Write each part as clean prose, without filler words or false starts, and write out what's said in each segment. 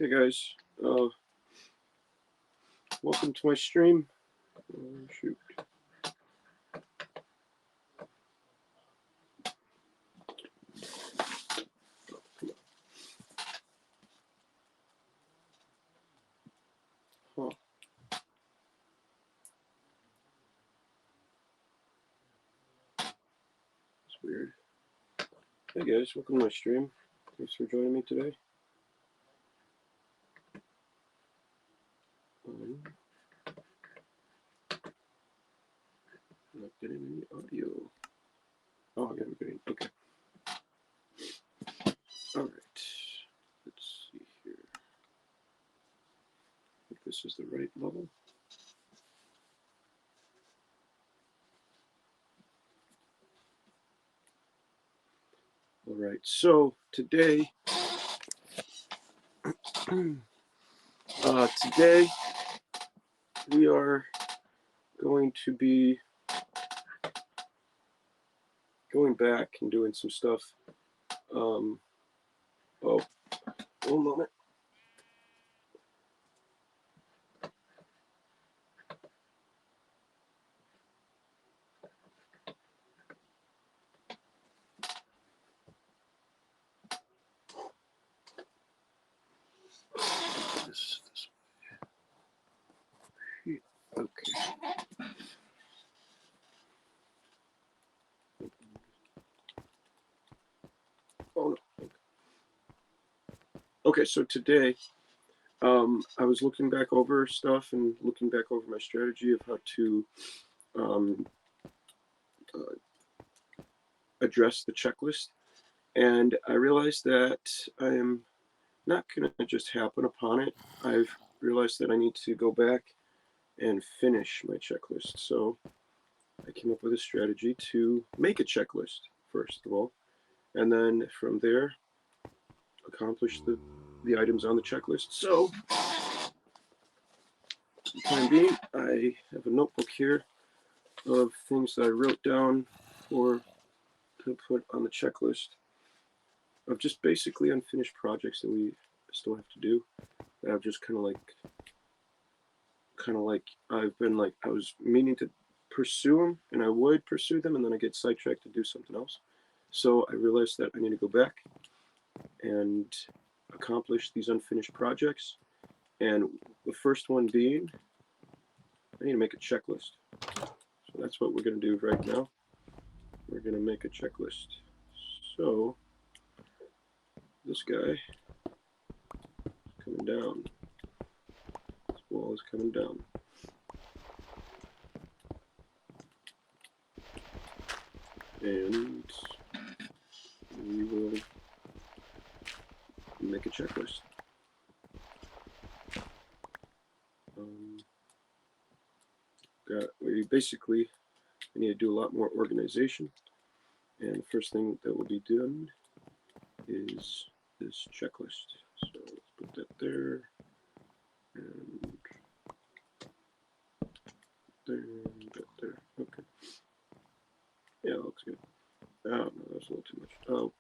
Hey guys, welcome to my stream. Shoot. Huh. It's weird. Hey guys, welcome to my stream. Thanks for joining me today. Not getting any audio. Oh, I got everybody. Okay. All right. Let's see here. I think this is the right level. All right. So today, today we are going to be going back and doing some stuff. Oh, one moment. This way. Okay. Oh no. Okay, so today I was looking back over stuff and looking back over my strategy of how to uh, address the checklist. And I realized that I am not going to just happen upon it. I've realized that I need to go back and finish my checklist. So I came up with a strategy to make a checklist, first of all, and then from there, accomplish the items on the checklist. So, for the time being, I have a notebook here of things that I wrote down to put on the checklist of just basically unfinished projects that we still have to do. That I've just kind of like I've been like I was meaning to pursue them, and I would pursue them, and then I get sidetracked to do something else. So I realized that I need to go back and accomplish these unfinished projects. And the first one being, I need to make a checklist. So that's what we're going to do right now. We're going to make a checklist. So this guy is coming down. This wall is coming down. And we will make a checklist. We basically need to do a lot more organization. And the first thing that will be done is this checklist. So let's put that there, and there, and that there. Okay. Yeah, that looks good. Oh, no, that's a little too much. Oh,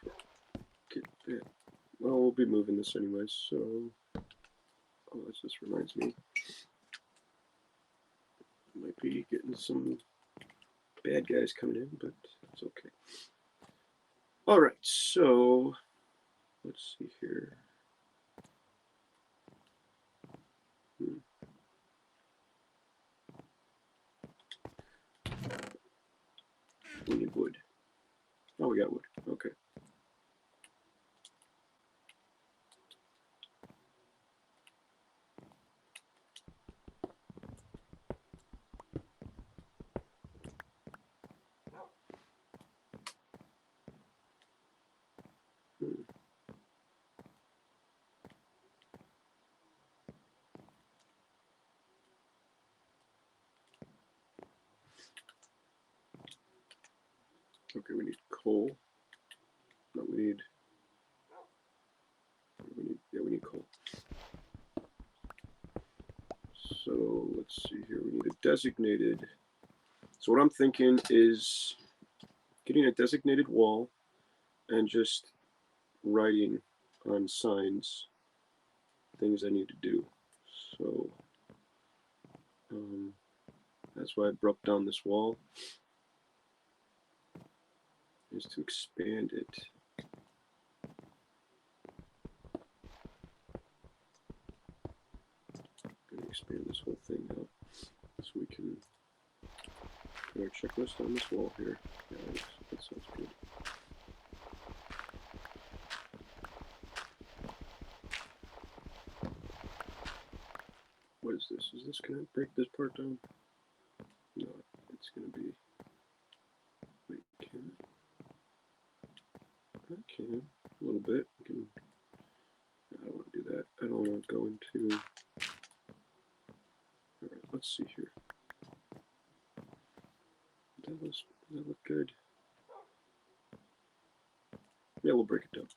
get that. Well, we'll be moving this anyway, so. Oh, this just reminds me. Might be getting some bad guys coming in, but it's okay. All right, so let's see here. We need wood. Oh, we got wood. Okay. Okay, we need coal. No, we need coal. So let's see here. We need a designated. So what I'm thinking is getting a designated wall and just writing on signs things I need to do. So that's why I broke down this wall, is to expand it. I'm going to expand this whole thing out so we can put our checklist on this wall here. Yeah, that sounds good. What is this? Is this going to break this part down? No, it's going to be... Wait, can I can. A little bit. I can... I don't want to do that. I don't want to go into... Alright, let's see here. Does that look good? Yeah, we'll break it down.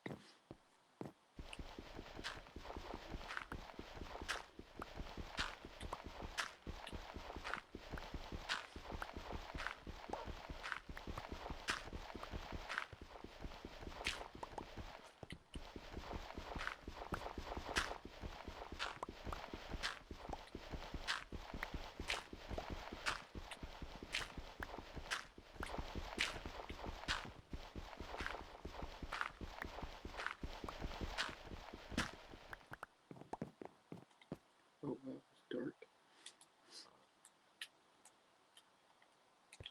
Oh wow, it's dark.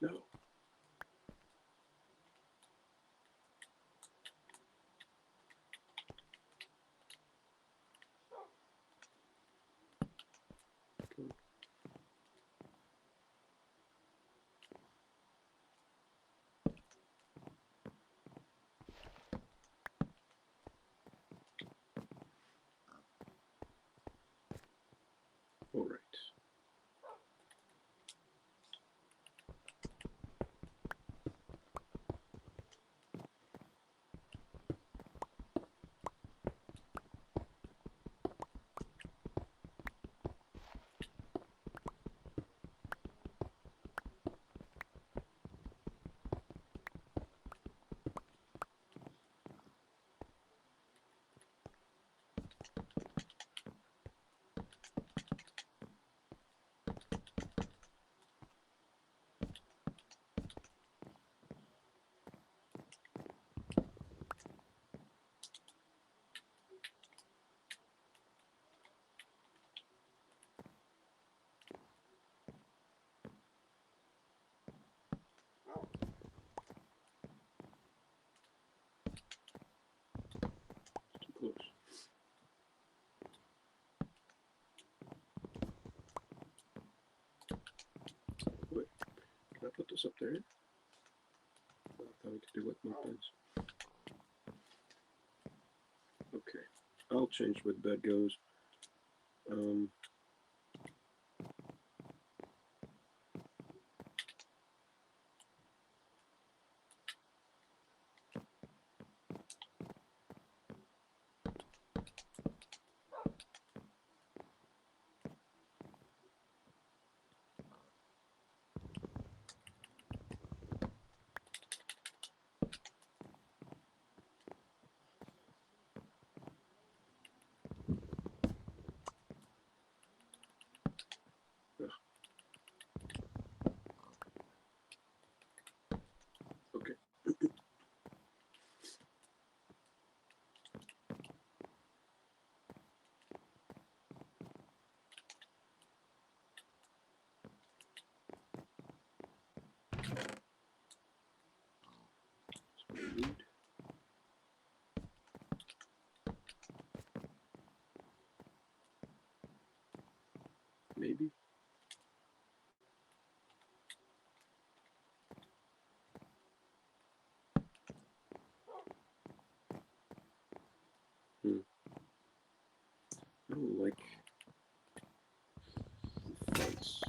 No. Okay. All right. Too close. Wait, can I put this up there? I thought I could do it with my pens. Okay, I'll change where the bed goes. Okay. That's what I need. Maybe. I don't like the fence.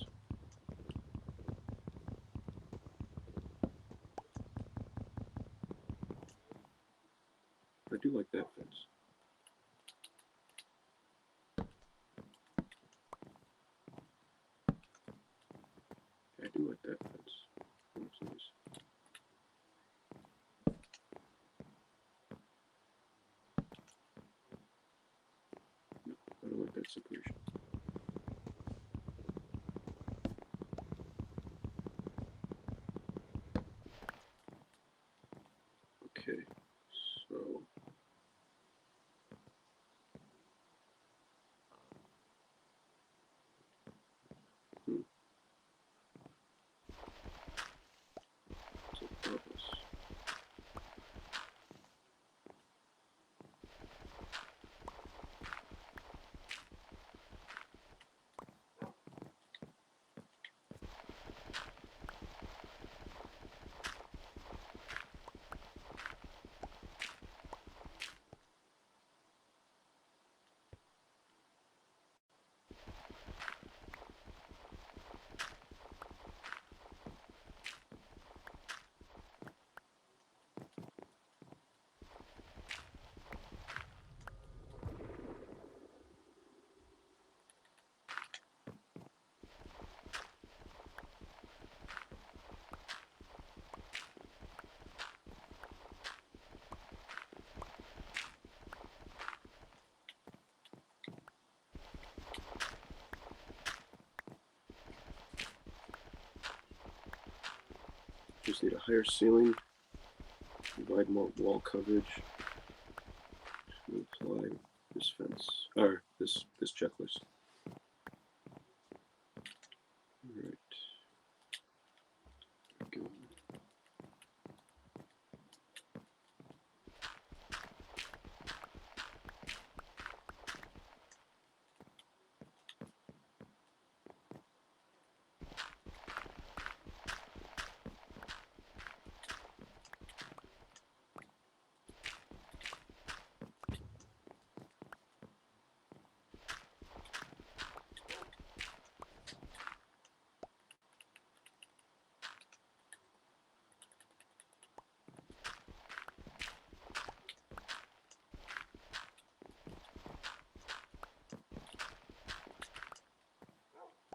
I do like that fence. I do like that fence. That's nice. No, I don't that separation. Okay, so Elvis. Just need a higher ceiling, provide more wall coverage to apply this fence, or this checklist. All right. Go.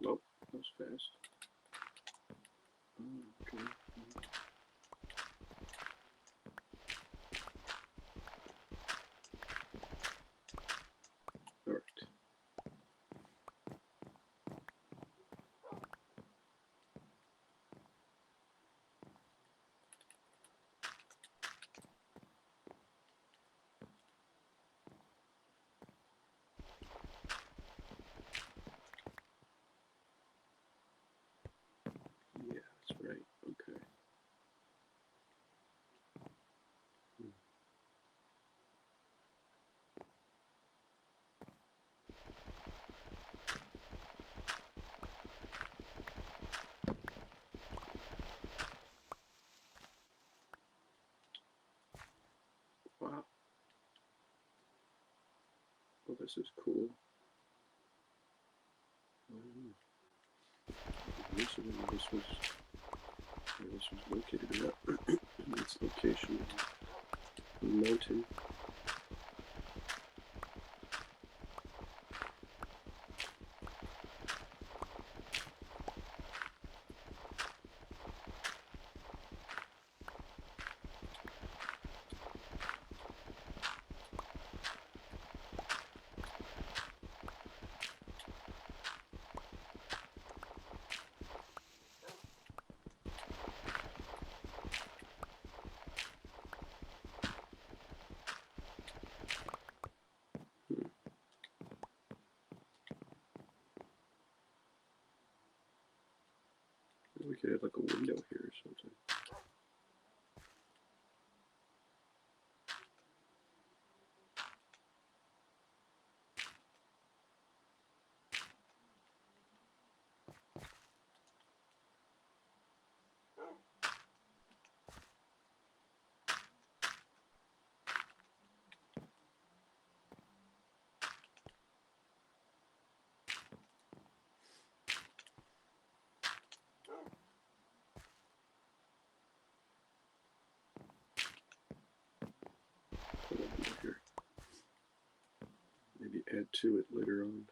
Nope, that was fast. Okay. All right. Yeah, that's right. Okay. Wow. Well, this is cool. This was located at its location in the mountain. We could have like a window here or something. Put a window here. Maybe add to it later on.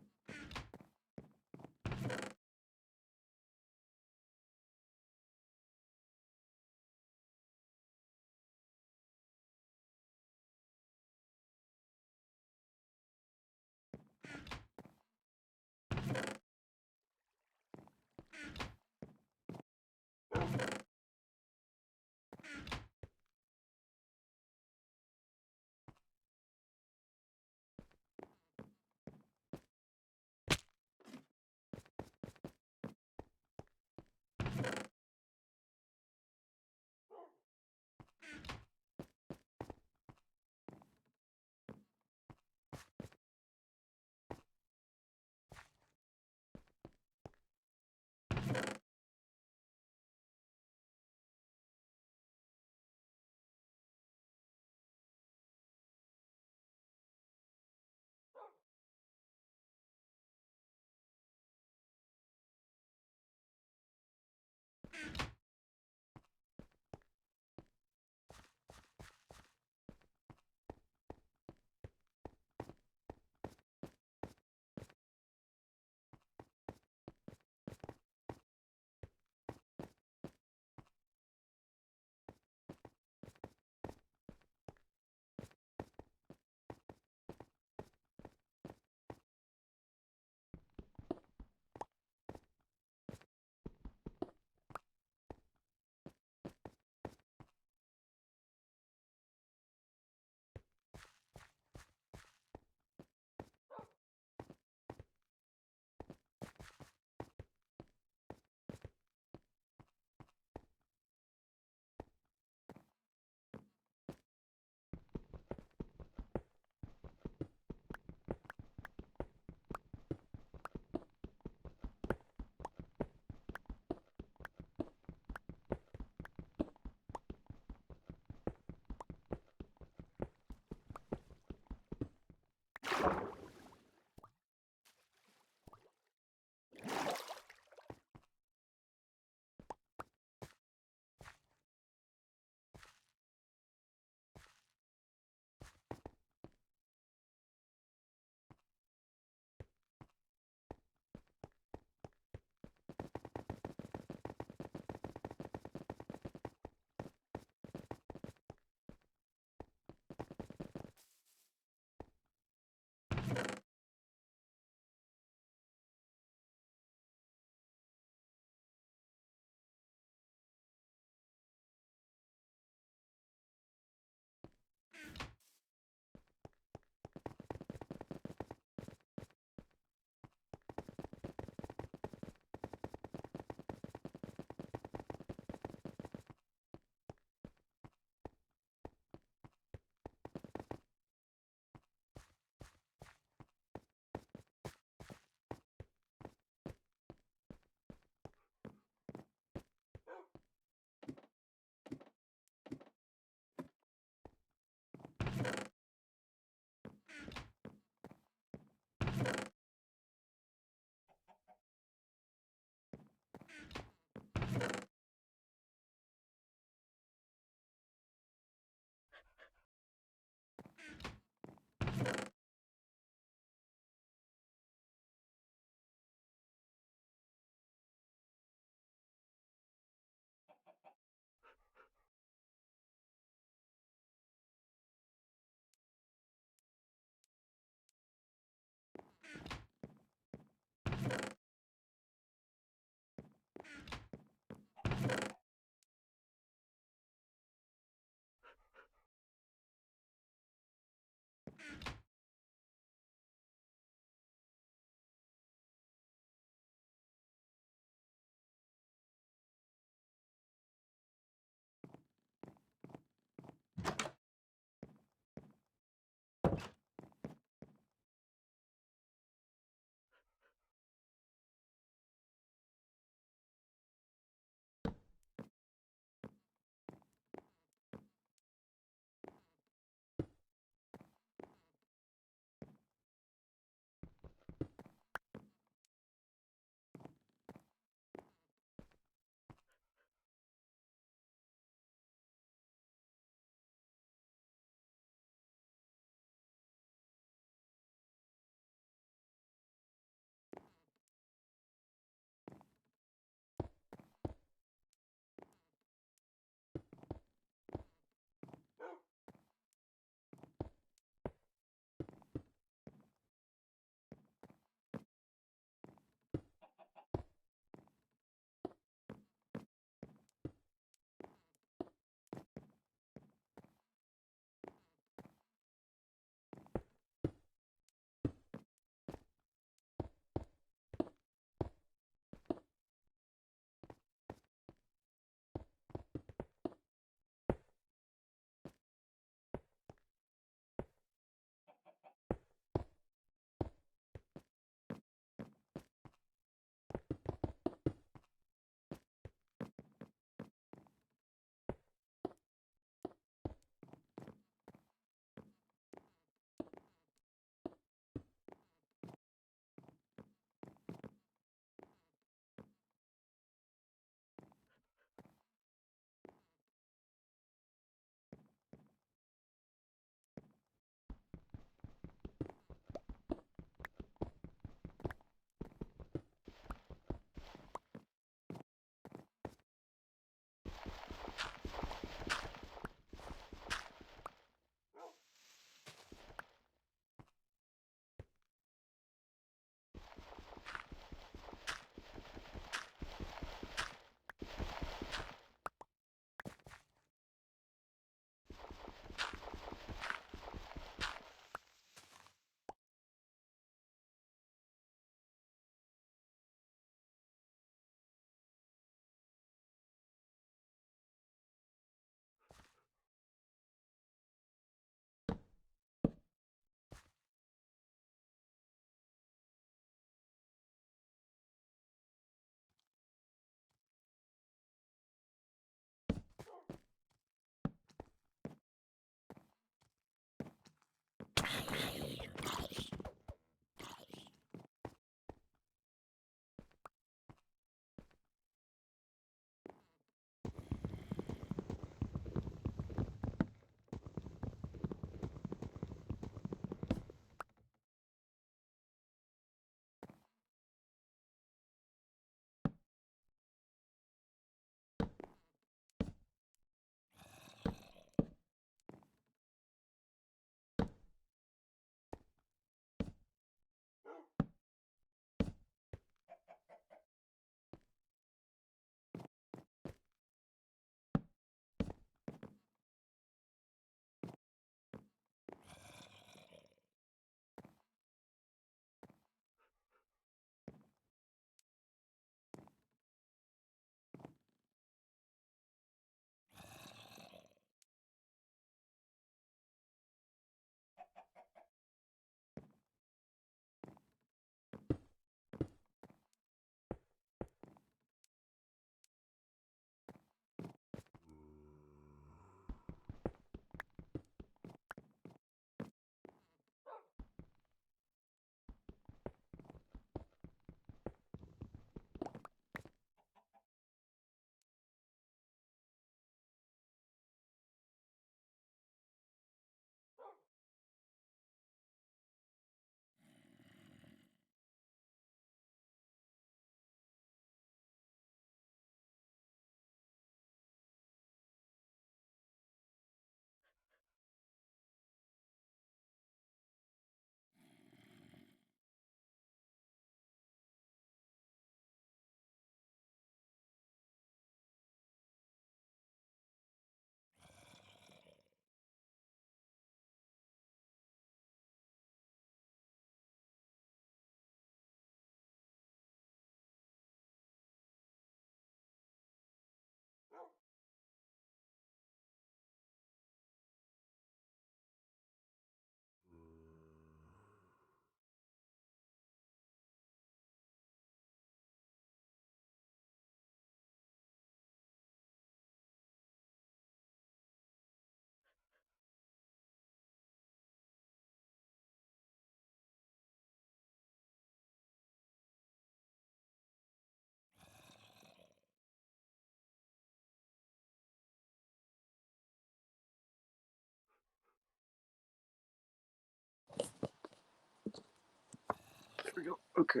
Okay,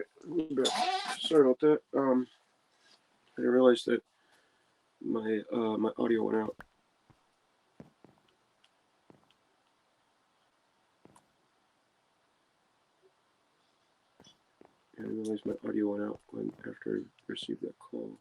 sorry about that. I didn't realize that my audio went out. I didn't realize my audio went out after I received that call.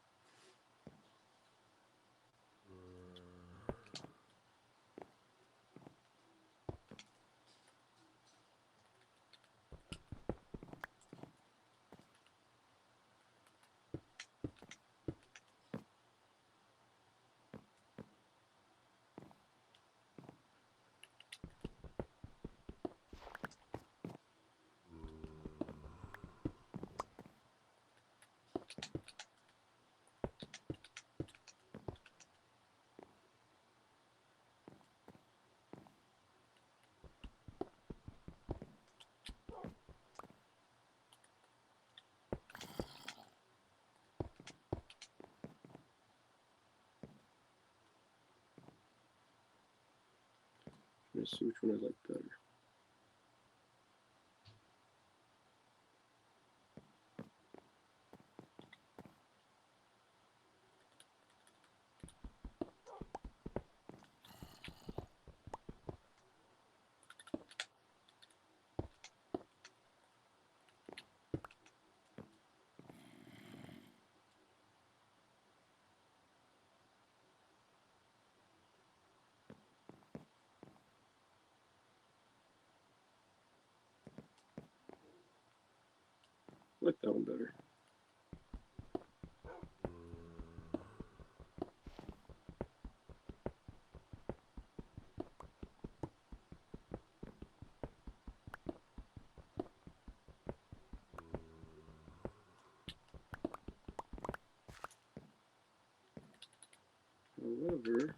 Let's see which one I like better. I like that one better. However,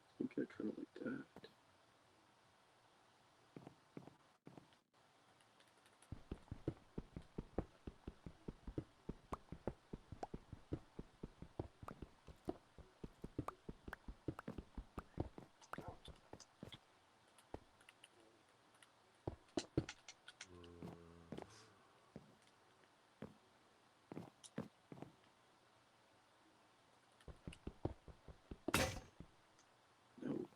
I think I kind of like that. No.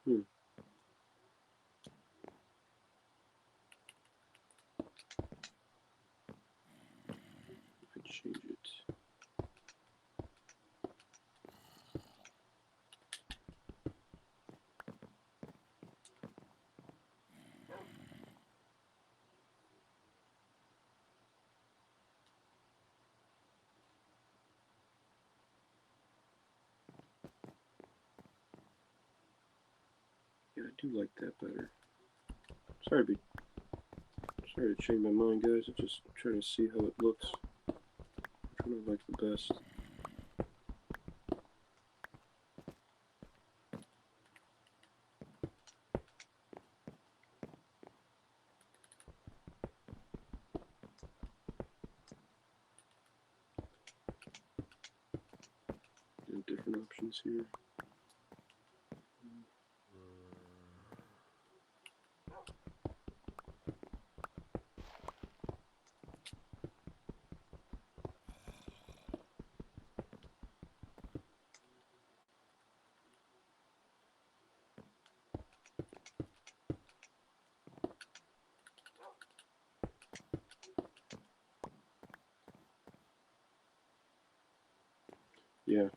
Hmm. I change it. Yeah, I do like that better. Sorry to change my mind, guys. I'm just trying to see how it looks. Which one I like the best. And different options here. Yeah.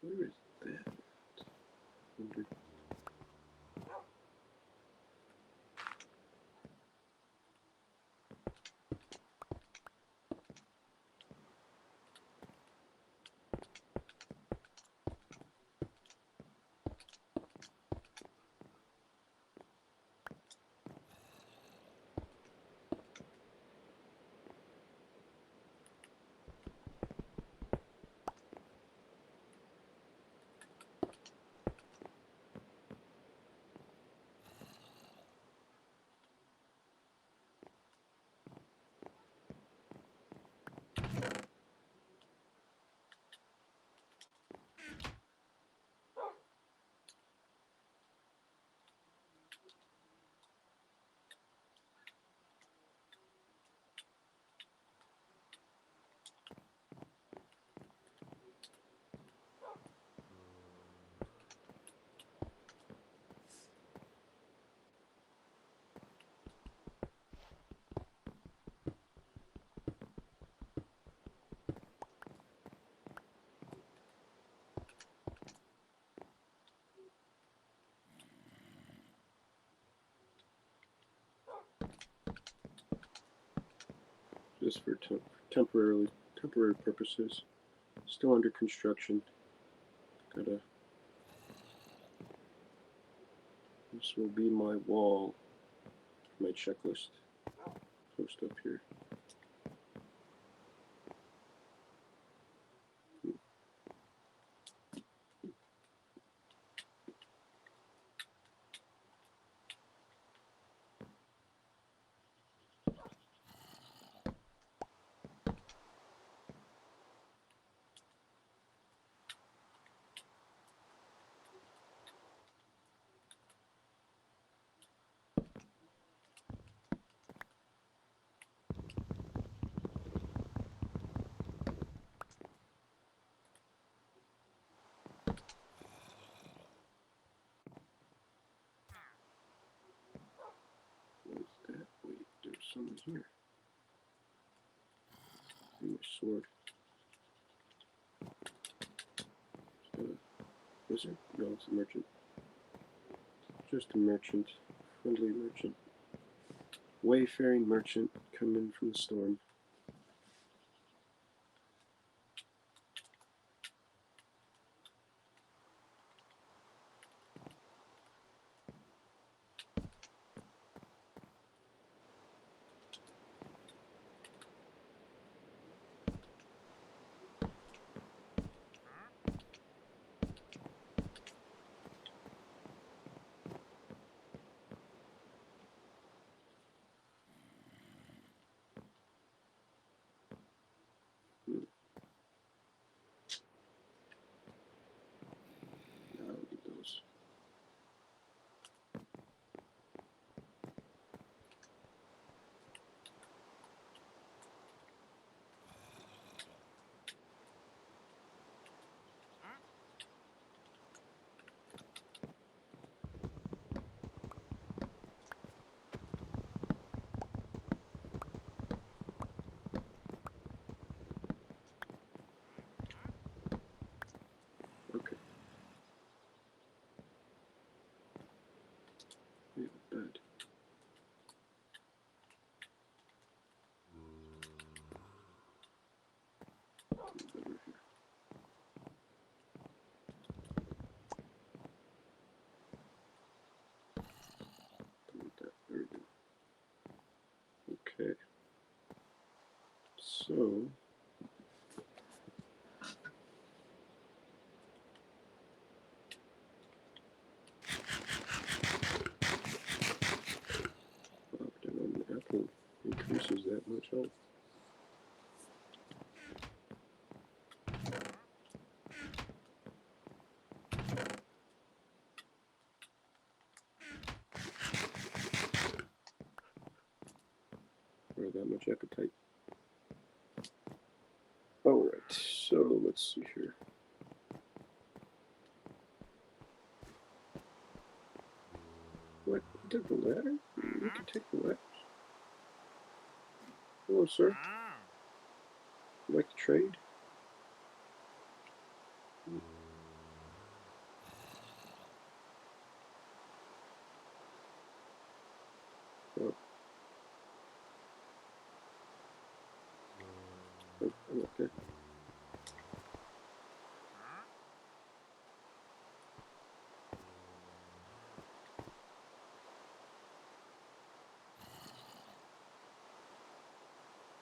Where is that? Wonder. Just for temporary purposes. Still under construction. Gotta. This will be my wall. My checklist. Post up here. What is that? Wait, there's something here. And my sword. Is that a wizard? No, it's a merchant. Just a merchant. Friendly merchant. Wayfaring merchant coming from the storm. So Apple increases that much, huh? Or that much appetite. All right, so let's see here. What? You took the ladder? You can take the ladder. Hello, sir. Would you like to trade? Oh. Okay.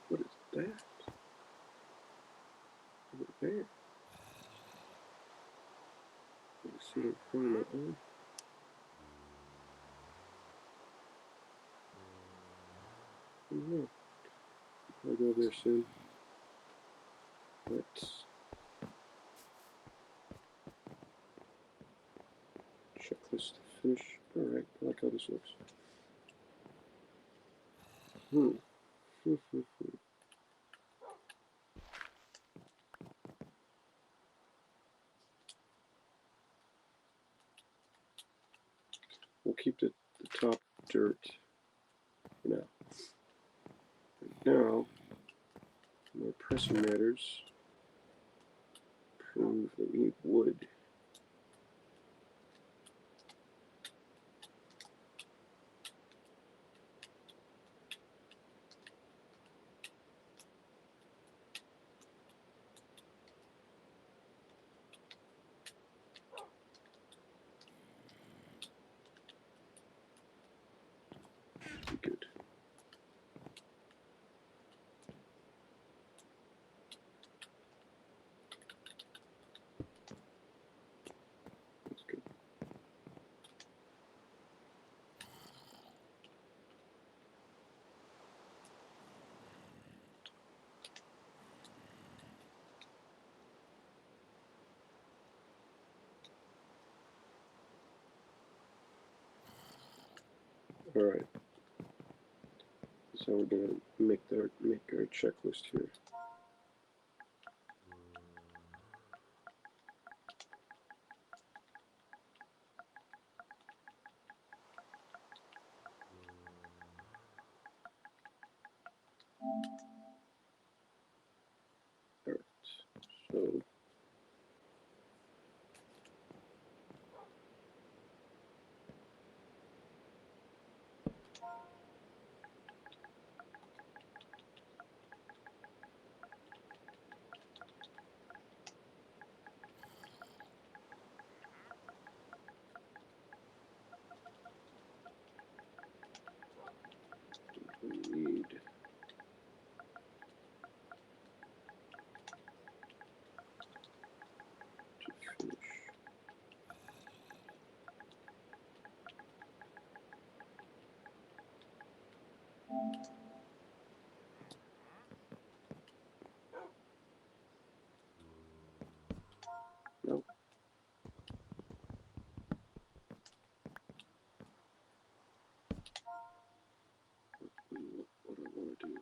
What is that? Over there. I see it in front of my eye. I don't know. I'll go there soon. Let's checklist finish. Alright, I like how this looks. We'll keep the top dirt for now. Right now, more pressing matters prove that we need wood. Good. That's good. Alright. So we're gonna make our checklist here. Alright. So we need to finish. Nope. What do I want to do?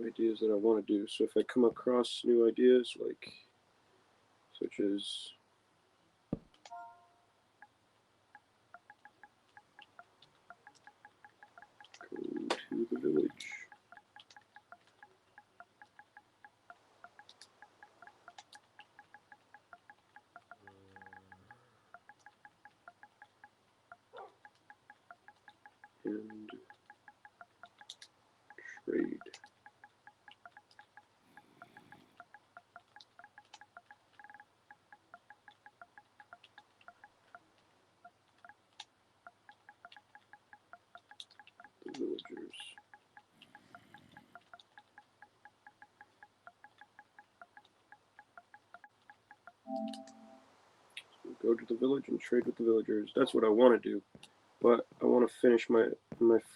Ideas that I want to do. So if I come across new ideas, like such as go to the village. and trade. The villagers. So go to the village and trade with the villagers. That's what I want to do. But I want to finish my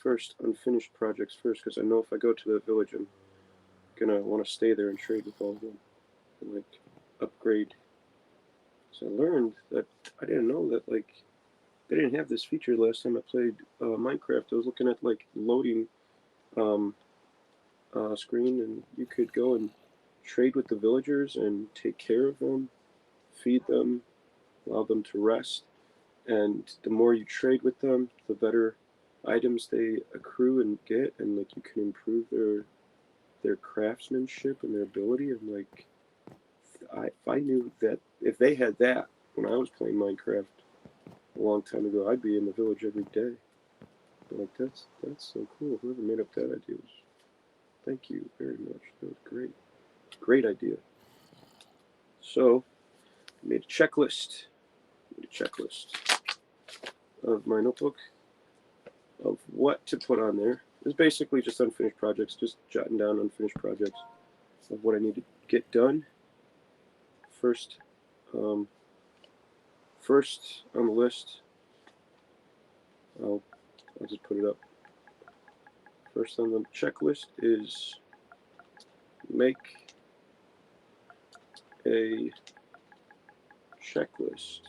first unfinished projects first, because I know if I go to the village, I'm gonna want to stay there and trade with all of them and like upgrade. So I learned that I didn't know that like they didn't have this feature last time I played Minecraft. I was looking at like loading um, screen, and you could go and trade with the villagers and take care of them, feed them, allow them to rest. And the more you trade with them, the better items they accrue and get, and like you can improve their craftsmanship and their ability. And like, if I knew that if they had that when I was playing Minecraft a long time ago, I'd be in the village every day. But like that's so cool. Whoever made up that idea was, thank you very much. That was great. Great idea. So I made a checklist. Of my notebook of what to put on there. It's basically just unfinished projects, just jotting down unfinished projects of what I need to get done. First, first on the list, I'll just put it up. First on the checklist is make a checklist.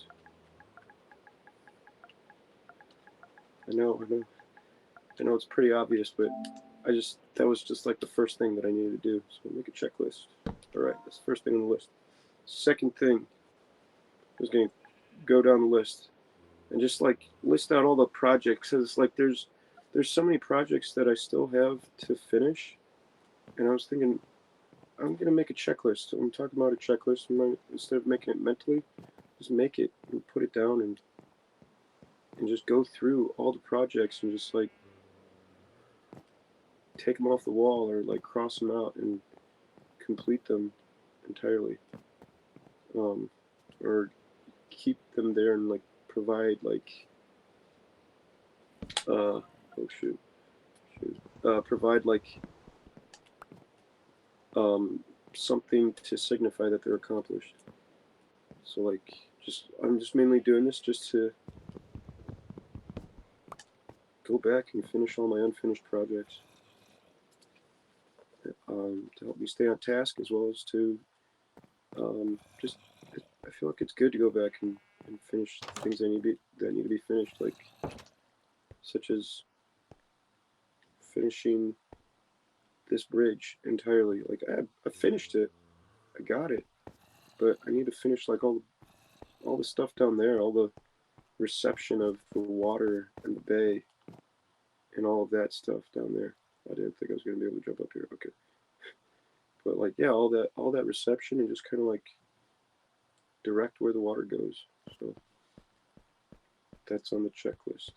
I know it's pretty obvious, but that was just like the first thing that I needed to do. So make a checklist. All right, that's the first thing on the list. Second thing is going to go down the list and just like list out all the projects. Cause like there's so many projects that I still have to finish, and I was thinking I'm gonna make a checklist. I'm talking about a checklist. Instead of making it mentally, just make it and put it down and just go through all the projects and just like take them off the wall or like cross them out and complete them entirely, or keep them there and like provide like oh shoot provide like something to signify that they're accomplished. So like I'm just mainly doing this just to go back and finish all my unfinished projects, to help me stay on task, as well as to just I feel like it's good to go back and finish things that need to be finished, like such as finishing this bridge entirely. Like I finished it, I got it, but I need to finish like all the stuff down there, all the reception of the water and the bay and all of that stuff down there. I didn't think I was gonna be able to jump up here. Okay, but like yeah, all that reception and just kind of like direct where the water goes. So that's on the checklist.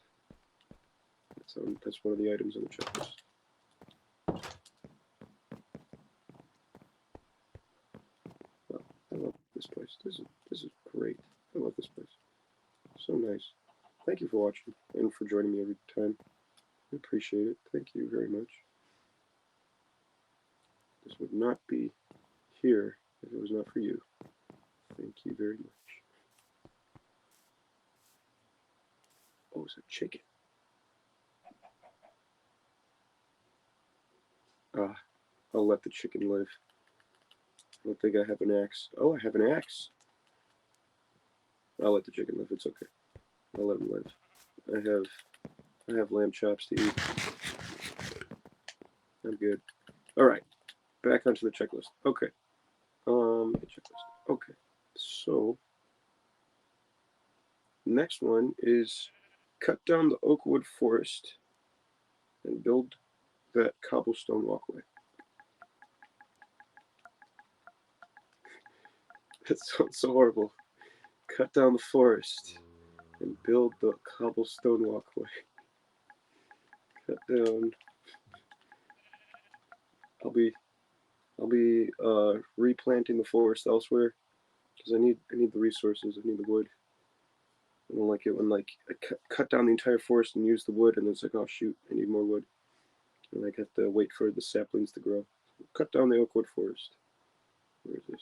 That's one of the items on the checklist. Wow, I love this place. This is great. I love this place. So nice. Thank you for watching and for joining me every time. I appreciate it. Thank you very much. This would not be here if it was not for you. Thank you very much. Oh, it's a chicken. I'll let the chicken live. I don't think I have an axe. Oh, I have an axe. I'll let the chicken live. It's okay. I'll let him live. I have lamb chops to eat. I'm good. All right, back onto the checklist. Okay. The checklist. Okay. So next one is cut down the oak wood forest and build that cobblestone walkway. That sounds so horrible. Cut down the forest and build the cobblestone walkway. cut down. I'll be replanting the forest elsewhere because I need the resources. I need the wood. I don't like it when like I cut down the entire forest and use the wood, and it's like, oh shoot, I need more wood, and I have to wait for the saplings to grow. Cut down the oak wood forest. Where is this?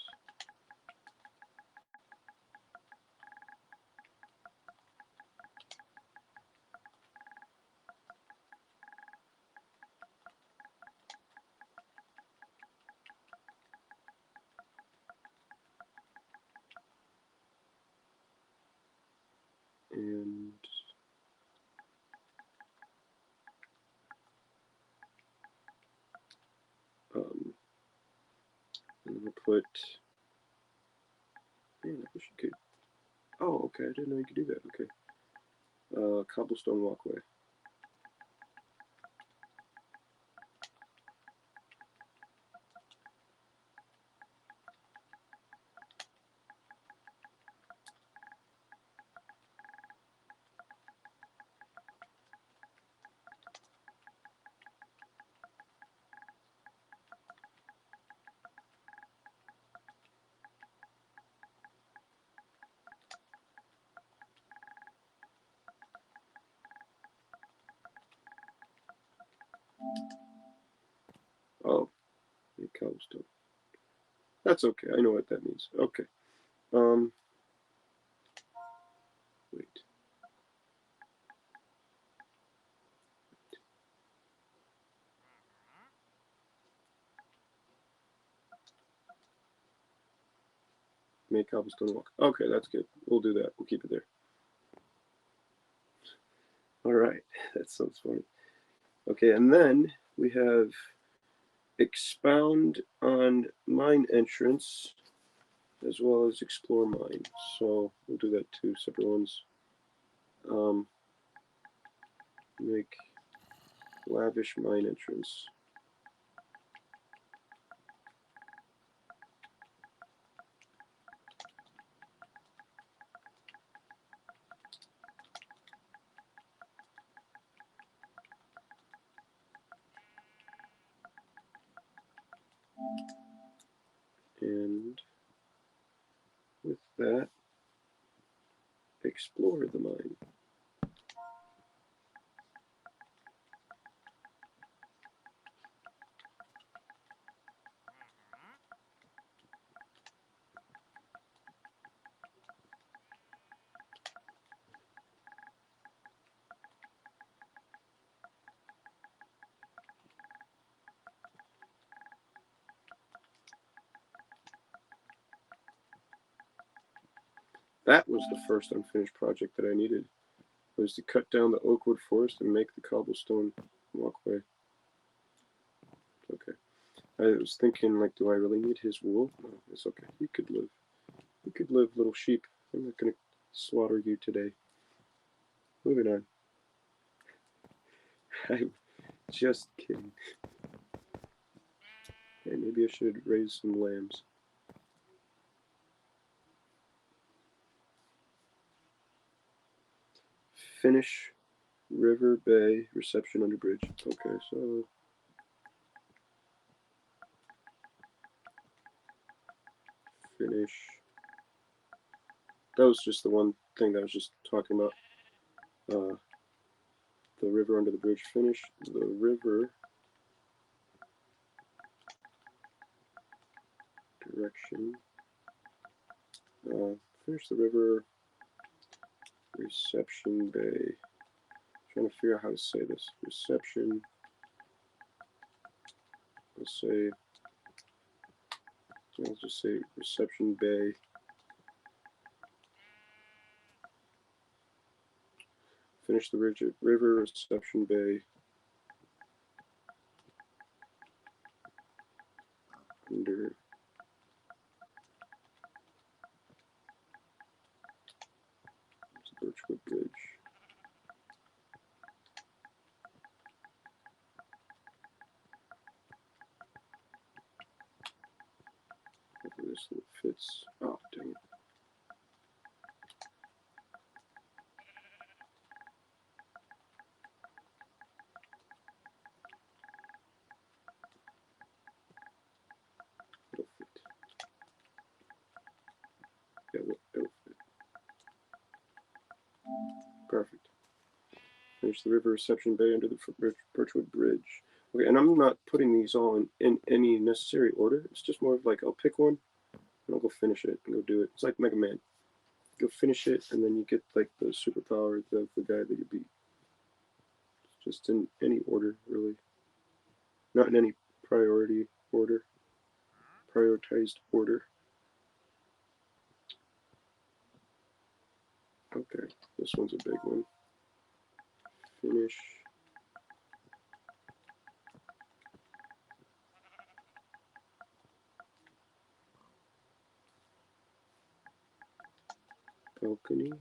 And I'm gonna put. Man, I wish you could. Oh, okay. I didn't know you could do that. Okay. Cobblestone walkway. Oh, cobblestone. That's okay. I know what that means. Okay. Wait. Make cobblestone walk. Okay, that's good. We'll do that. We'll keep it there. All right. That sounds funny. Okay, and then we have expound on mine entrance as well as explore mine. So we'll do that two separate ones. Make lavish mine entrance. And with that, explore the mine. That was the first unfinished project that I needed. Was to cut down the oak wood forest and make the cobblestone walkway. Okay. I was thinking, like, do I really need his wool? No, it's okay. You could live. You could live, little sheep. I'm not gonna slaughter you today. Moving on. I'm just kidding. Hey, maybe I should raise some lambs. Finish River Bay reception under bridge. Okay, so finish. That was just the one thing that I was just talking about. The river under the bridge. Finish the river direction. Finish the river reception bay. Trying to figure out how to say this. Reception. Let's say. Let's just say reception bay. Finish the river reception bay. Under Birchwood Bridge. Hopefully this little fits. Oh, dang it. Finish the river reception bay under the Birchwood Bridge. Okay, and I'm not putting these all in any necessary order. It's just more of like I'll pick one and I'll go finish it and go do it. It's like Mega Man. Go finish it and then you get like the superpower of the guy that you beat. Just in any order, really. Not in any priority order. Prioritized order. Okay, this one's a big one. Finish. Balcony.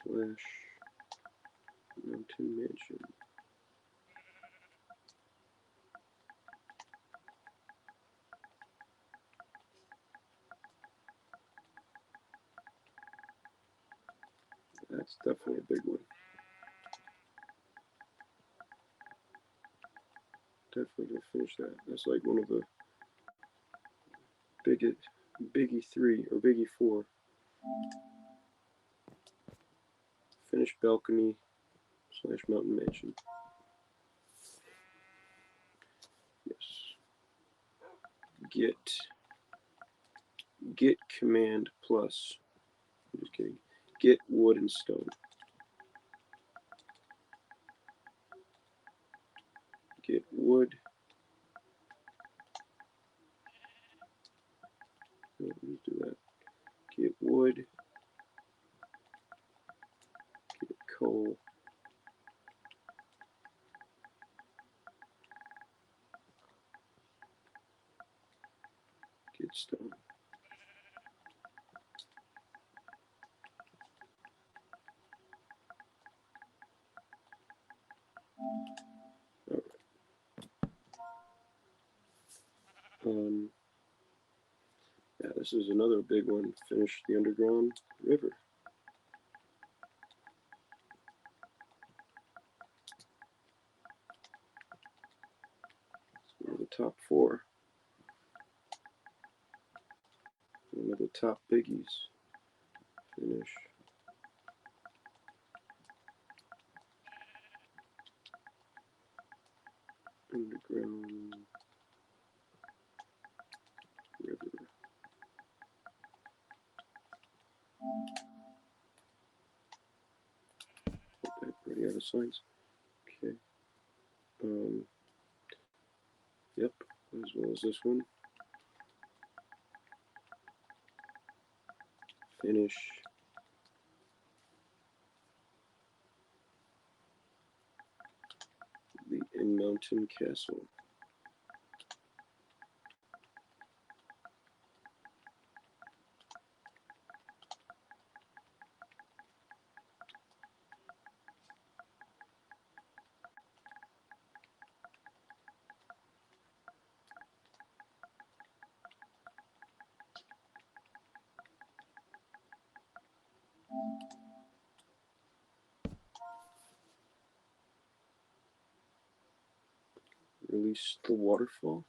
/ Mountain Mansion. That's definitely a big one. Definitely gonna finish that. That's like one of the Biggie 3 or Biggie 4. Finish Balcony / Mountain Mansion. Yes. Get command plus. I'm just kidding. Get wood and stone. Get wood. Let me do that. Get wood. Get coal. Get stone. All right. Yeah, this is another big one. Finish the underground river. It's one of the top 4. One of the top biggies. Finish. Underground river. Already out of signs. Okay. Yep, as well as this one. Finish. The In-Mountain Castle. Release the waterfall.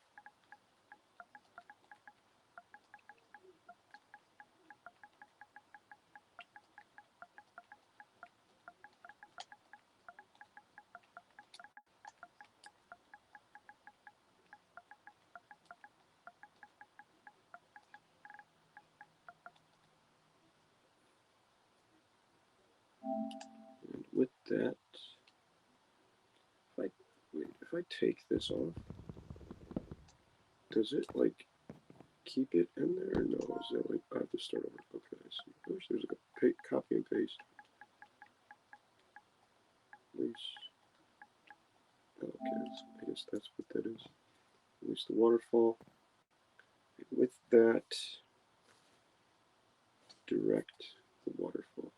And with that, if I take this off, does it like keep it in there or no? Is that like I have to start over? Okay, I see. I wish there's like a copy and paste. Release. Okay, I guess that's what that is. Release the waterfall. With that, direct the waterfall.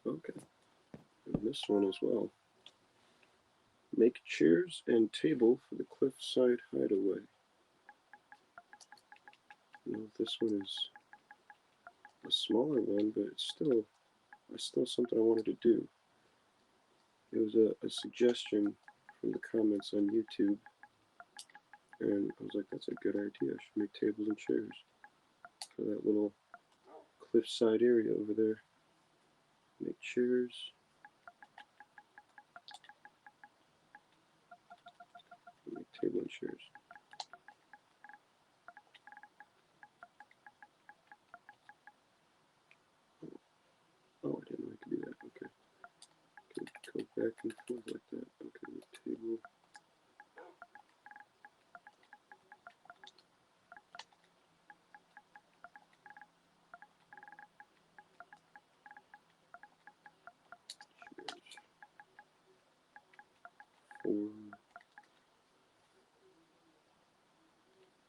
Okay. And this one as well. Make chairs and table for the cliffside hideaway. Now this one is a smaller one, but it's still something I wanted to do. It was a suggestion from the comments on YouTube, and I was like, that's a good idea. I should make tables and chairs for that little cliffside area over there. Make chairs. Make table and chairs. Oh, I didn't know I could do that. Okay. Go back and forth like that. Okay, make table. For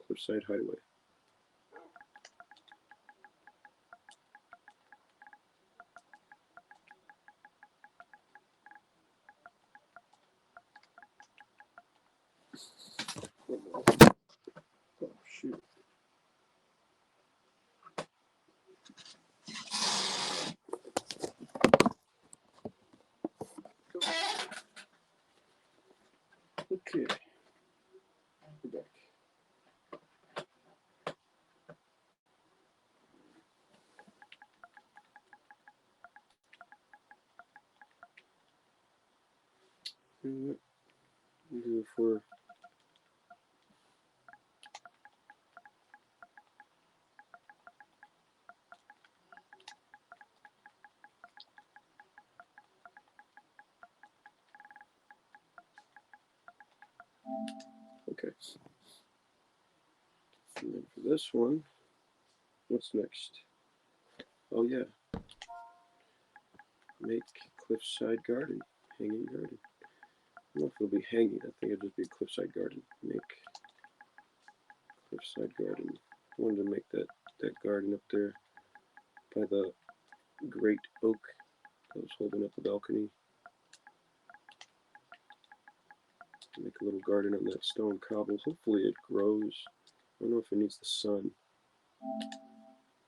cliffside hideaway. Oh shoot. Okay. We're back. And we'll do it for okay. And then for this one, what's next? Oh yeah. Make cliffside garden. Hanging garden. I don't know if it'll be hanging. I think it'll just be cliffside garden. Make cliffside garden. I wanted to make that garden up there by the great oak that was holding up the balcony. Make a little garden on that stone cobble. Hopefully it grows. I don't know if it needs the sun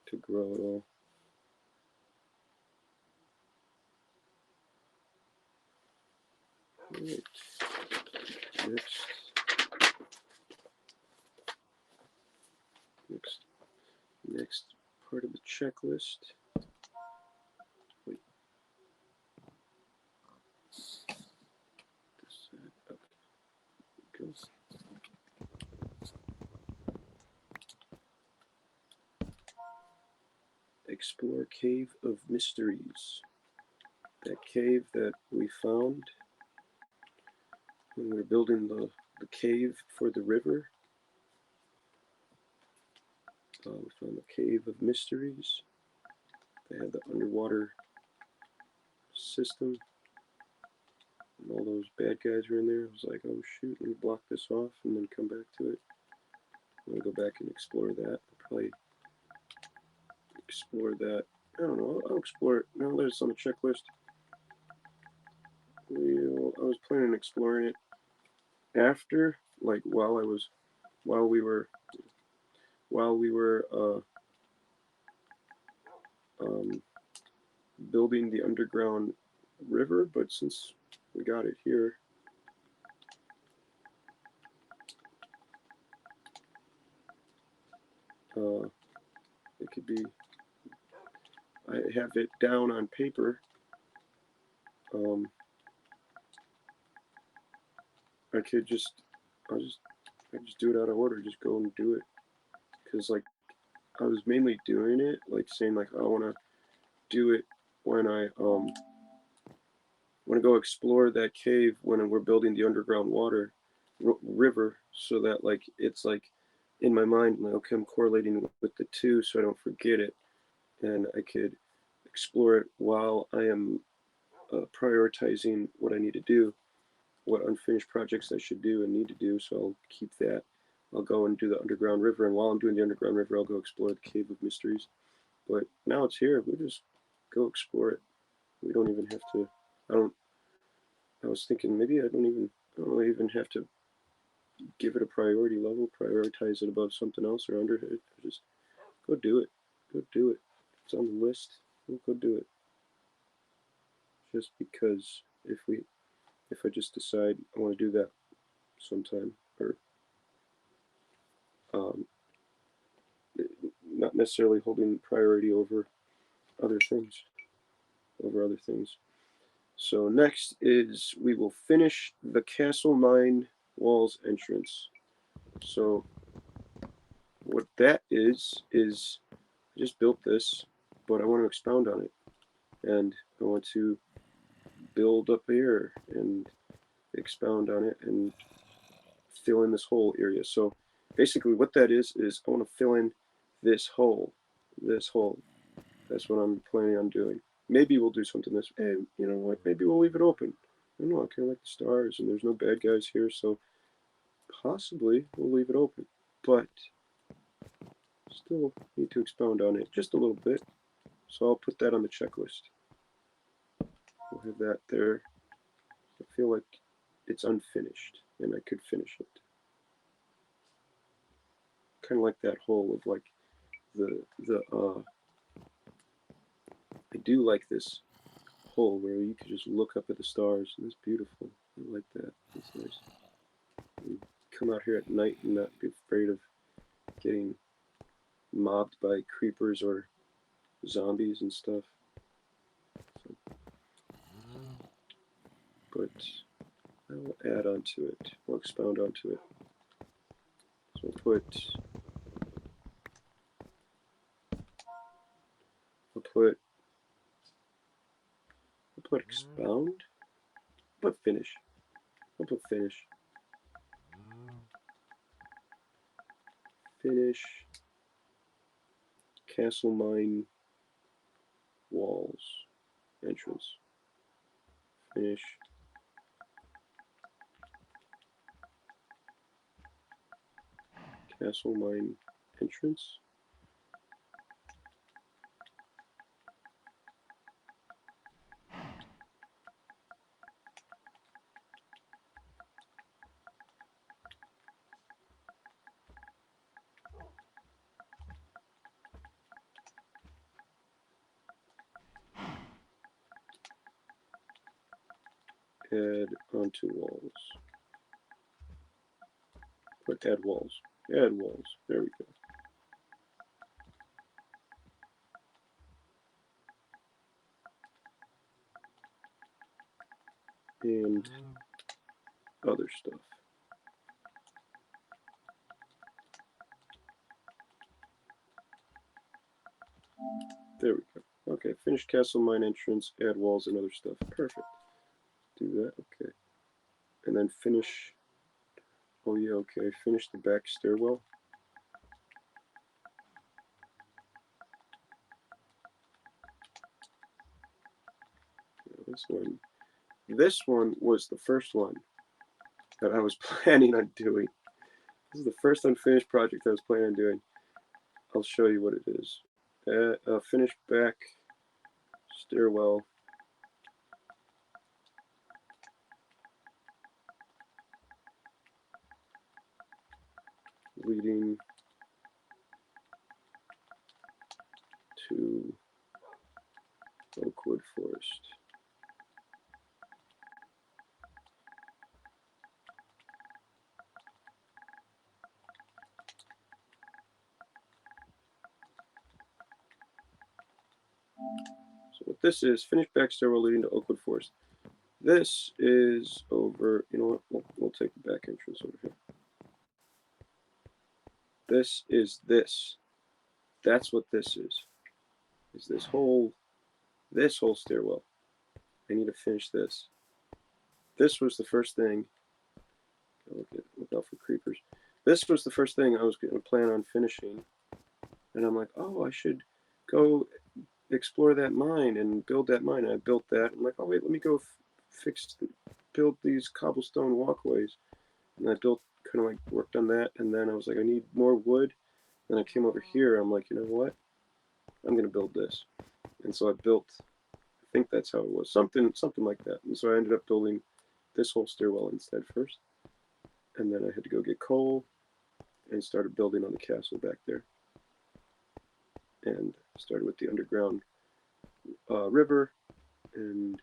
to grow at all. Alright. Next part of the checklist. Wait. Okay. Go. Explore Cave of Mysteries. That cave that we found when we were building the cave for the river. We found the Cave of Mysteries. They had the underwater system. And all those bad guys were in there. I was like, oh shoot, let me block this off and then come back to it. I'm going to go back and explore that. I'll probably explore that. I don't know, I'll explore it. Now that it's on the checklist, I was planning on exploring it after, like while we were building the underground river, but since we got it here, it could be, I have it down on paper. I could just, I just do it out of order, just go and do it. Because like, I was mainly doing it, like saying like, I want to do it when I want to go explore that cave when we're building the underground water river, so that like it's like in my mind, like, okay, I'm correlating with the two, so I don't forget it, and I could explore it while I am prioritizing what I need to do, what unfinished projects I should do and need to do. So I'll keep that. I'll go and do the underground river, and while I'm doing the underground river, I'll go explore the Cave of Mysteries. But now it's here. We'll just go explore it. We don't even have to, I was thinking maybe I don't even have to give it a priority level, prioritize it above something else or under it. Just go do it. Go do it. It's on the list. We'll go do it. Just because if I just decide I want to do that sometime, or um, not necessarily holding priority over other things, So next is we will finish the Castle Mine Walls entrance. So what that is I just built this, but I want to expound on it, and I want to build up here and expound on it and fill in this whole area. So basically what that is I want to fill in this hole. That's what I'm planning on doing. Maybe we'll do something this, and you know what, maybe we'll leave it open. I don't know, I kind of like the stars, and there's no bad guys here, so possibly we'll leave it open. But still need to expound on it just a little bit. So I'll put that on the checklist. We'll have that there. I feel like it's unfinished, and I could finish it. Kind of like that hole of like I do like this hole where you could just look up at the stars, and it's beautiful. I like that. It's nice. And come out here at night and not be afraid of getting mobbed by creepers or zombies and stuff. So, but I will add onto it. I'll expound onto it. So I'll put expound. I'll put finish. I'll put finish. Finish Castle Mine Walls entrance. Finish Castle Mine entrance. Add onto walls. Put add walls. Add walls. There we go. And other stuff. There we go. Okay, finish Castle Mine entrance, add walls and other stuff. Perfect. Do that, okay. And then finish, oh yeah, okay, finish the back stairwell. This one was the first one that I was planning on doing. This is the first unfinished project I was planning on doing. I'll show you what it is. Finish back stairwell. Leading to Oakwood Forest. So what this is, finished back stairwell leading to Oakwood Forest. This is over, you know what, we'll take the back entrance over here. This is this. That's what this is this whole stairwell. I need to finish this. This was the first thing. Look out for creepers. This was the first thing I was going to plan on finishing. And I'm like, oh, I should go explore that mine and build that mine. And I built that. I'm like, oh, wait, let me go build these cobblestone walkways. And I kind of like worked on that. And then I was like, I need more wood. Then I came over here. I'm like, you know what? I'm going to build this. And so I think that's how it was. Something like that. And so I ended up building this whole stairwell instead first. And then I had to go get coal and started building on the castle back there. And started with the underground river and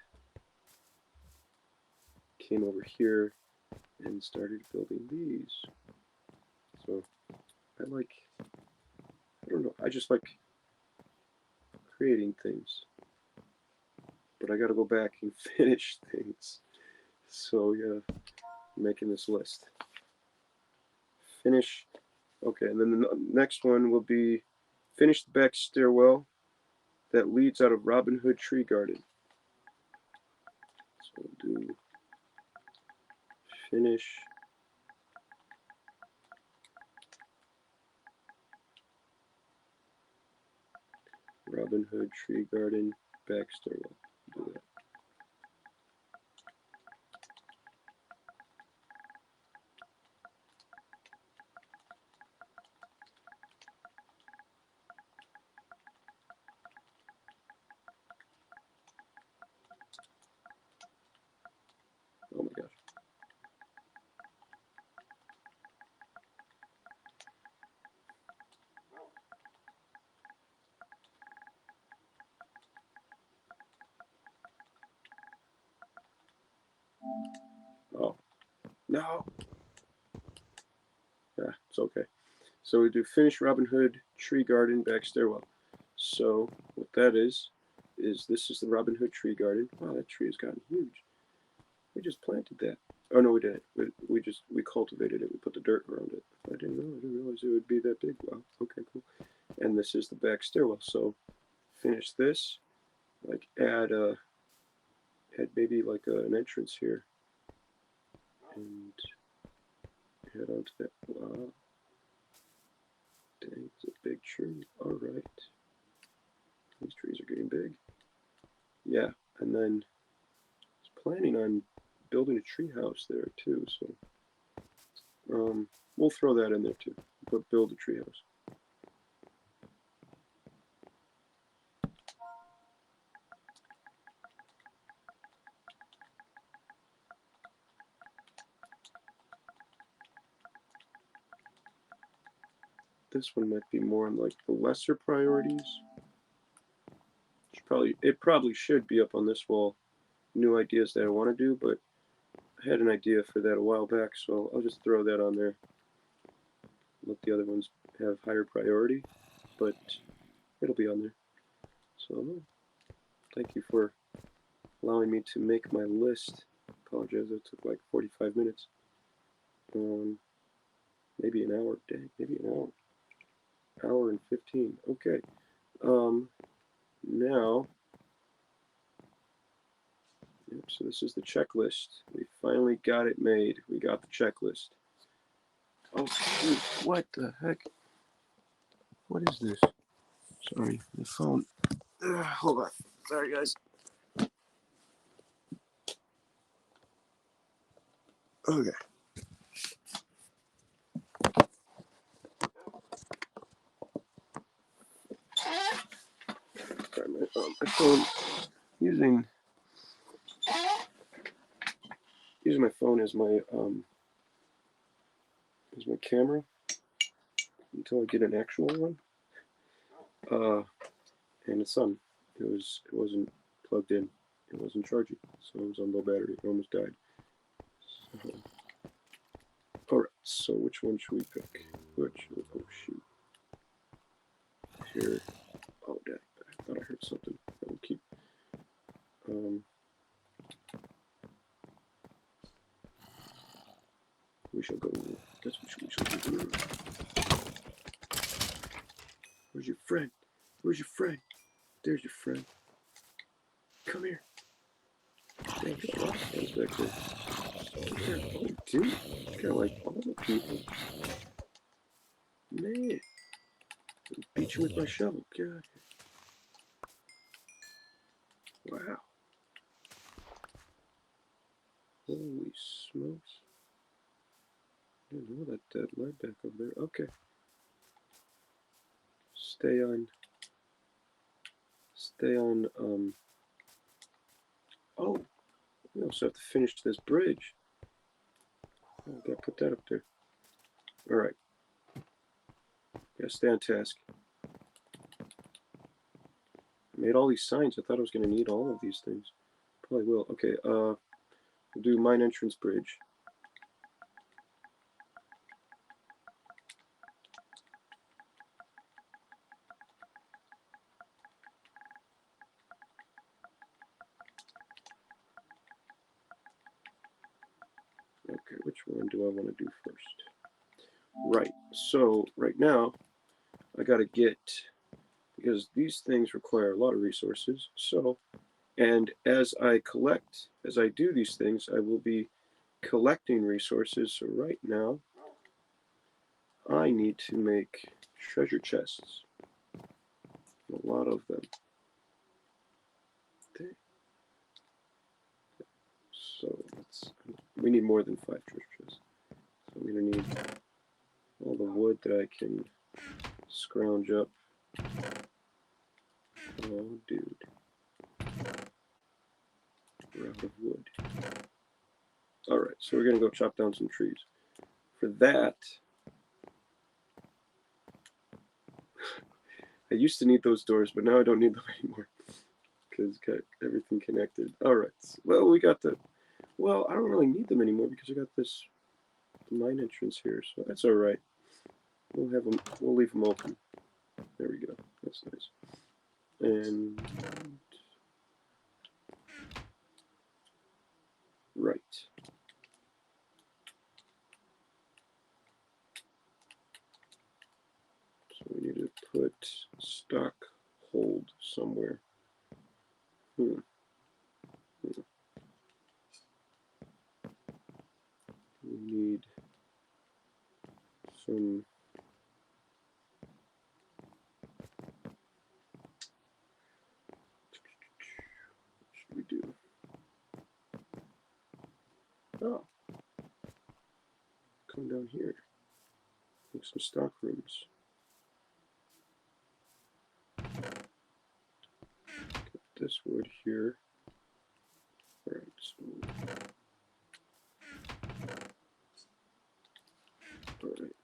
came over here and started building these. So I don't know, I just like creating things. But I gotta go back and finish things. So yeah, I'm making this list. Finish. Okay, and then the next one will be finish the back stairwell that leads out of Robin Hood Tree Garden. So we'll do finish Robin Hood Tree Garden back stairwell. Do that. Oh my gosh. Oh, no. Yeah, it's okay. So we do finish Robin Hood Tree Garden back stairwell. So what that is this is the Robin Hood Tree Garden. Wow, that tree has gotten huge. We just planted that. Oh no, we didn't. We cultivated it. We put the dirt around it. I didn't know. I didn't realize it would be that big. Wow. Okay, cool. And this is the back stairwell. So finish this. Like add maybe like an entrance here, and head onto that. Wow. Dang, it's a big tree. All right. These trees are getting big. Yeah, and then I was planning on building a tree house there too. So we'll throw that in there too. But build a tree house. This one might be more on like the lesser priorities. It probably should be up on this wall. New ideas that I want to do, but I had an idea for that a while back, so I'll just throw that on there. Let the other ones have higher priority, but it'll be on there. So thank you for allowing me to make my list. Apologize, it took like 45 minutes. Maybe an hour. Dang, maybe an hour. Hour and 15. Okay. Now, yep, so this is the checklist. We finally got it made. We got the checklist. Oh, shoot. What the heck? What is this? Sorry, the phone. Hold on. Sorry, guys. Okay. Sorry, my phone. Using my phone as my camera until I get an actual one. And it's on. It wasn't plugged in. It wasn't charging, so it was on low battery. It almost died. So, all right. So which one should we pick? Oh shoot. Here. Oh, dang. I thought I heard something. I will keep. We shall go. That's what we shall do. Where's your friend? Where's your friend? There's your friend. Come here. Dang, get the rock back there. Oh, dude. Kind of like all the people. Man. I'll beat you with my shovel. God. Wow. Holy smokes. I didn't know that led back over there. Okay. Stay on Oh, we also have to finish this bridge. Oh, gotta put that up there. All right. Gotta stay on task. I made all these signs. I thought I was gonna need all of these things. Probably will. Okay. We'll do mine entrance bridge. Okay, which one do I want to do first? Right. So right now, I gotta get, because these things require a lot of resources. So, and as I do these things, I will be collecting resources. So right now, I need to make treasure chests. A lot of them. Okay. So we need more than 5 treasure chests. So I'm gonna need all the wood that I can scrounge up. Oh, dude. We're out of wood. Alright, so we're gonna go chop down some trees. For that, I used to need those doors, but now I don't need them anymore. Because got everything connected. Alright, well, we got the... Well, I don't really need them anymore because I got this mine entrance here, so that's alright. We'll leave them open. There we go. That's nice. And... Right. So we need to put stock hold somewhere. We need some... What should we do? Oh. Come down here. Make some stock rooms. Get this wood here. Alright, so... Alright.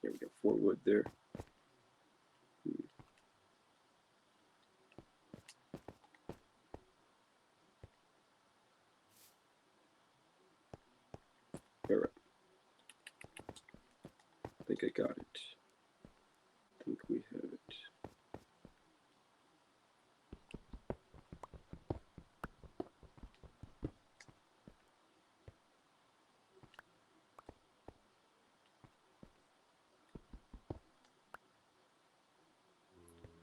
Yeah, we got 4 wood there. Alright. I think I got it. I think we have it.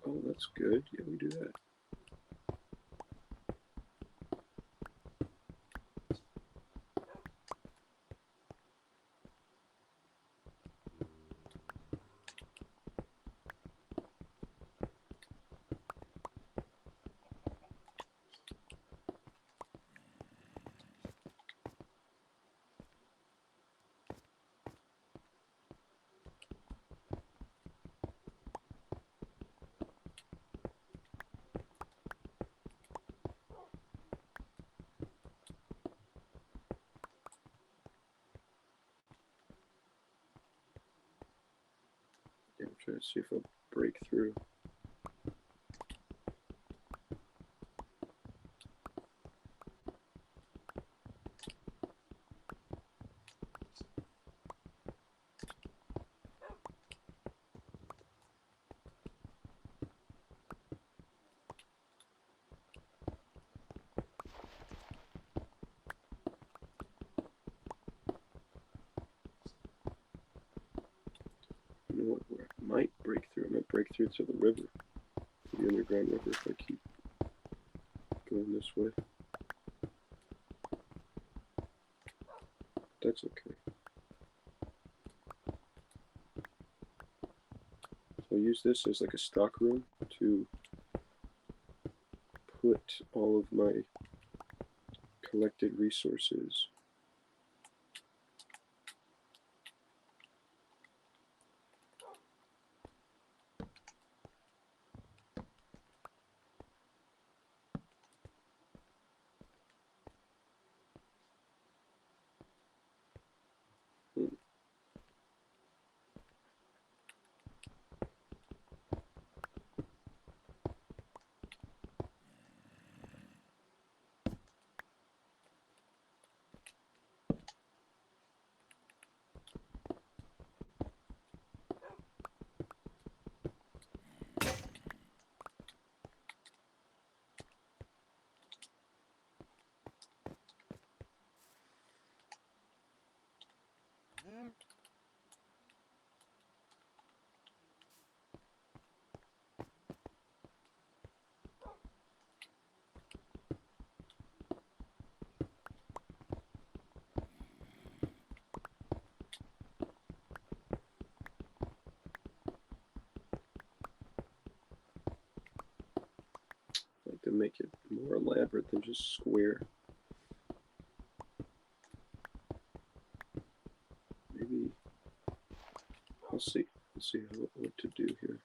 Oh, that's good. Yeah, we do that. Yeah, I'm trying to see if I'll break through. You know what? Where I might break through. I might break through to the river. The underground river if I keep going this way. That's okay. So I'll use this as like a stock room to put all of my collected resources. to make it more elaborate than just square. Maybe I'll see. Let's see what to do here.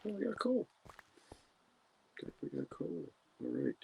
Oh, we got coal. We got coal. All right.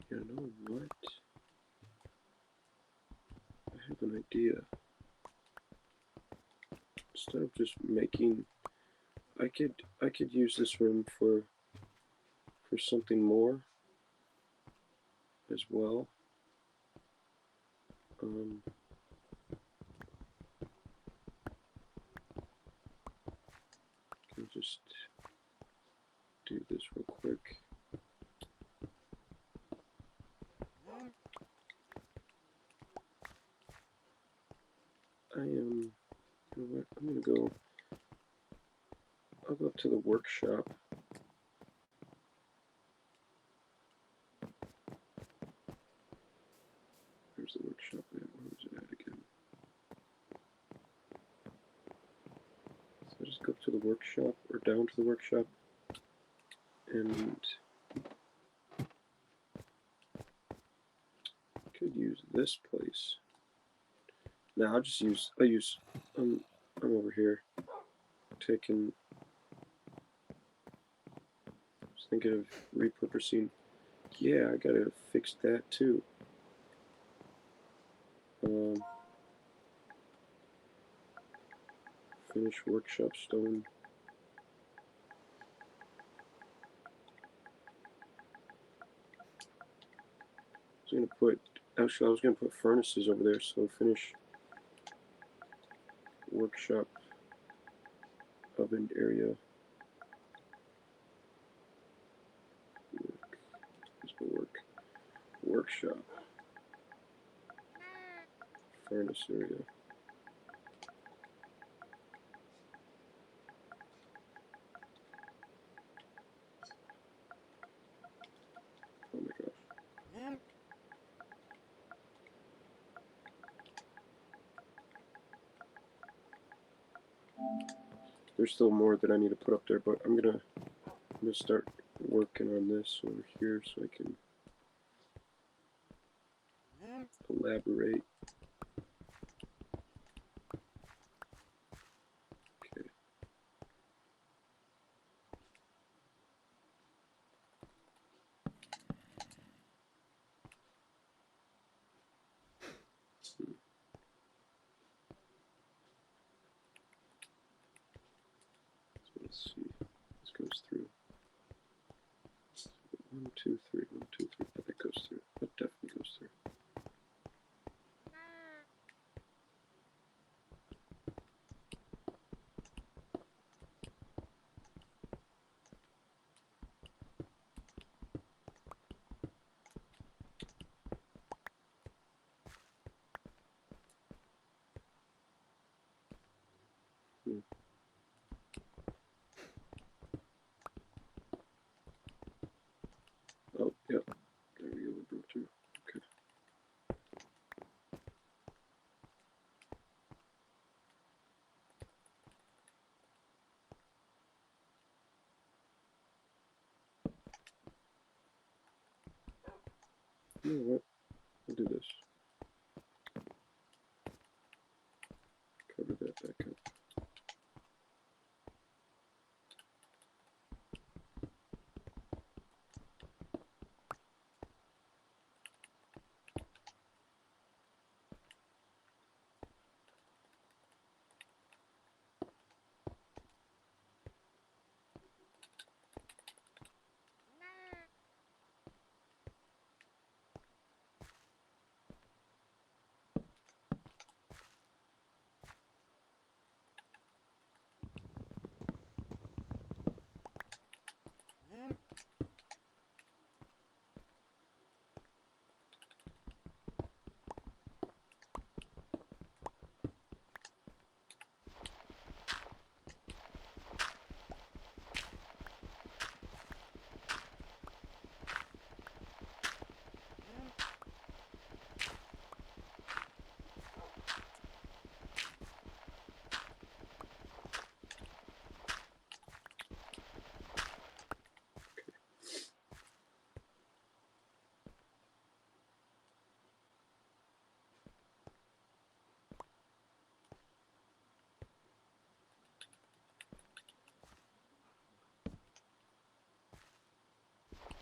You know what? I have an idea. Instead of just making, I could use this room for something more as well. Can just do this real quick. You know what? I'll go up to the workshop. Where's the workshop at? Where is it at again? So I just go up to the workshop, or down to the workshop, and I could use this place. Now I'll use, I'm over here, taking, just thinking of repurposing. Yeah, I gotta fix that too. Finish workshop stone. I was gonna put furnaces over there, so finish workshop oven area. Workshop furnace area. Oh my gosh. There's still more that I need to put up there, but I'm gonna start working on this over here so I can elaborate. Okay. So let's see. This goes through. 1, 2, 3, 1, 2, 3. That goes through. That definitely goes through. Oh, yep. There we go. It broke through. Okay. You know what? I'll do this. Cover that back up.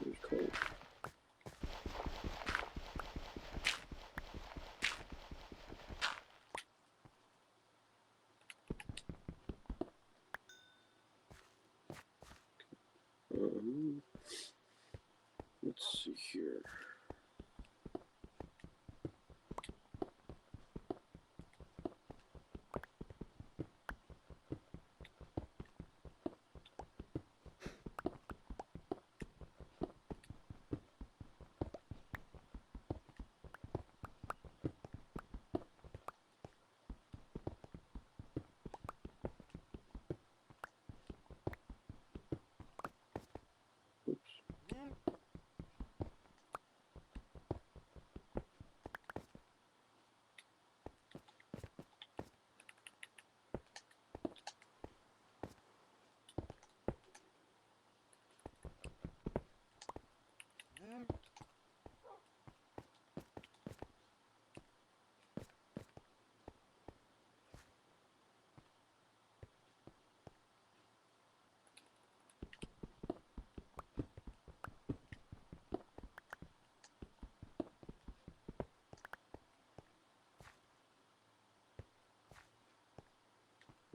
There's cold. Let's see here. Oops.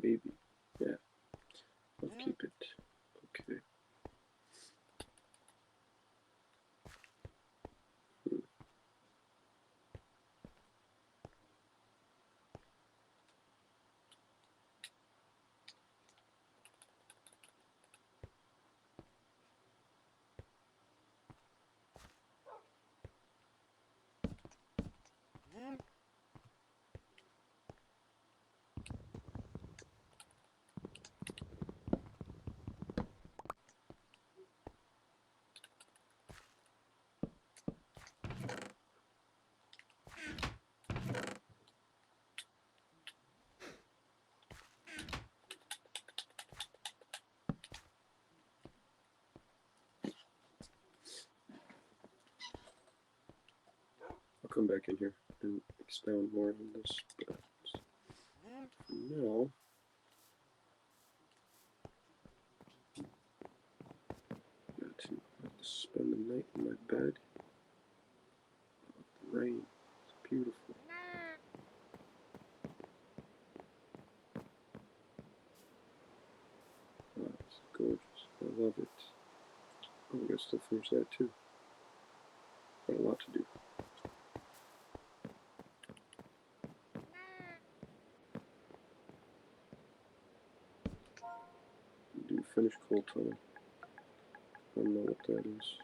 Maybe. Yeah. I'll keep it. Okay. I'll come back in here and expound more on this. But for now, I got to spend the night in my bed. The rain. It's beautiful. Wow, it's gorgeous. I love it. Oh, I gotta still finish that too. Got a lot to do. Do finish cold tunnel. I don't know what that is.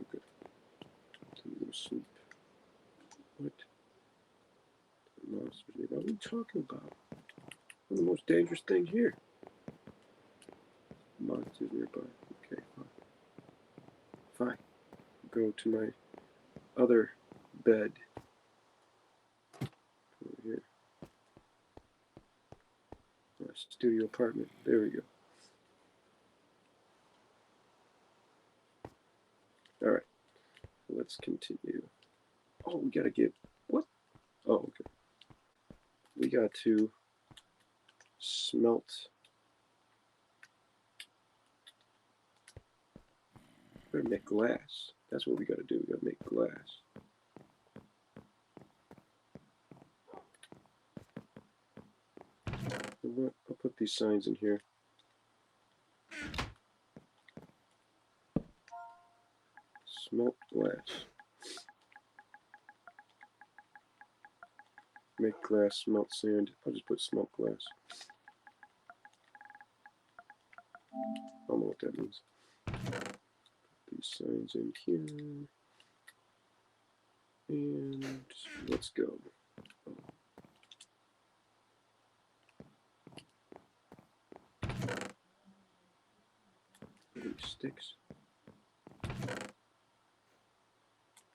Okay. I'm gonna sleep. What? Monsters nearby. What are you talking about? I'm the most dangerous thing here. Monsters nearby. Okay, fine. Fine. Go to my other bed over here. Studio apartment. There we go. All right. Let's continue. Oh, we gotta get what? Oh, okay. We got to smelt. We gotta make glass. That's what we gotta do. We gotta make glass. I'll put these signs in here. Smelt glass. Make glass, smelt sand. I'll just put smelt glass. I don't know what that means. Put these signs in here. And let's go. Any sticks?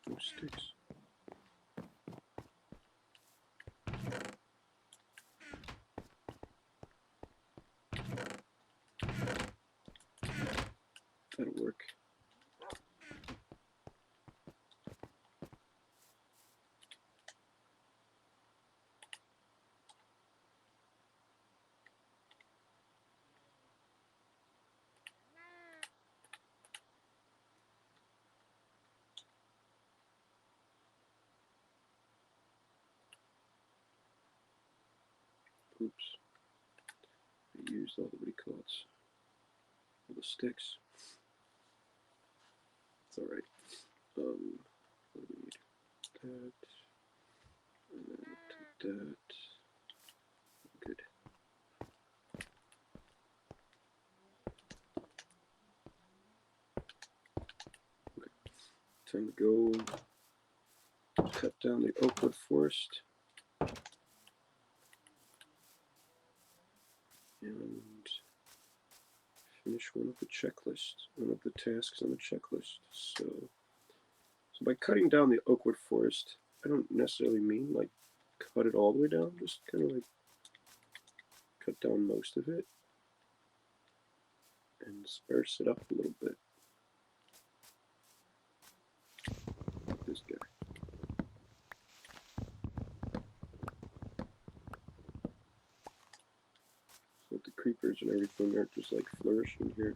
No sticks. That'll work. Oops. I used all the, what do you call it? All the sticks. It's alright. We need that. And that. Good. Okay. Time to go cut down the oak wood forest. And finish one of the checklists, one of the tasks on the checklist. So by cutting down the oak wood forest, I don't necessarily mean like cut it all the way down, just kind of like cut down most of it and sparse it up a little bit. Like this guy. So the creepers and everything aren't just like flourishing here.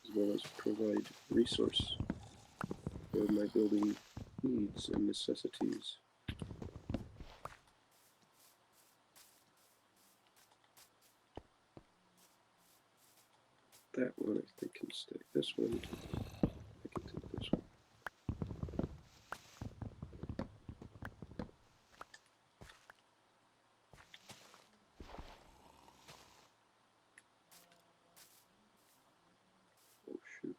As well as provide resource for my building needs and necessities. That one I think can stay. This one, I can take this one. Oh shoot.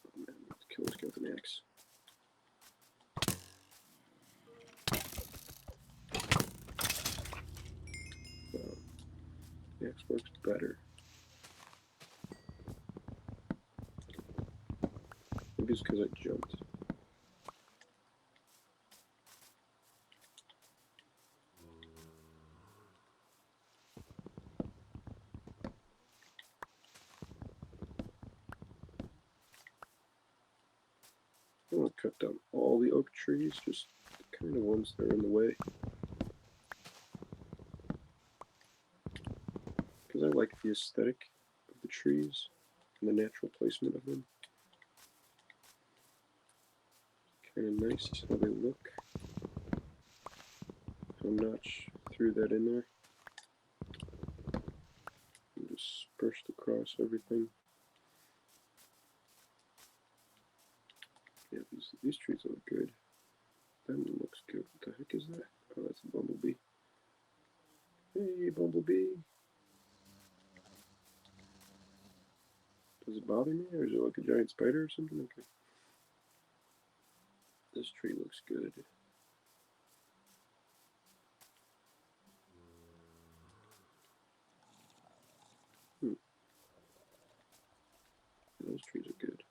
Oh man, I have to kill this guy with an axe. The axe works better. Maybe it's because I jumped. I don't want to cut down all the oak trees, just the kind of ones that are in the way. Because I like the aesthetic of the trees and the natural placement of them. Kind of nice how they look. How Notch threw that in there. And just dispersed across everything. Yeah, these trees look good. That one looks good. What the heck is that? Oh, that's a bumblebee. Hey, bumblebee. Does it bother me, or is it like a giant spider or something? Okay. This tree looks good. Those trees are good.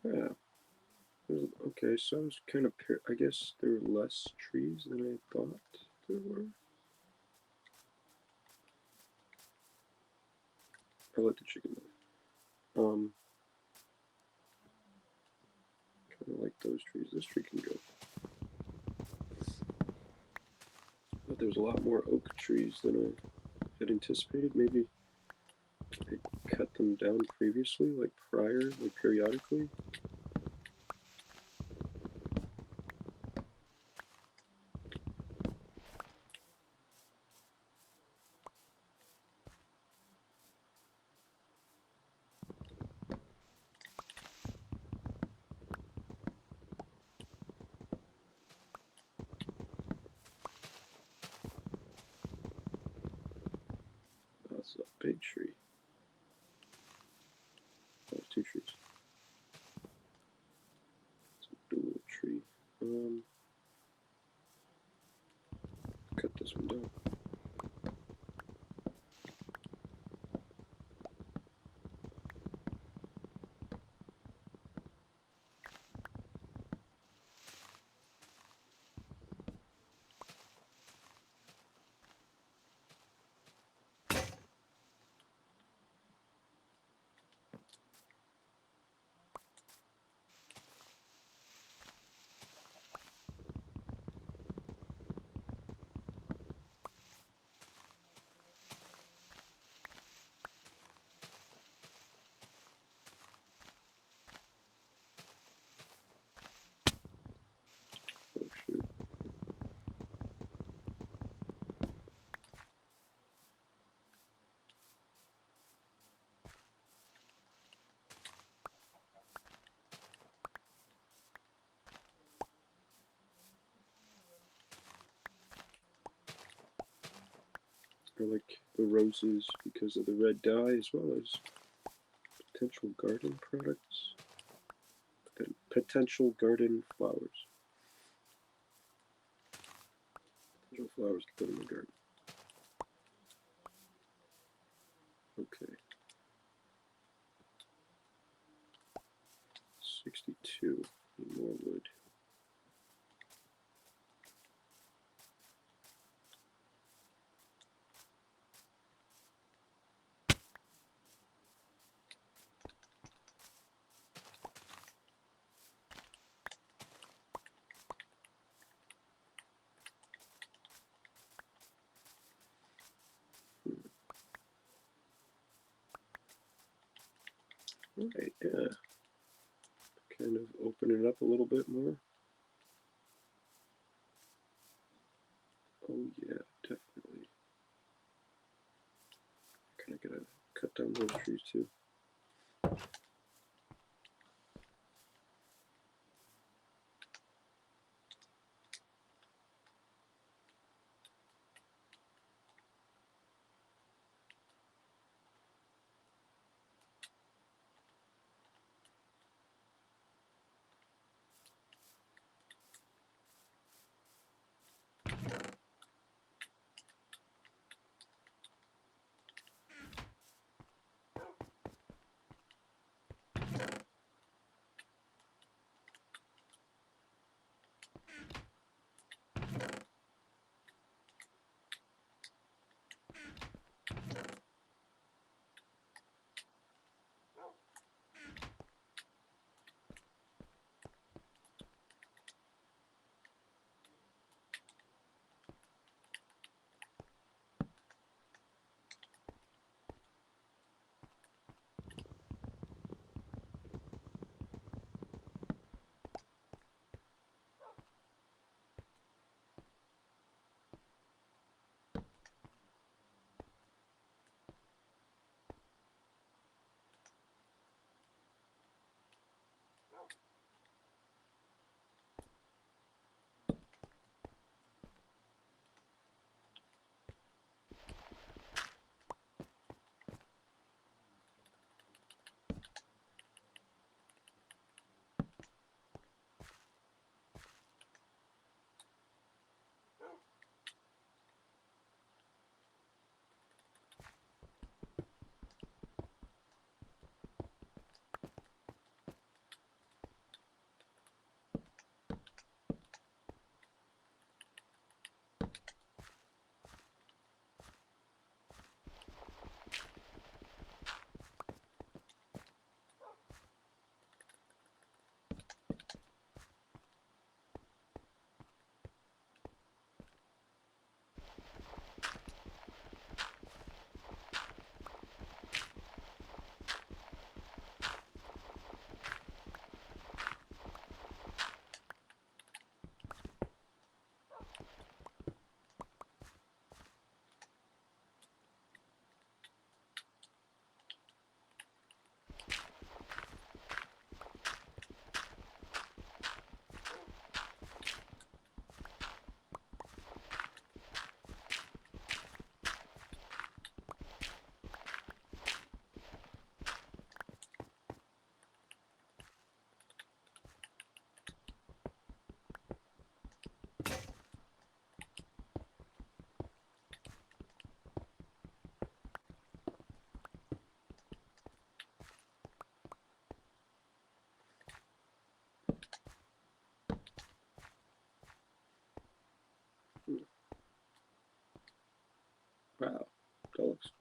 Yeah. Okay, so I was kind of, I guess there were less trees than I thought there were. I'll let the chicken live. Kind of like those trees. This tree can go. But there's a lot more oak trees than I had anticipated. Maybe I cut them down previously, like periodically. That's a big tree. That's two trees. It's a dual tree. Cut this one down. Oh shoot. I like the roses because of the red dye as well as potential garden products. Potential garden flowers. Potential flowers to put in the garden. Okay. 62. Need more wood. Alright, yeah. Kind of open it up a little bit more. Oh yeah, definitely. Kind of gotta cut down those trees too.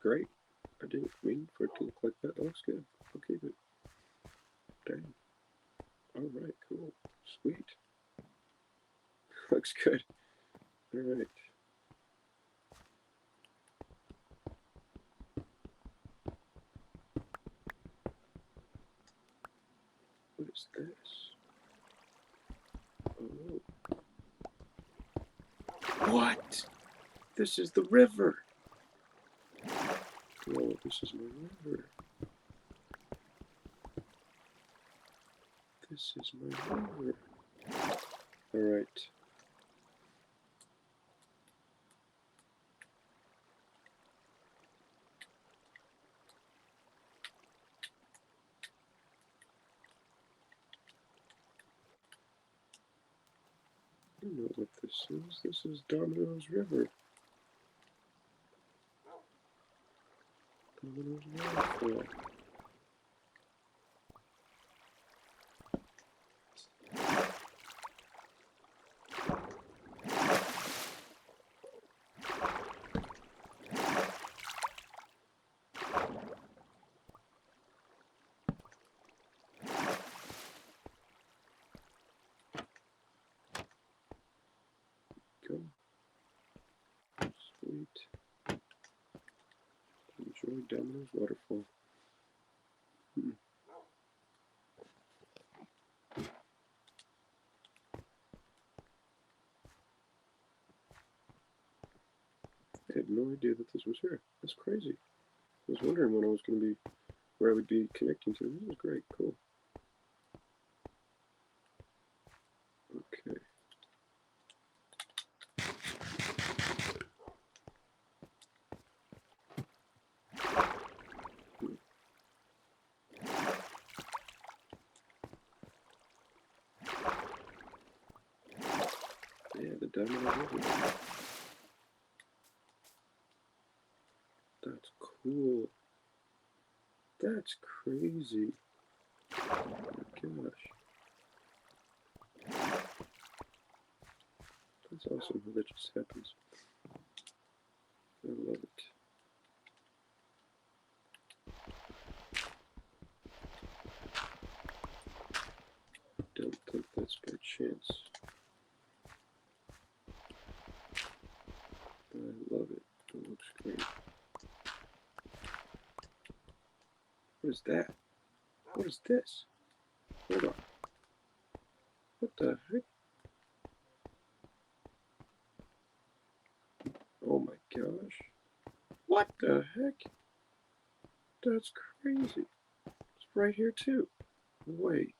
great. I didn't mean for it to look like that. That looks good. I'll keep it. Dang. Alright, cool. Sweet. Looks good. Alright. What is this? Oh. What? This is the river. Oh, this is my river. This is my river. Alright. I don't know what this is. This is Domino's River. Domino's Waterfall. Go. Sweet. Enjoy Domino's Waterfall. I had no idea that this was here. That's crazy. I was wondering when I was going to be, where I would be connecting to. This is great. Cool. Okay. Yeah, the Domino River. That's cool. That's crazy. Oh my gosh. That's awesome how that just happens. I love it. Don't think that's by chance. I love it. It looks great. What is that? What is this? Hold on. What the heck? Oh my gosh. What the heck? That's crazy. It's right here too. Wait.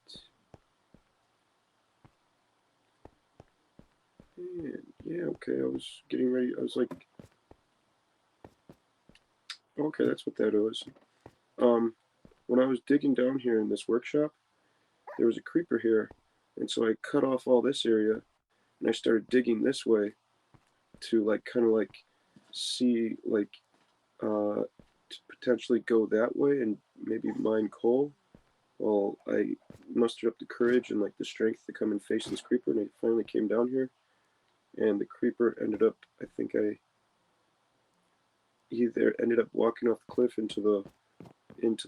Man, yeah, okay, I was getting ready. I was like, okay, that's what that was. When I was digging down here in this workshop, there was a creeper here, and so I cut off all this area, and I started digging this way to like kind of like see like to potentially go that way and maybe mine coal. Well, I mustered up the courage and like the strength to come and face this creeper, and I finally came down here, and the creeper ended up, I think I either ended up walking off the cliff into the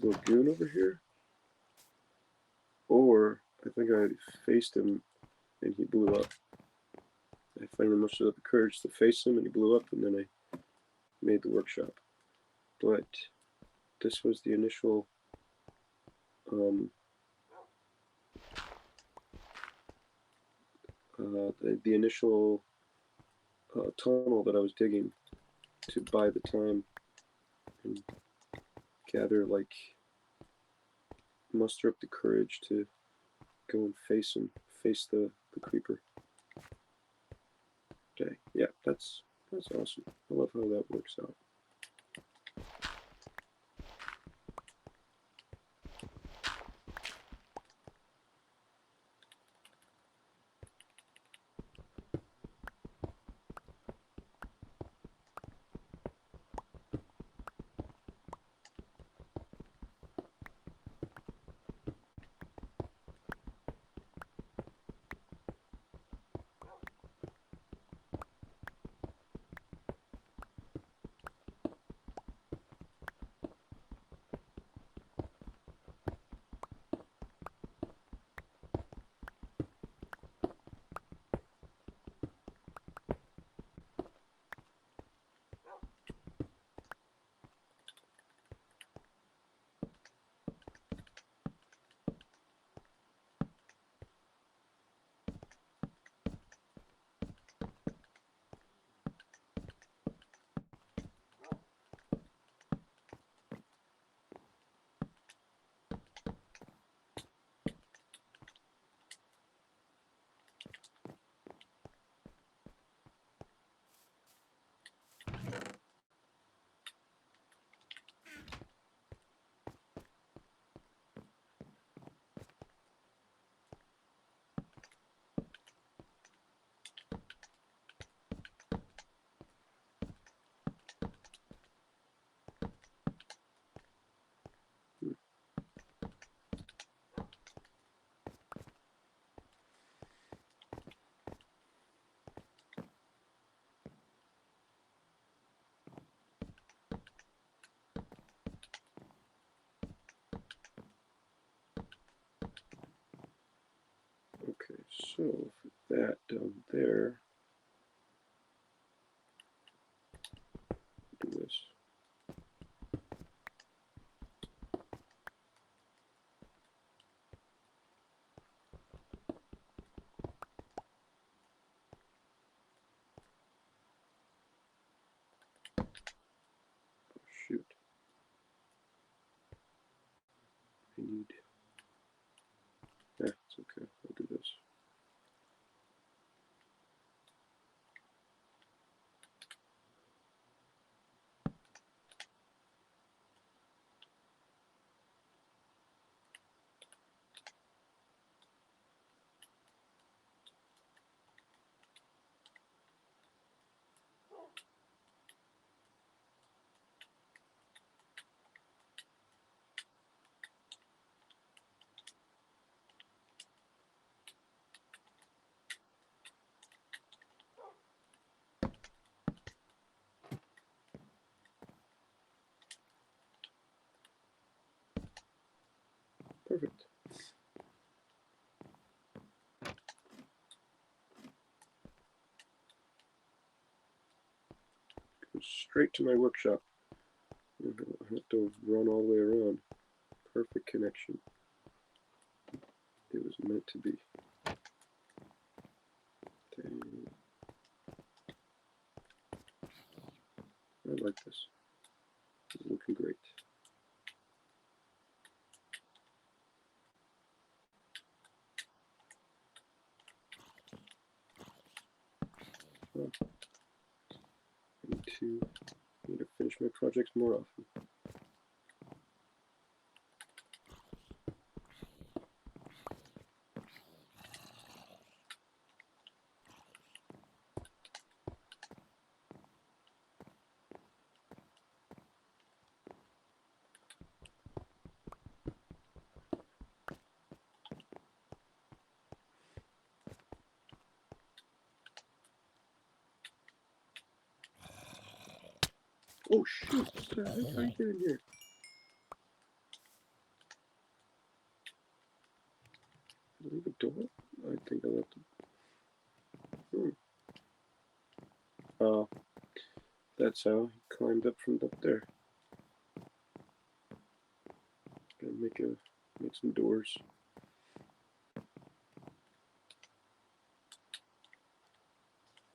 lagoon over here, or I think I faced him and he blew up. I finally mustered up the courage to face him and he blew up, and then I made the workshop. But this was the initial the initial tunnel that I was digging to buy the time and gather, like, muster up the courage to go and face the creeper. Okay, yeah, that's awesome. I love how that works out. So for that down there, do this. Shoot. I need. Yeah, it's okay. I'll do this. Perfect. Go straight to my workshop. I don't have to run all the way around. Perfect connection. It was meant to be. Dang. I like this. It's looking great. Oh, I need to finish my projects more often. Oh shoot! How did I get in here? Did I leave a door? I think I left it. Oh, that's how he climbed up from up there. Gotta make some doors.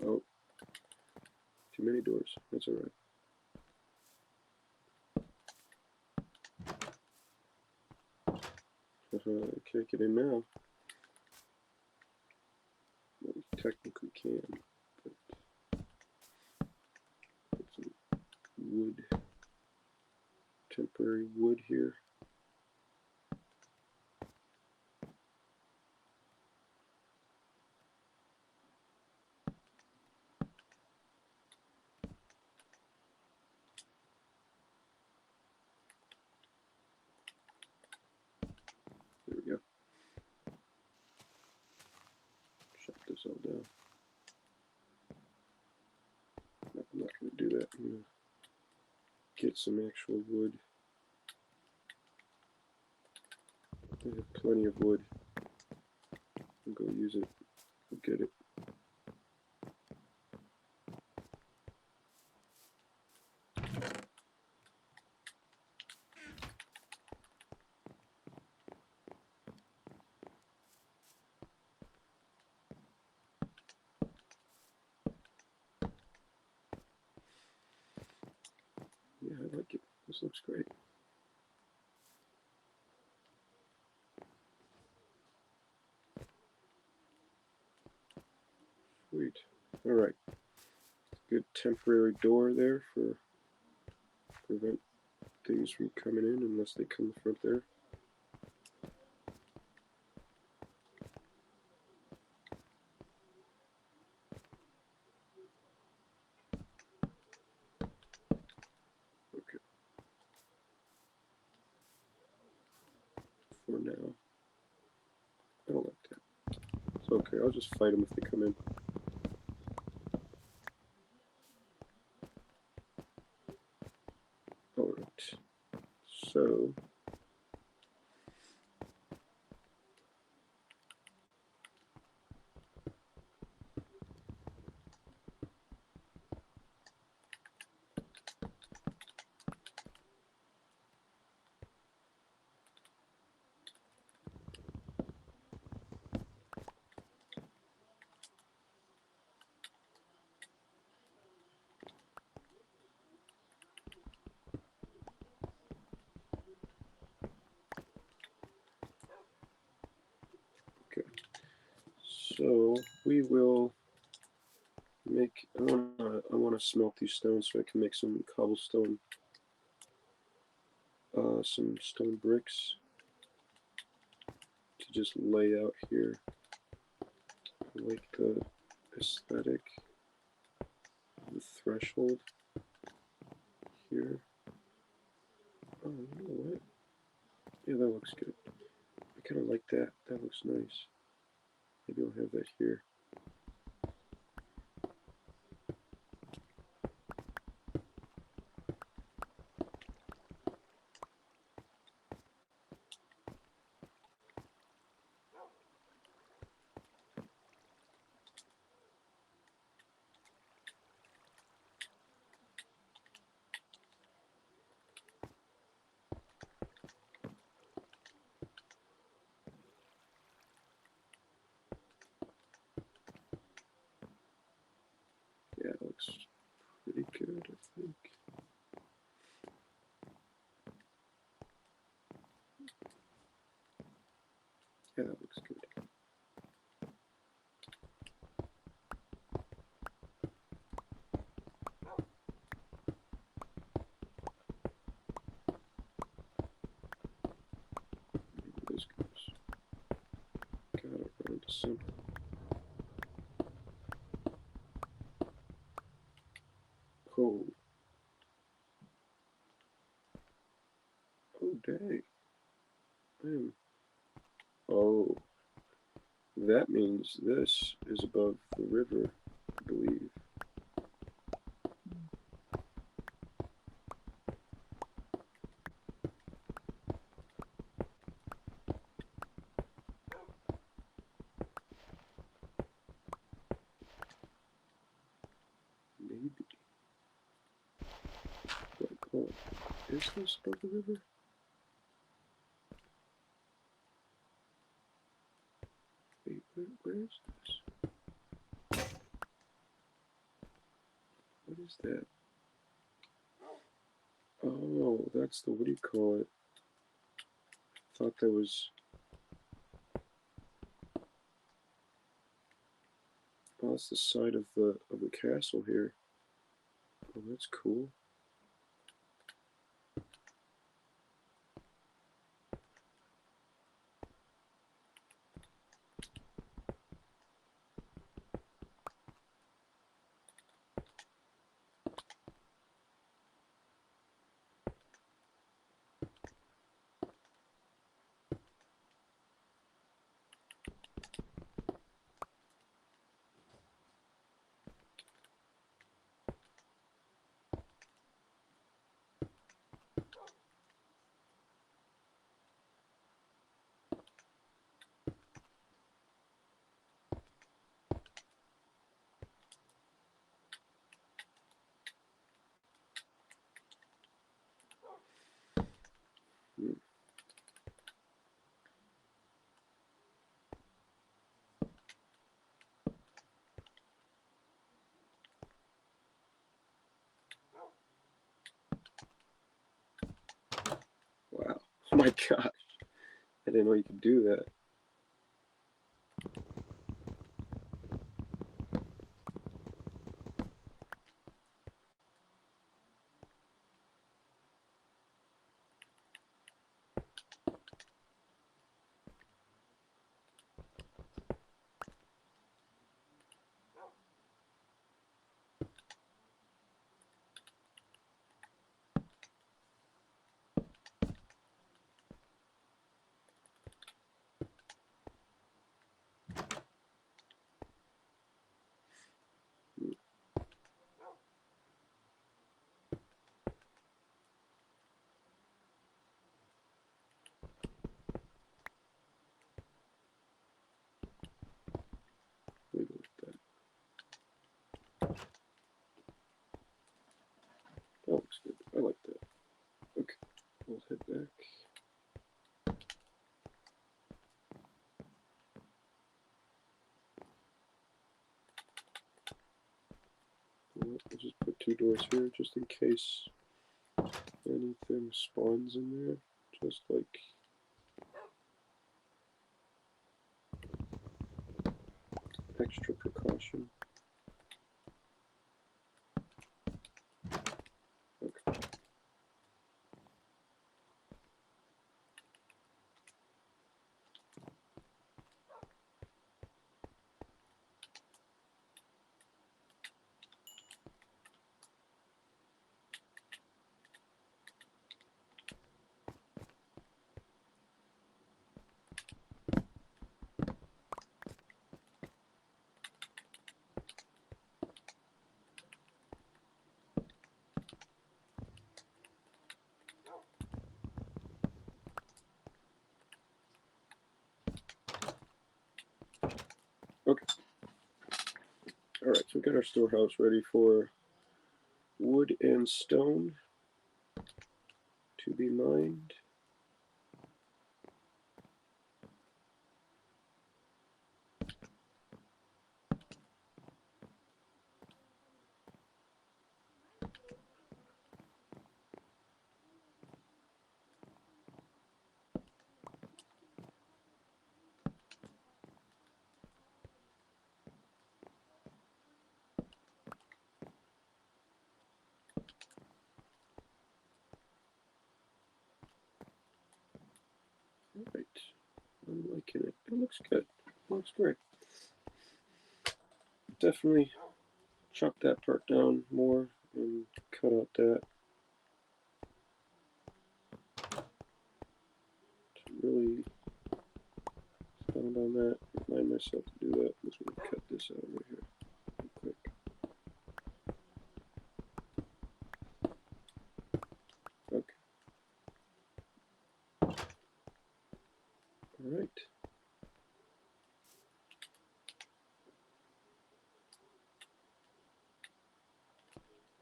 Oh, too many doors. That's all right. I can't get in now. Well, we technically can, but put some wood, temporary wood here. There we go. Shut this all down. No, I'm not going to do that. I'm going to get some actual wood. I have plenty of wood. I'll go use it. Go get it. Yeah, I like it. This looks great. Sweet. All right. Good temporary door there for prevent things from coming in unless they come from up there. Okay. For now. I don't like that. It's okay. I'll just fight them if they come in. All right. So Okay. So we will make. I want to smelt these stones so I can make some cobblestone, some stone bricks to just lay out here. I like the aesthetic, the threshold here. Oh, you know what? Yeah, that looks good. I kind of like that. That looks nice. Maybe I'll have that here. Yeah, it looks pretty good, I think. Yeah, that looks good. Maybe this goes. Got it right into center. Oh. Oh, dang. Oh. That means this is above the river, I believe. Maybe. But, oh, is this above the river? Wait, where is this? What is that? Oh, that's the, what do you call it? I thought that was, oh, that's the side of the castle here. Oh, that's cool. Hmm. Wow. Oh my gosh. I didn't know you could do that. Hmm. Maybe with that. That looks good. I like that. Okay. We'll head back. We'll just put 2 doors here just in case anything spawns in there. Just like extra precaution. Okay. Okay. All right, so we've got our storehouse ready for wood and stone to be mined. All right, I'm liking it. It looks good. It looks great. Definitely chop that part down more and cut out that to really expound on that. Remind myself to do that. I'm just going to cut this out right here real quick. Okay. All right.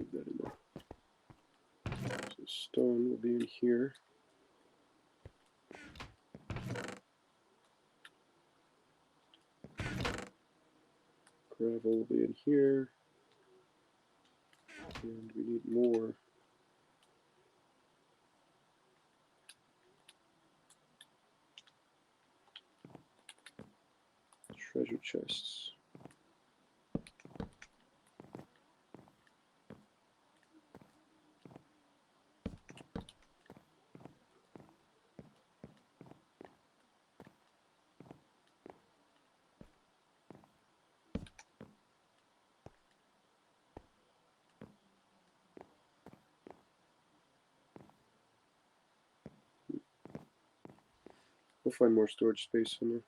Leave that in there. So stone will be in here. Gravel will be in here. And we need more. Treasure chests. We'll find more storage space in there.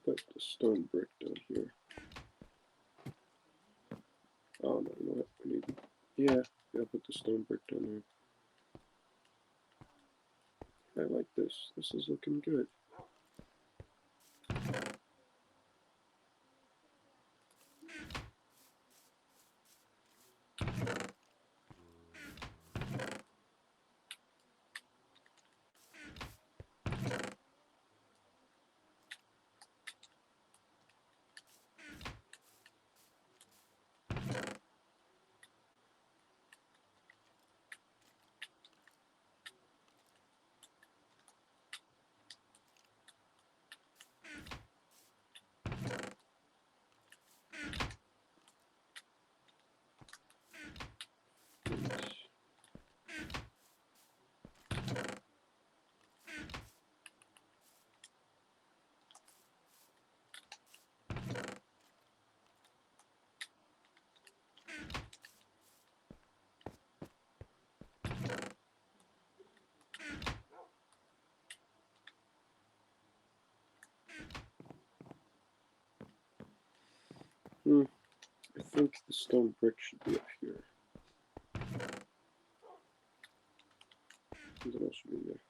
Put the stone brick down here. Oh no, you know what? I need. Yeah, I'll put the stone brick down there. I like this. This is looking good. think the stone brick should be up here. Something else should be there.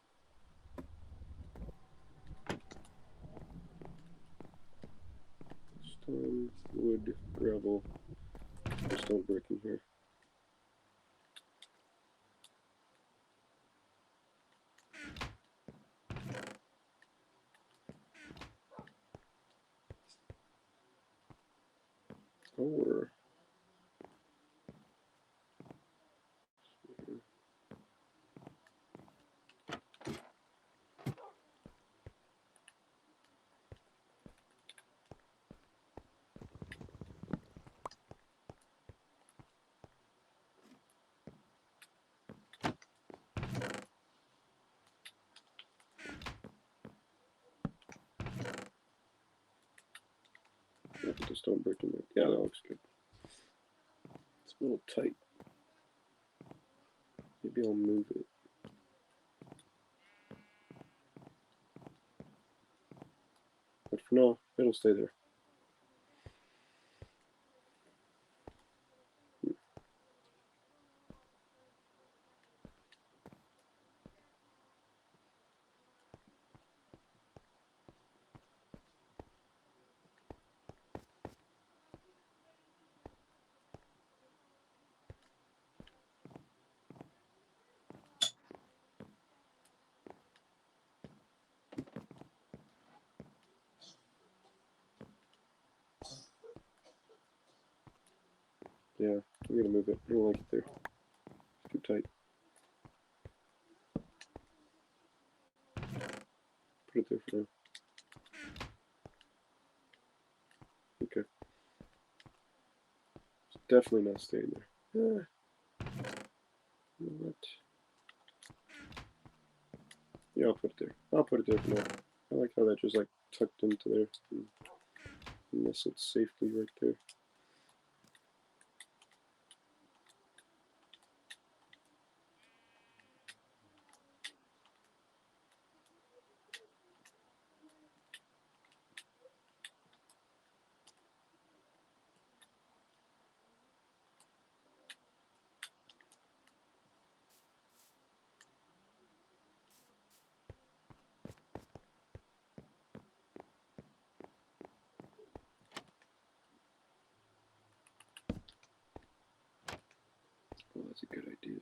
Stone, wood, gravel, stone brick in here. Or put the stone brick in there. Yeah, that looks good. It's a little tight. Maybe I'll move it. But for now, it'll stay there. Yeah, I'm gonna move it. I don't like it there. It's too tight. Put it there for now. Okay. It's definitely not staying there. You know what? Yeah, I'll put it there. I'll put it there for now. I like how that just like tucked into there and nestled safely right there. Oh, that's a good idea.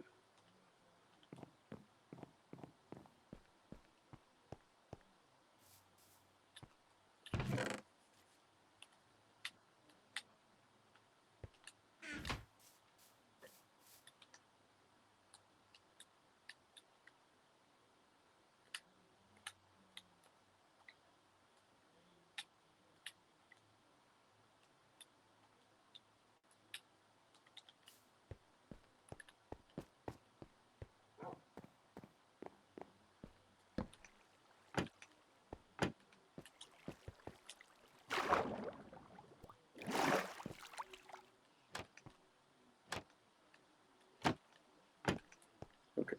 Okay.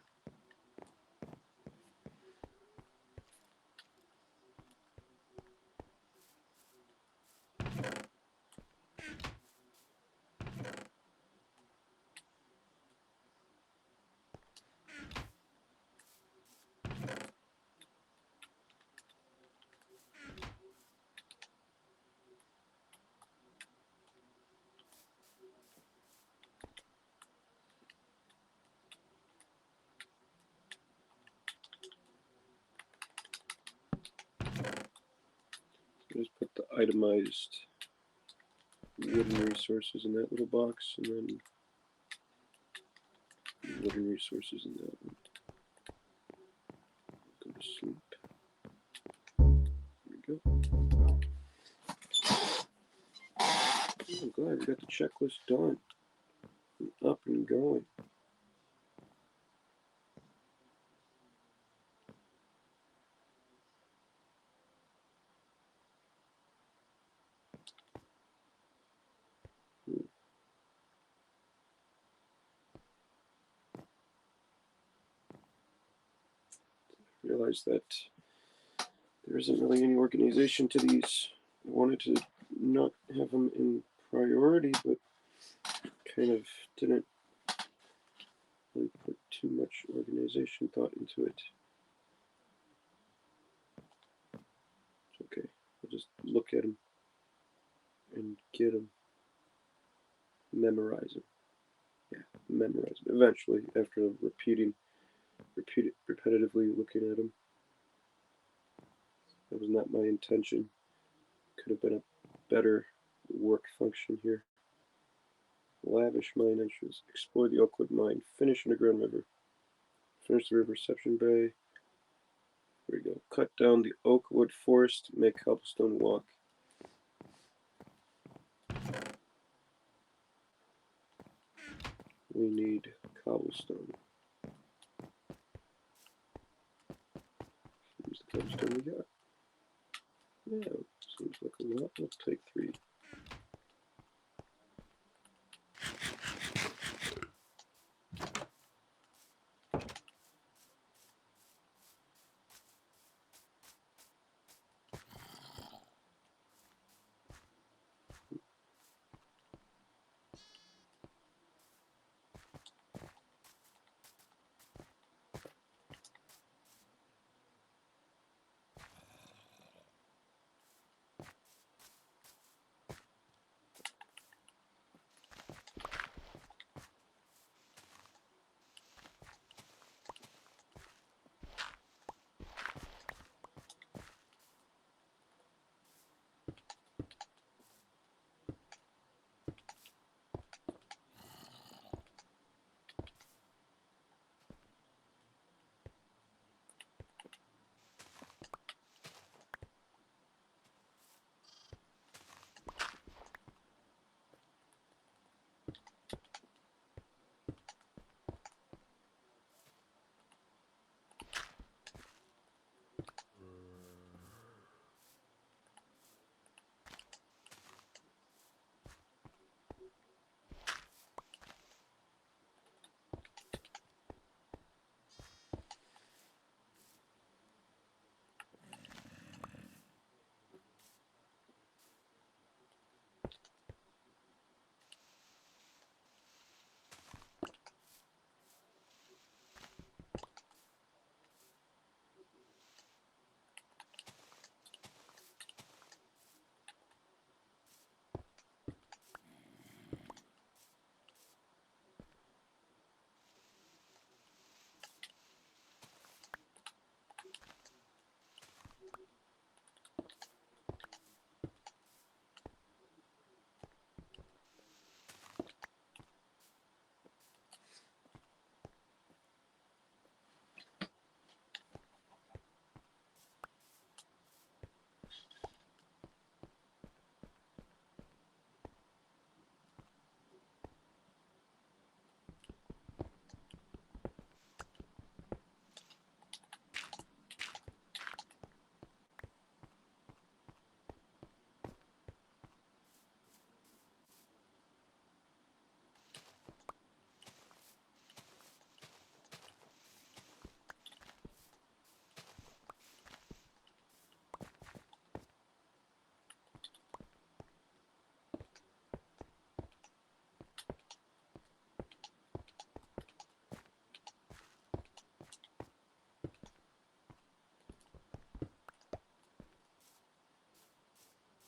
Just put the itemized wooden resources in that little box, and then wooden resources in that one. Go to sleep. There we go. I'm glad we got the checklist done. Up and going. Realize that there isn't really any organization to these. I wanted to not have them in priority, but kind of didn't really put too much organization thought into it. It's okay. I'll just look at them and get them, memorize them. Yeah, memorize them. Eventually, after repetitively looking at them. That was not my intention. Could have been a better work function here. Lavish mine entrance. Explore the Oakwood mine. Finish Underground River. Finish the River Reception Bay. There we go. Cut down the Oakwood Forest. Make Cobblestone Walk. We need cobblestone. Use the cobblestone we got. Yeah, seems like a lot. Let's take 3.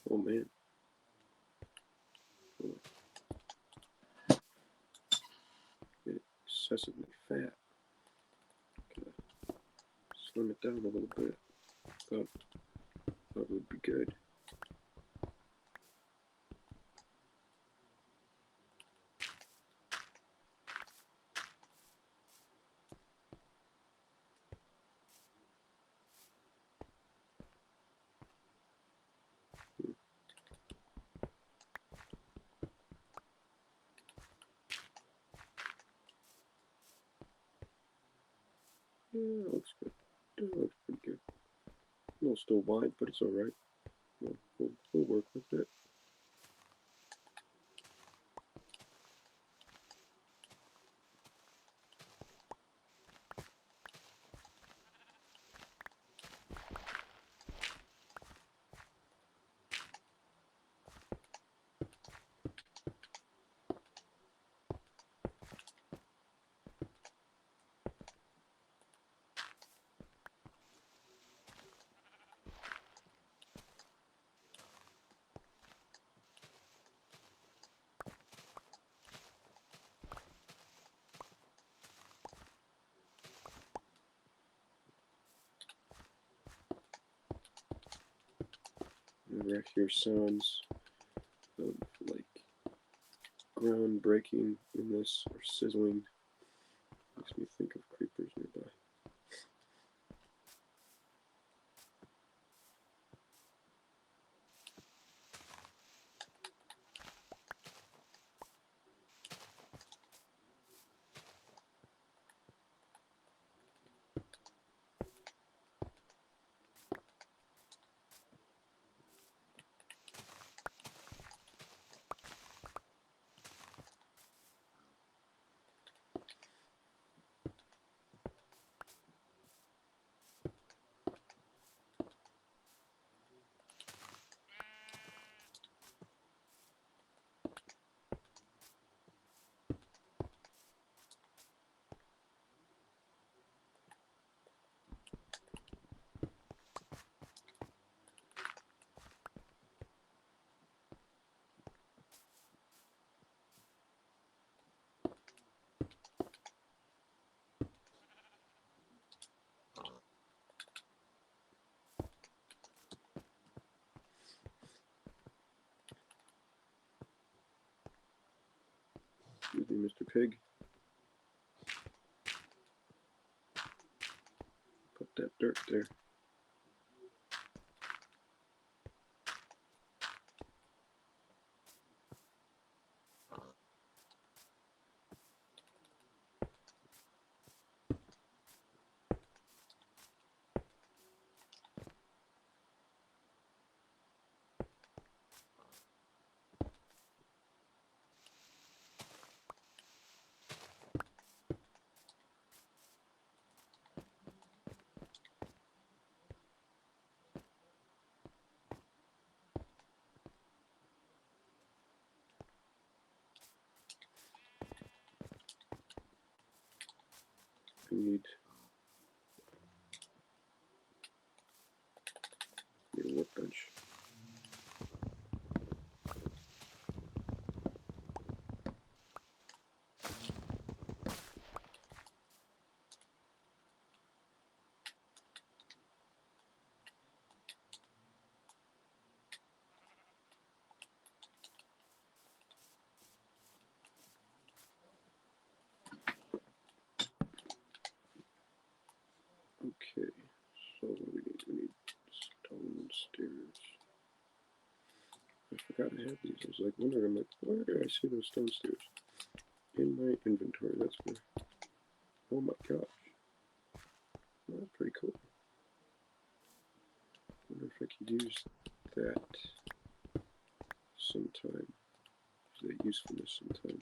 Oh man. Get excessively fat. Gotta slim it down a little bit. Thought it would be good. Yeah, it looks good. It looks pretty good. A little still wide, but it's alright. We'll work with it. whenever I hear sounds of like ground breaking in this or sizzling, makes me think of creepers nearby. Excuse me, Mr. Pig. Put that dirt there. I need a workbench. Okay, so what do we need? We need stone stairs. I forgot I had these. I was like wondering, I'm like, where did I see those stone stairs? In my inventory, that's where. Oh my gosh. Well, that's pretty cool. I wonder if I could use that sometime. Use that usefulness sometime.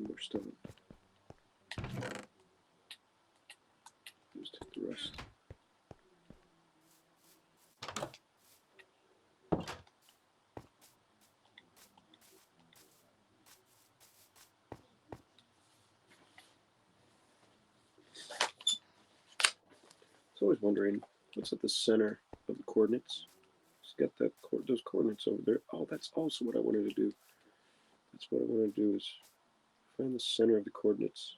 more stone. Just take the rest. I was always wondering what's at the center of the coordinates. It's got that those coordinates over there. Oh, that's also what I wanted to do. That's what I want to do is find the center of the coordinates.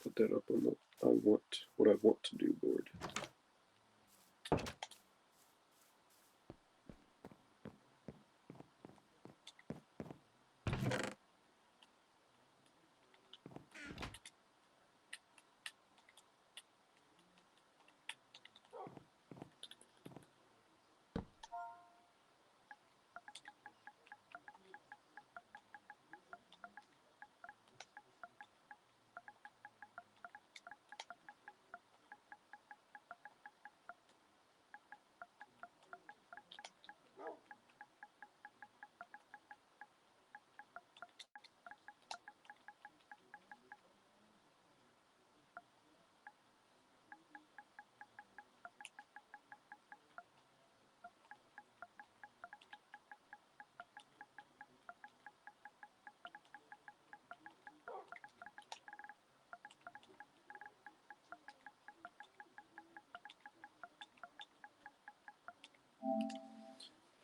Put that up on the what I want to do board.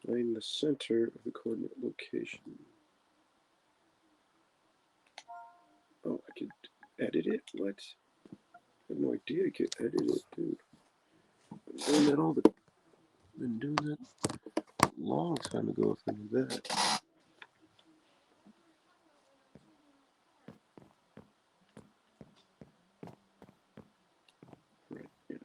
Find the center of the coordinate location. Oh, I could edit it? What? I had no idea I could edit it, dude. Been doing that a long time ago if I knew that. Right, yeah.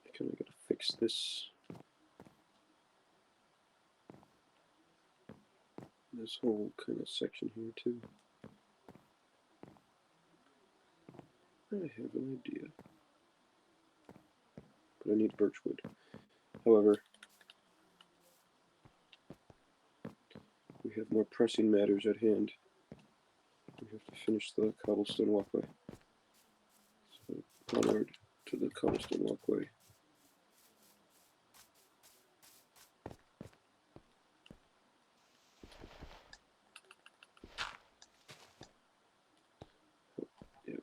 I kind of got to fix this whole kind of section here too. I have an idea, but I need birchwood. However, we have more pressing matters at hand. We have to finish the cobblestone walkway. So onward to the cobblestone walkway. Yeah.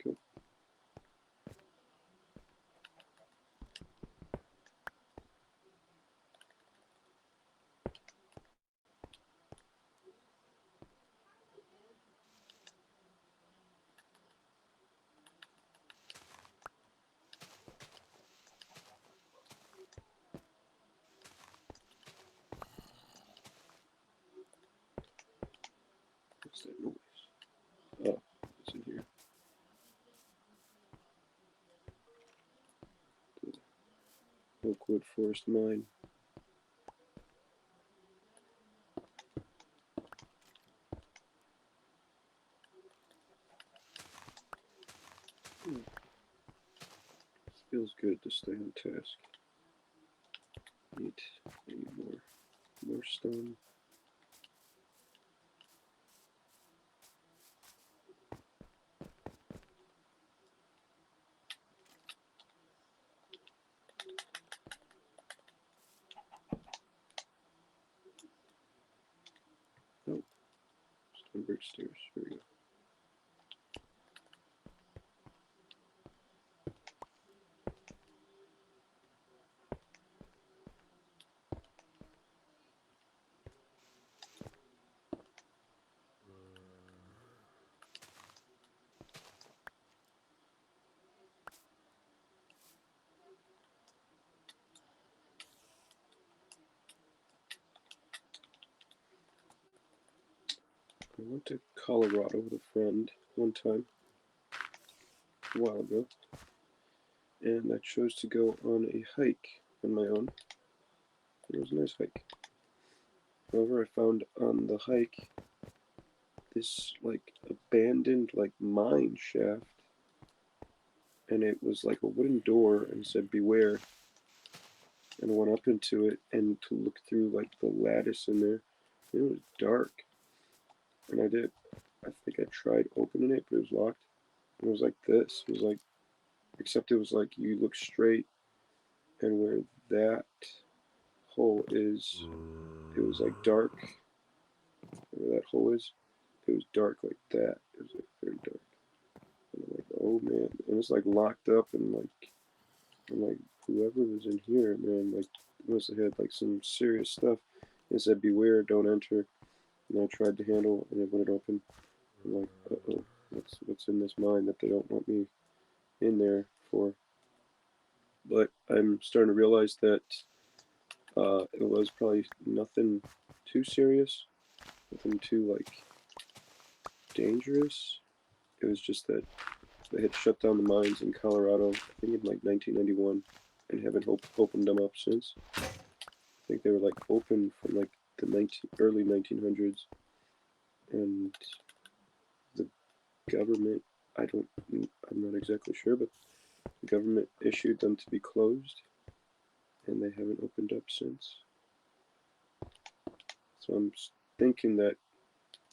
Cool. What's that noise? Oh, it's in here. The Oakwood Forest Mine. Feels good to stay on task. Need more stone. Oh, stone brick stairs. Here we go. I went to Colorado with a friend one time, a while ago, and I chose to go on a hike on my own. It was a nice hike. However, I found on the hike this like abandoned like mine shaft, and it was like a wooden door and said beware, and I went up into it and to look through like the lattice in there. It was dark, and I think I tried opening it, but it was locked. It was like this. It was like, except it was like you look straight, and where that hole is, it was like dark. Where that hole is, it was dark like that. It was like very dark. And I'm like, oh man, and it's like locked up, and like, I'm like, whoever was in here, man, like must have had like some serious stuff. It said beware, don't enter. And I tried to handle, and it wouldn't open. I'm like, uh-oh, what's in this mine that they don't want me in there for? But I'm starting to realize that it was probably nothing too serious, nothing too like dangerous. It was just that they had shut down the mines in Colorado, I think in like 1991, and haven't opened them up since. I think they were like open from like the early 1900s, and the government, I'm not exactly sure, but the government issued them to be closed, and they haven't opened up since. So I'm thinking that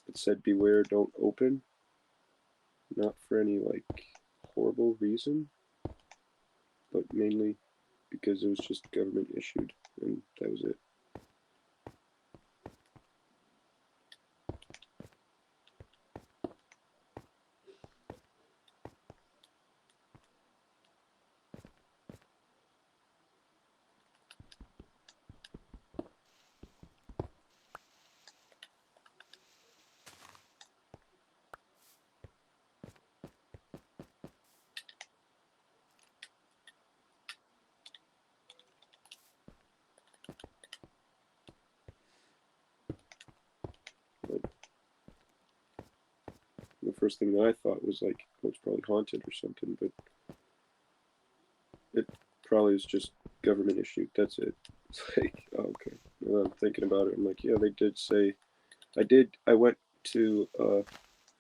it said beware, don't open, not for any like horrible reason, but mainly because it was just government issued, and that was it. But the first thing that I thought was like, oh, it's probably haunted or something, but it probably is just government issued. That's it. It's like, oh, okay. Well, I'm thinking about it. I'm like, yeah, they did say. I went to.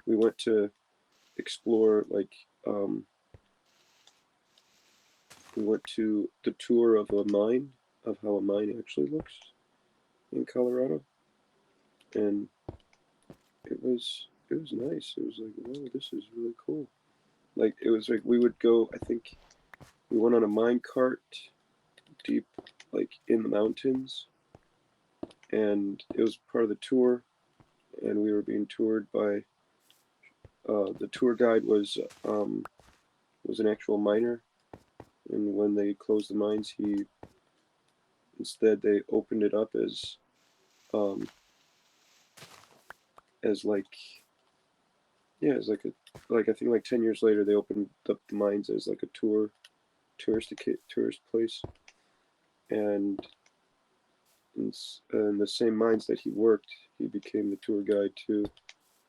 We went to explore like. We went to the tour of a mine, of how a mine actually looks in Colorado, and it was nice. It was like, wow, this is really cool. Like it was like we would go. I think we went on a mine cart deep, like in the mountains, and it was part of the tour. And we were being toured by the tour guide was an actual miner, and when they closed the mines, they opened it up um, as like yeah, as like a like I think like 10 years later they opened up the mines as like a tourist place, and in the same mines that he worked, he became the tour guide too.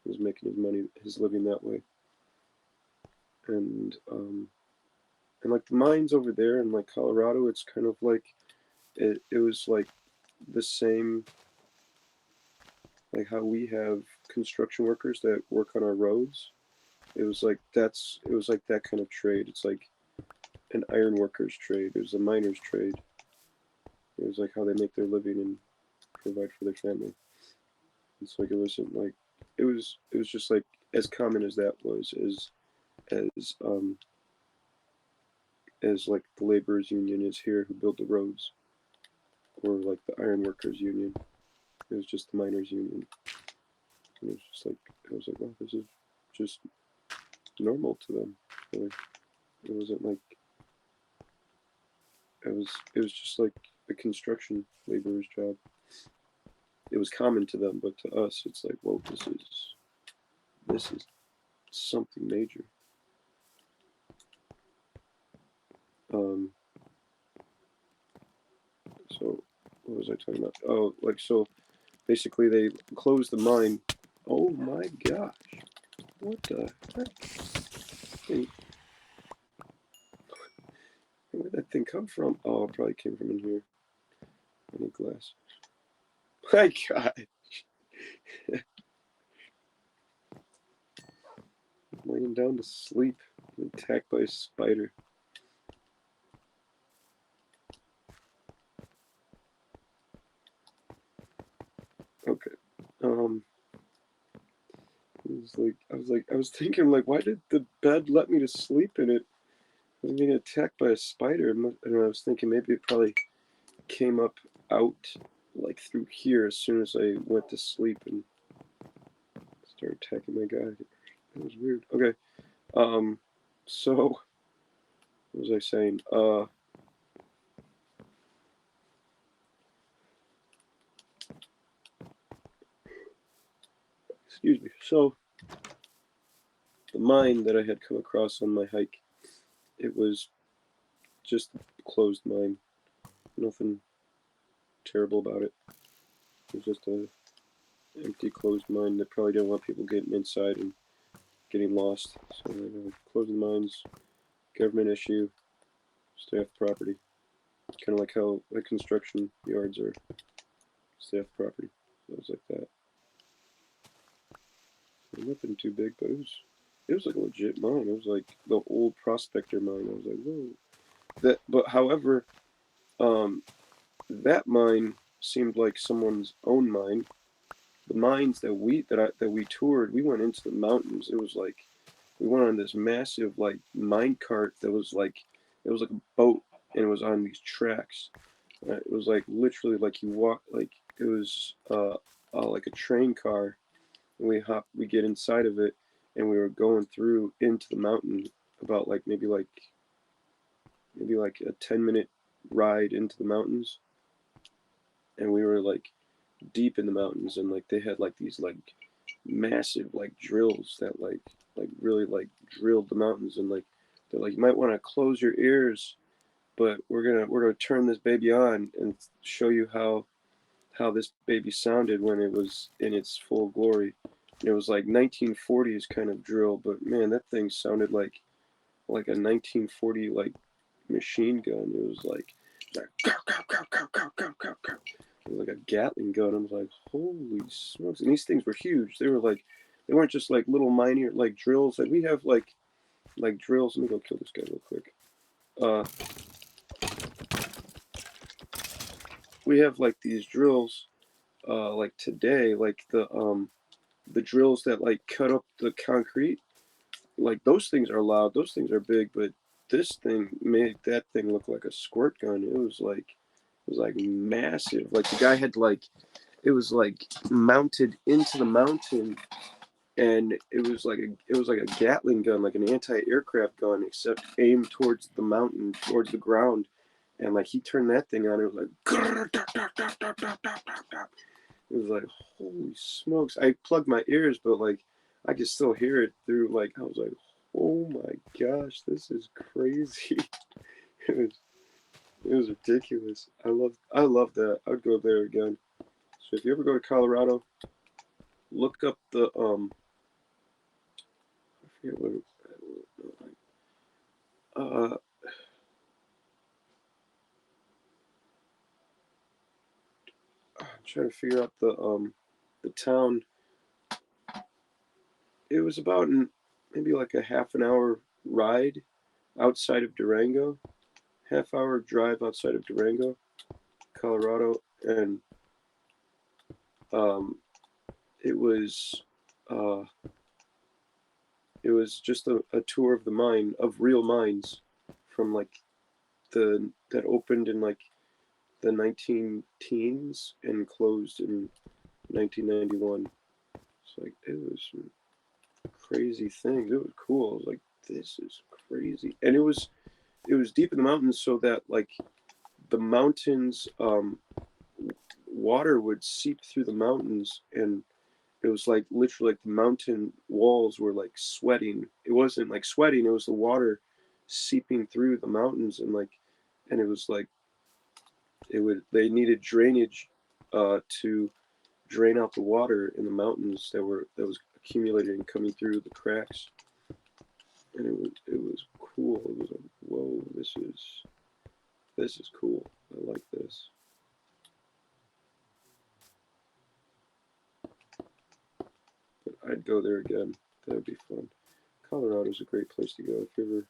He was making his living that way, and like the mines over there in like Colorado, it's kind of like it was like the same like how we have construction workers that work on our roads. It was like that kind of trade. It's like an iron worker's trade. It was a miner's trade. It was like how they make their living and provide for their family. It's like it wasn't like it was just like as common as that was as um as like the laborers union is here who build the roads, or like the iron workers union. It was just the miners union. And it was just like I was like, wow, this is just normal to them. Like, it wasn't like it was just like a construction laborer's job. It was common to them, but to us it's like, whoa, this is something major. Um so what was I talking about? Oh, like so basically they closed the mine. Oh my gosh. What the heck? Hey, where did that thing come from? Oh, it probably came from in here. I need glass. My God. Laying down to sleep. Attacked by a spider. Okay. I was thinking like, why did the bed let me to sleep in it? I was being attacked by a spider, and I was thinking maybe it probably came up out like through here as soon as I went to sleep and started attacking my guy. That was weird. Okay. So what was I saying? Excuse me. So the mine that I had come across on my hike, it was just a closed mine. Nothing terrible about it. It was just a empty closed mine that probably didn't want people getting inside and getting lost. So closing mines, government issue, stay off property. Kind of like how the construction yards are, stay off property. So it was like that. Nothing too big, but it was like a legit mine. It was like the old prospector mine. I was like, whoa. But however, um, that mine seemed like someone's own mine. The mines that we toured, we went into the mountains. It was like we went on this massive like mine cart that was like it was like a boat, and it was on these tracks. It was like literally like you walk like it was like a train car, and we get inside of it, and we were going through into the mountain about like maybe like a 10-minute ride into the mountains, and we were like deep in the mountains, and like they had like these like massive like drills that like really like drilled the mountains, and like they're like, you might want to close your ears, but we're gonna turn this baby on and show you how this baby sounded when it was in its full glory. And it was like 1940s kind of drill, but man, that thing sounded like a 1940 like machine gun. It was like it was like a Gatling gun. I was like, holy smokes! And these things were huge. They were like, they weren't just like little minor like drills. Like we have like drills. Let me go kill this guy real quick. We have like these drills. Like today, like the drills that like cut up the concrete. Like those things are loud. Those things are big. But this thing made that thing look like a squirt gun. It was like massive. Like the guy had like it was like mounted into the mountain, and it was like a Gatling gun, like an anti-aircraft gun, except aimed towards the mountain, towards the ground. And like he turned that thing on, it was like it was like holy smokes. I plugged my ears, but like I could still hear it through. Like I was like, oh my gosh, this is crazy. it was it was ridiculous. I love that. I'd go there again. So if you ever go to Colorado, look up the I forget what uh I'm trying to figure out the town. It was about maybe like a half an hour ride outside of Durango, half hour drive outside of Durango, Colorado, and um, it was uh, it was just a tour of the mine of real mines from like the that opened in like the 19 teens and closed in 1991. It's like it was crazy things. It was cool. I was like, this is crazy, and it was deep in the mountains, so that like the mountains, water would seep through the mountains, and it was like literally like the mountain walls were like sweating. It wasn't like sweating; it was the water seeping through the mountains, and like, and it was like they needed drainage to drain out the water in the mountains that was accumulating and coming through the cracks. And it was cool. It was like, whoa, this is cool. I like this. But I'd go there again. That would be fun. Colorado's a great place to go. If you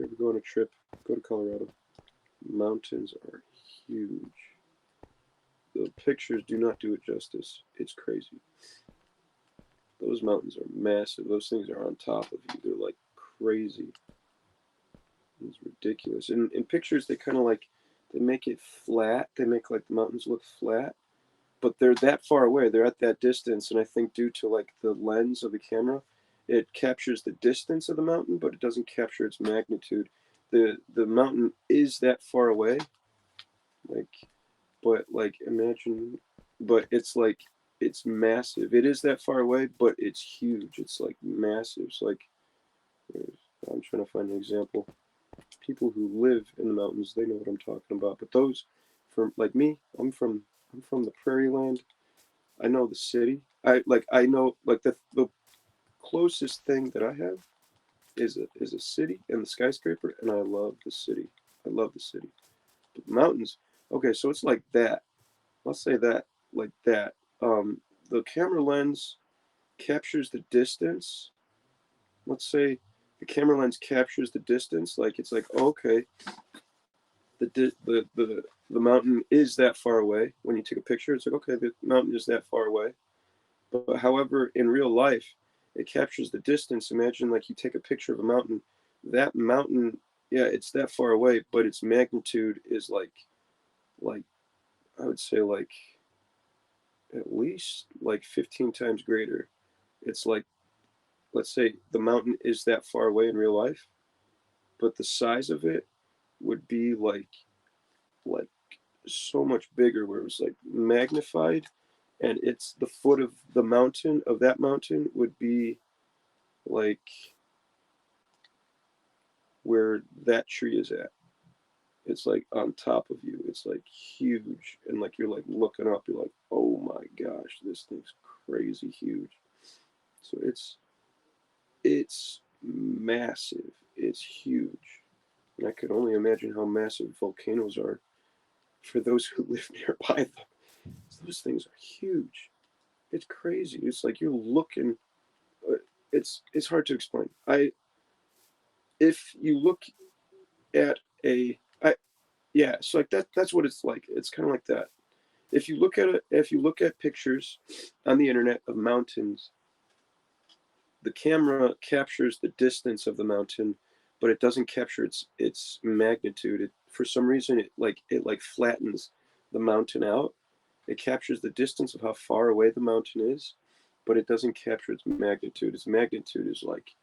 ever go on a trip, go to Colorado. Mountains are huge. The pictures do not do it justice. It's crazy. Those mountains are massive. Those things are on top of you. They're like crazy. It's ridiculous. In pictures, they kind of like they make it flat. They make like the mountains look flat, but they're that far away. They're at that distance, and I think due to like the lens of the camera, it captures the distance of the mountain, but it doesn't capture its magnitude. The mountain is that far away, like, but like imagine, but it's like it's massive. It is that far away, but it's huge. It's like massive. It's like I'm trying to find an example. People who live in the mountains, they know what I'm talking about. But those, from like me, I'm from the prairie land. I know the city. I know like the closest thing that I have is a city and the skyscraper, and I love the city. I love the city. But the mountains, okay, so it's like that. Let's say that like that. The camera lens captures the distance. Let's say the camera lens captures the distance. Like it's like okay, the mountain is that far away. When you take a picture, it's like okay, the mountain is that far away. But however, in real life, it captures the distance. Imagine like you take a picture of a mountain. That mountain, yeah, it's that far away, but its magnitude is like I would say like at least like 15 times greater. It's like let's say the mountain is that far away in real life, but the size of it would be like so much bigger where it was like magnified, and it's the foot of the mountain of that mountain would be like where that tree is at. It's like on top of you. It's like huge, and like you're like looking up. You're like, oh my gosh, this thing's crazy huge. So it's massive. It's huge, and I could only imagine how massive volcanoes are for those who live nearby them. Those things are huge. It's crazy. It's like you're looking. uh, it's hard to explain. If you look at a I yeah, so like that's what it's like. It's kind of like that. If you look at pictures on the internet of mountains, the camera captures the distance of the mountain, but it doesn't capture its magnitude. For some reason it like flattens the mountain out. It captures the distance of how far away the mountain is, but it doesn't capture its magnitude. Its magnitude is like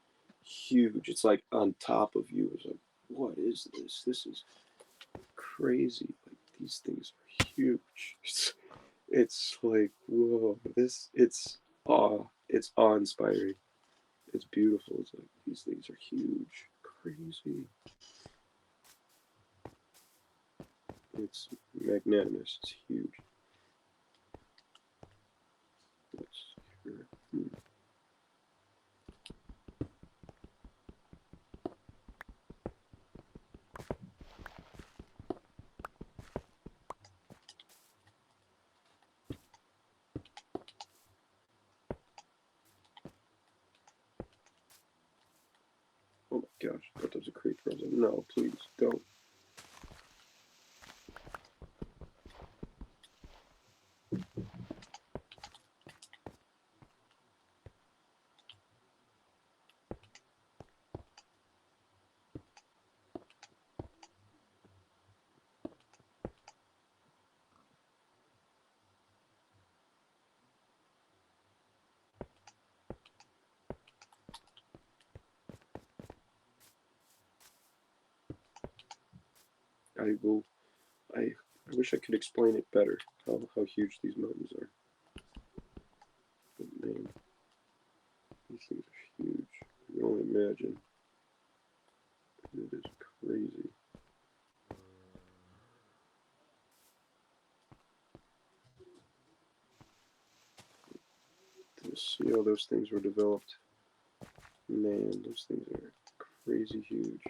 huge. It's like on top of you. It's like, what is this? This is crazy. Like these things are huge. It's like whoa. It's awe inspiring. It's beautiful. It's like these things are huge. Crazy. It's magnanimous. It's huge. Let's hear. Oh my gosh, that was a creep frozen. No, please don't. I will. I wish I could explain it better. How huge these mountains are. But man, these things are huge. You can only imagine. It is crazy. To see how those things were developed. Man, those things are crazy huge.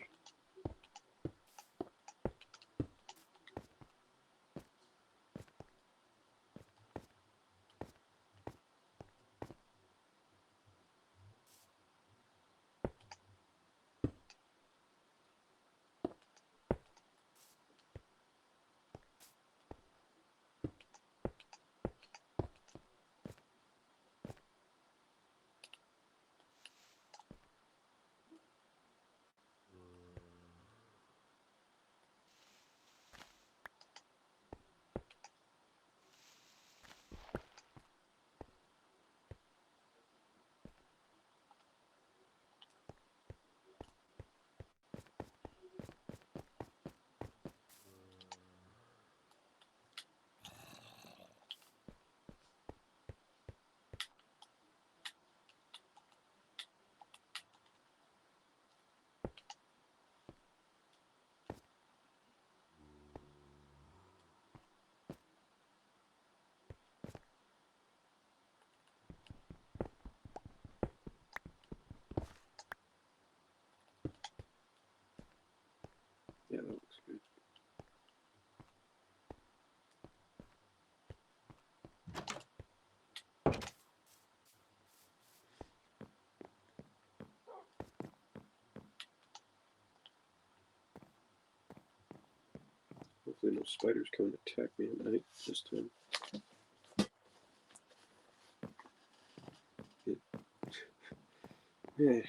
Yeah, that looks good. Hopefully no spiders come and attack me at night this time. Man,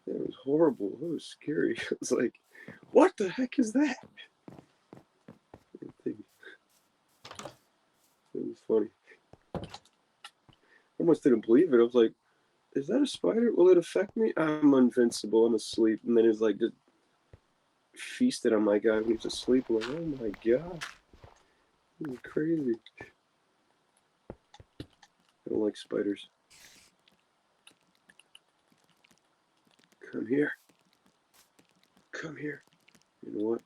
that was horrible. That was scary. It was like, what the heck is that? It was funny. I almost didn't believe it. I was like, is that a spider? Will it affect me? I'm invincible. I'm asleep. And then it's like just feasted on my guy when he's asleep. I'm like, oh my god. This is crazy. I don't like spiders. Come here. Come here. You know what?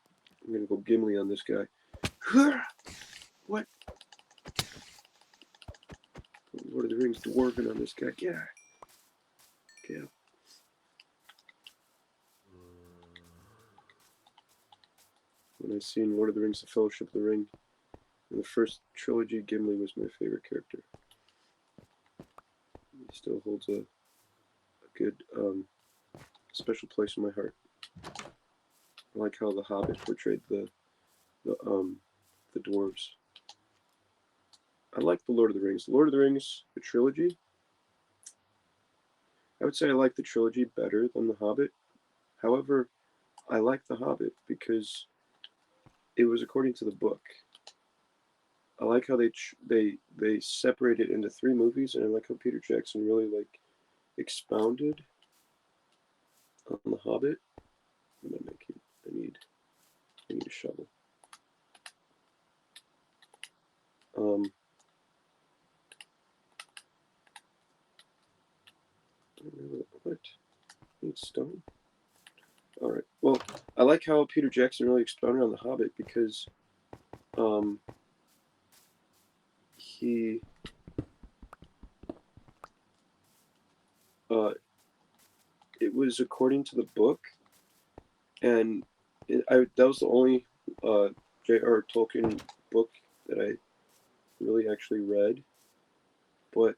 I'm gonna go Gimli on this guy. What? Lord of the Rings dwarven on this guy. Yeah. Yeah. When I seen Lord of the Rings: The Fellowship of the Ring, in the first trilogy, Gimli was my favorite character. He still holds a good special place in my heart. I like how The Hobbit portrayed the dwarves. I like the Lord of the Rings. The Lord of the Rings, the trilogy. I would say I like the trilogy better than The Hobbit. However, I like The Hobbit because it was according to the book. I like how they separate it into 3 movies, and I like how Peter Jackson really like expounded on The Hobbit. What am I making? I need a shovel. What? I need stone. All right. Well, I like how Peter Jackson really expounded on The Hobbit because he it was according to the book, and that was the only J.R. Tolkien book that I really actually read. But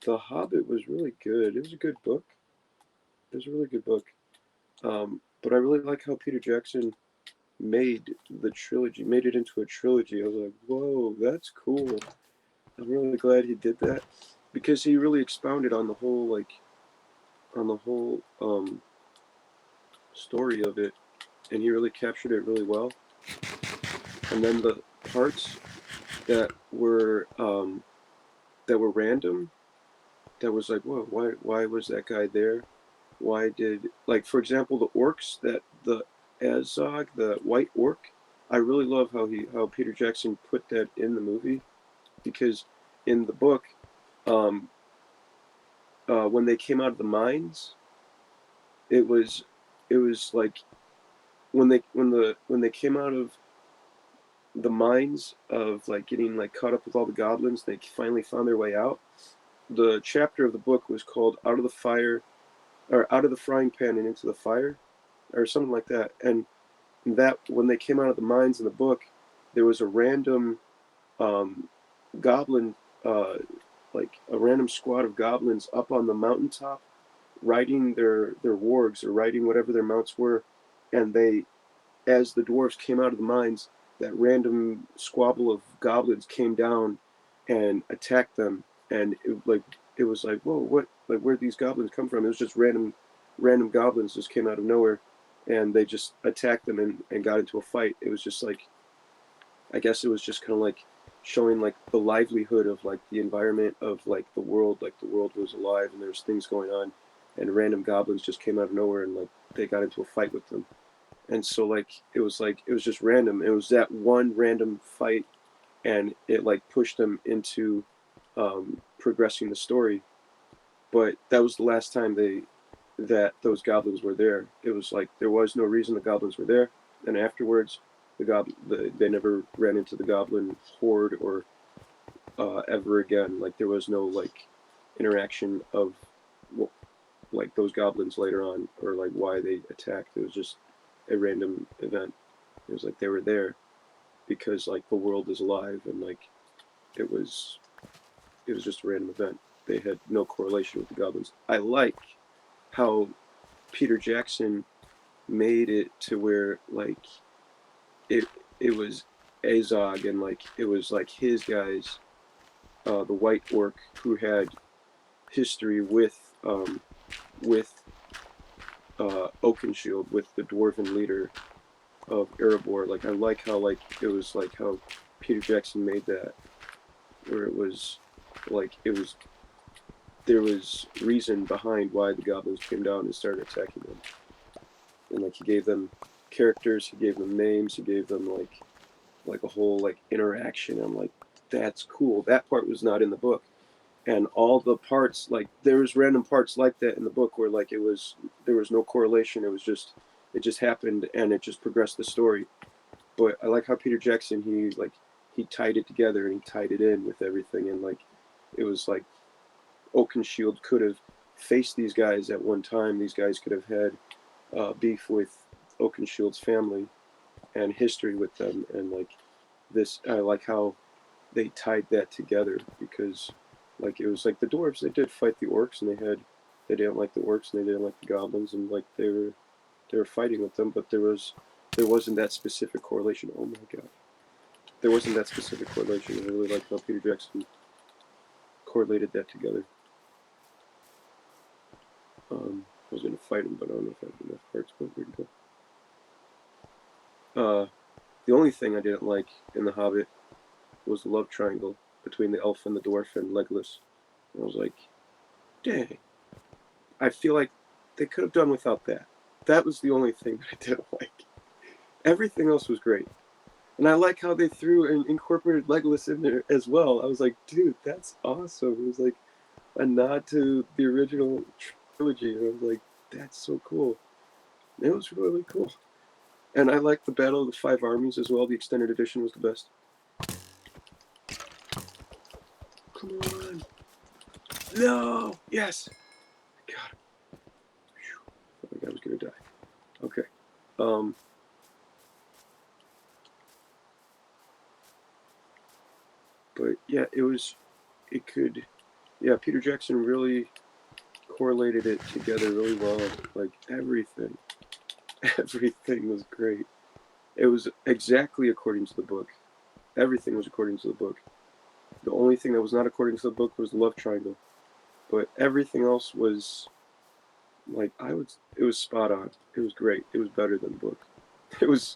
The Hobbit was really good. It was a good book. It was a really good book. But I really like how Peter Jackson made the trilogy, made it into a trilogy. I was like, whoa, that's cool. I'm really glad he did that because he really expounded on the whole story of it, and he really captured it really well. And then the parts that were random, that was like, whoa, why was that guy there? Why did, like, for example, the orcs that Azog, the white orc. I really love how Peter Jackson put that in the movie, because in the book, um, when they came out of the mines, it was like when they came out of the mines of like getting like caught up with all the goblins, they finally found their way out. The chapter of the book was called "Out of the Fire," or "Out of the Frying Pan and Into the Fire," or something like that. And that when they came out of the mines in the book, there was a random um, goblin, like a random squad of goblins up on the mountaintop, riding their wargs or riding whatever their mounts were, and they, as the dwarves came out of the mines, that random squabble of goblins came down and attacked them, and it was like, whoa, what, like, where'd these goblins come from? It was just random goblins just came out of nowhere, and they just attacked them and got into a fight. It was just like, I guess it was just kind of like showing like the livelihood of like the environment of like the world was alive and there's things going on, and random goblins just came out of nowhere and like they got into a fight with them. And so like it was just random. It was that one random fight, and it like pushed them into progressing the story. But that was the last time that those goblins were there. It was like there was no reason the goblins were there. And afterwards, they never ran into the goblin horde or ever again. Like there was no like interaction of well, like those goblins later on, or like why they attacked. It was just a random event. It was like they were there because like the world is alive, and like it was it was just a random event. They had no correlation with the goblins. I like how Peter Jackson made it to where like it it was Azog, and like it was like his guys, the White Orc, who had history with Oakenshield, with the dwarven leader of Erebor. Like I like how like it was like how Peter Jackson made that, where it was like it was there was reason behind why the goblins came down and started attacking them, and like he gave them characters, he gave them names, he gave them like a whole like interaction. I'm like, that's cool. That part was not in the book, and all the parts, like there was random parts like that in the book where like there was no correlation. It just happened and it just progressed the story. But I like how Peter Jackson, he tied it together and he tied it in with everything, and like it was like Oakenshield could have faced these guys at one time. These guys could have had beef with Oakenshield's family and history with them, and like this, I like how they tied that together, because like it was like the dwarves, they did fight the orcs, and they didn't like the orcs and they didn't like the goblins, and like they were fighting with them, but there wasn't that specific correlation. Oh my god, there wasn't that specific correlation. I really like how Peter Jackson correlated that together. I was gonna fight him, but I don't know if I have enough parts. But where'd he go? The only thing I didn't like in The Hobbit was the love triangle between the elf and the dwarf and Legolas. And I was like, dang, I feel like they could have done without that. That was the only thing that I didn't like. Everything else was great. And I like how they threw and incorporated Legolas in there as well. I was like, dude, that's awesome. It was like a nod to the original trilogy. And I was like, that's so cool. It was really cool. And I like the Battle of the Five Armies as well. The extended edition was the best. Come on. No! Yes! God. I think I was gonna die. Okay. Um, but yeah, it could, yeah, Peter Jackson really correlated it together really well. Like everything. Everything was great. It was exactly according to the book. Everything was according to the book. The only thing that was not according to the book was the love triangle. But everything else was like it was spot on. It was great. It was better than the book. It was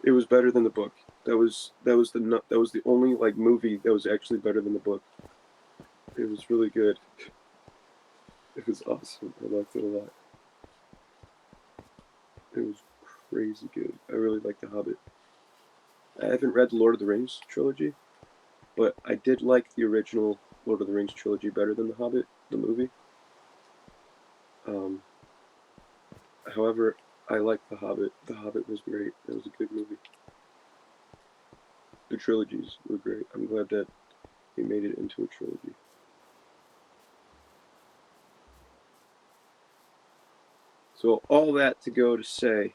it was better than the book. That was the only like movie that was actually better than the book. It was really good. It was awesome. I liked it a lot. It was crazy good. I really like The Hobbit. I haven't read the Lord of the Rings trilogy, but I did like the original Lord of the Rings trilogy better than The Hobbit, the movie. Um, However, I like The Hobbit. The Hobbit was great. It was a good movie. The trilogies were great. I'm glad that he made it into a trilogy. So all that to go to say,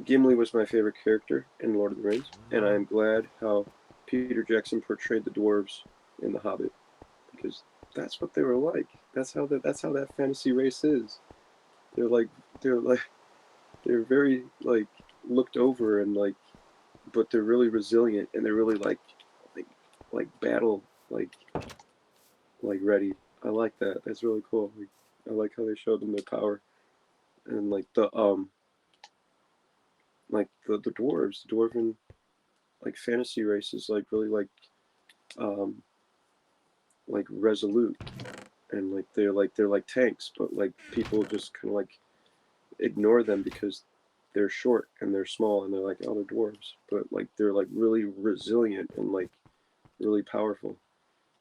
Gimli was my favorite character in Lord of the Rings, and I am glad how Peter Jackson portrayed the dwarves in The Hobbit, because that's what they were like. That's how that fantasy race is. They're like they're like they're very like looked over and like, but they're really resilient and they're really like like battle like ready. I like that. That's really cool. Like, I like how they showed them their power and like the dwarves, the dwarven like fantasy races like really um like resolute and like they're like tanks, but like people just kind of like ignore them because they're short and they're small and they're like, oh, they're dwarves, but like they're like really resilient and like really powerful.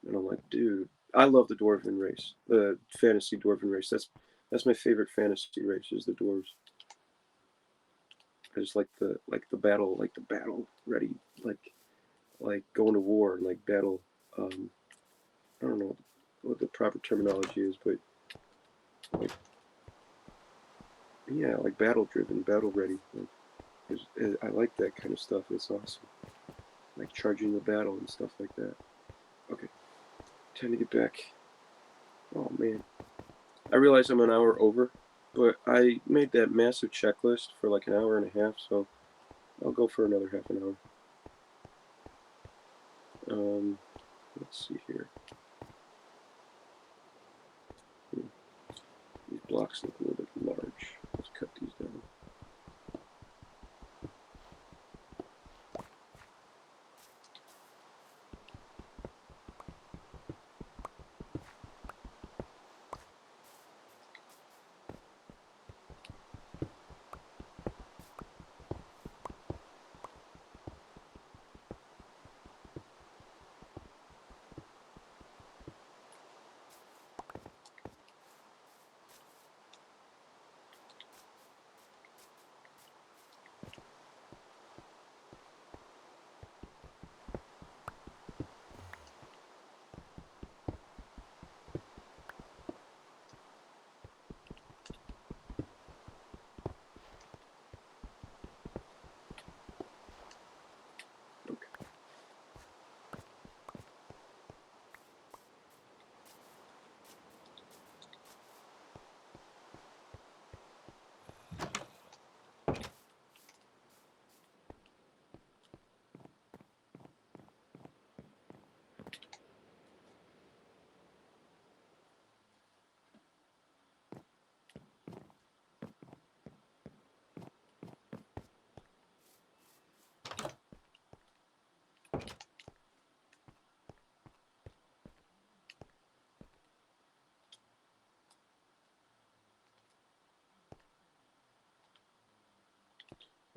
And I'm like, dude, I love the dwarven race, the fantasy dwarven race. That's my favorite fantasy race is the dwarves. I just like the battle ready, like going to war and like battle. Um, I don't know what the proper terminology is, but like yeah, like battle driven, battle ready. Like, I like that kind of stuff. It's awesome. Like charging the battle and stuff like that. Okay, time to get back. Oh man, I realize I'm an hour over, but I made that massive checklist for like an hour and a half, so I'll go for another half an hour. Let's see here. These blocks look a little bit large. Let's cut these down. Okay.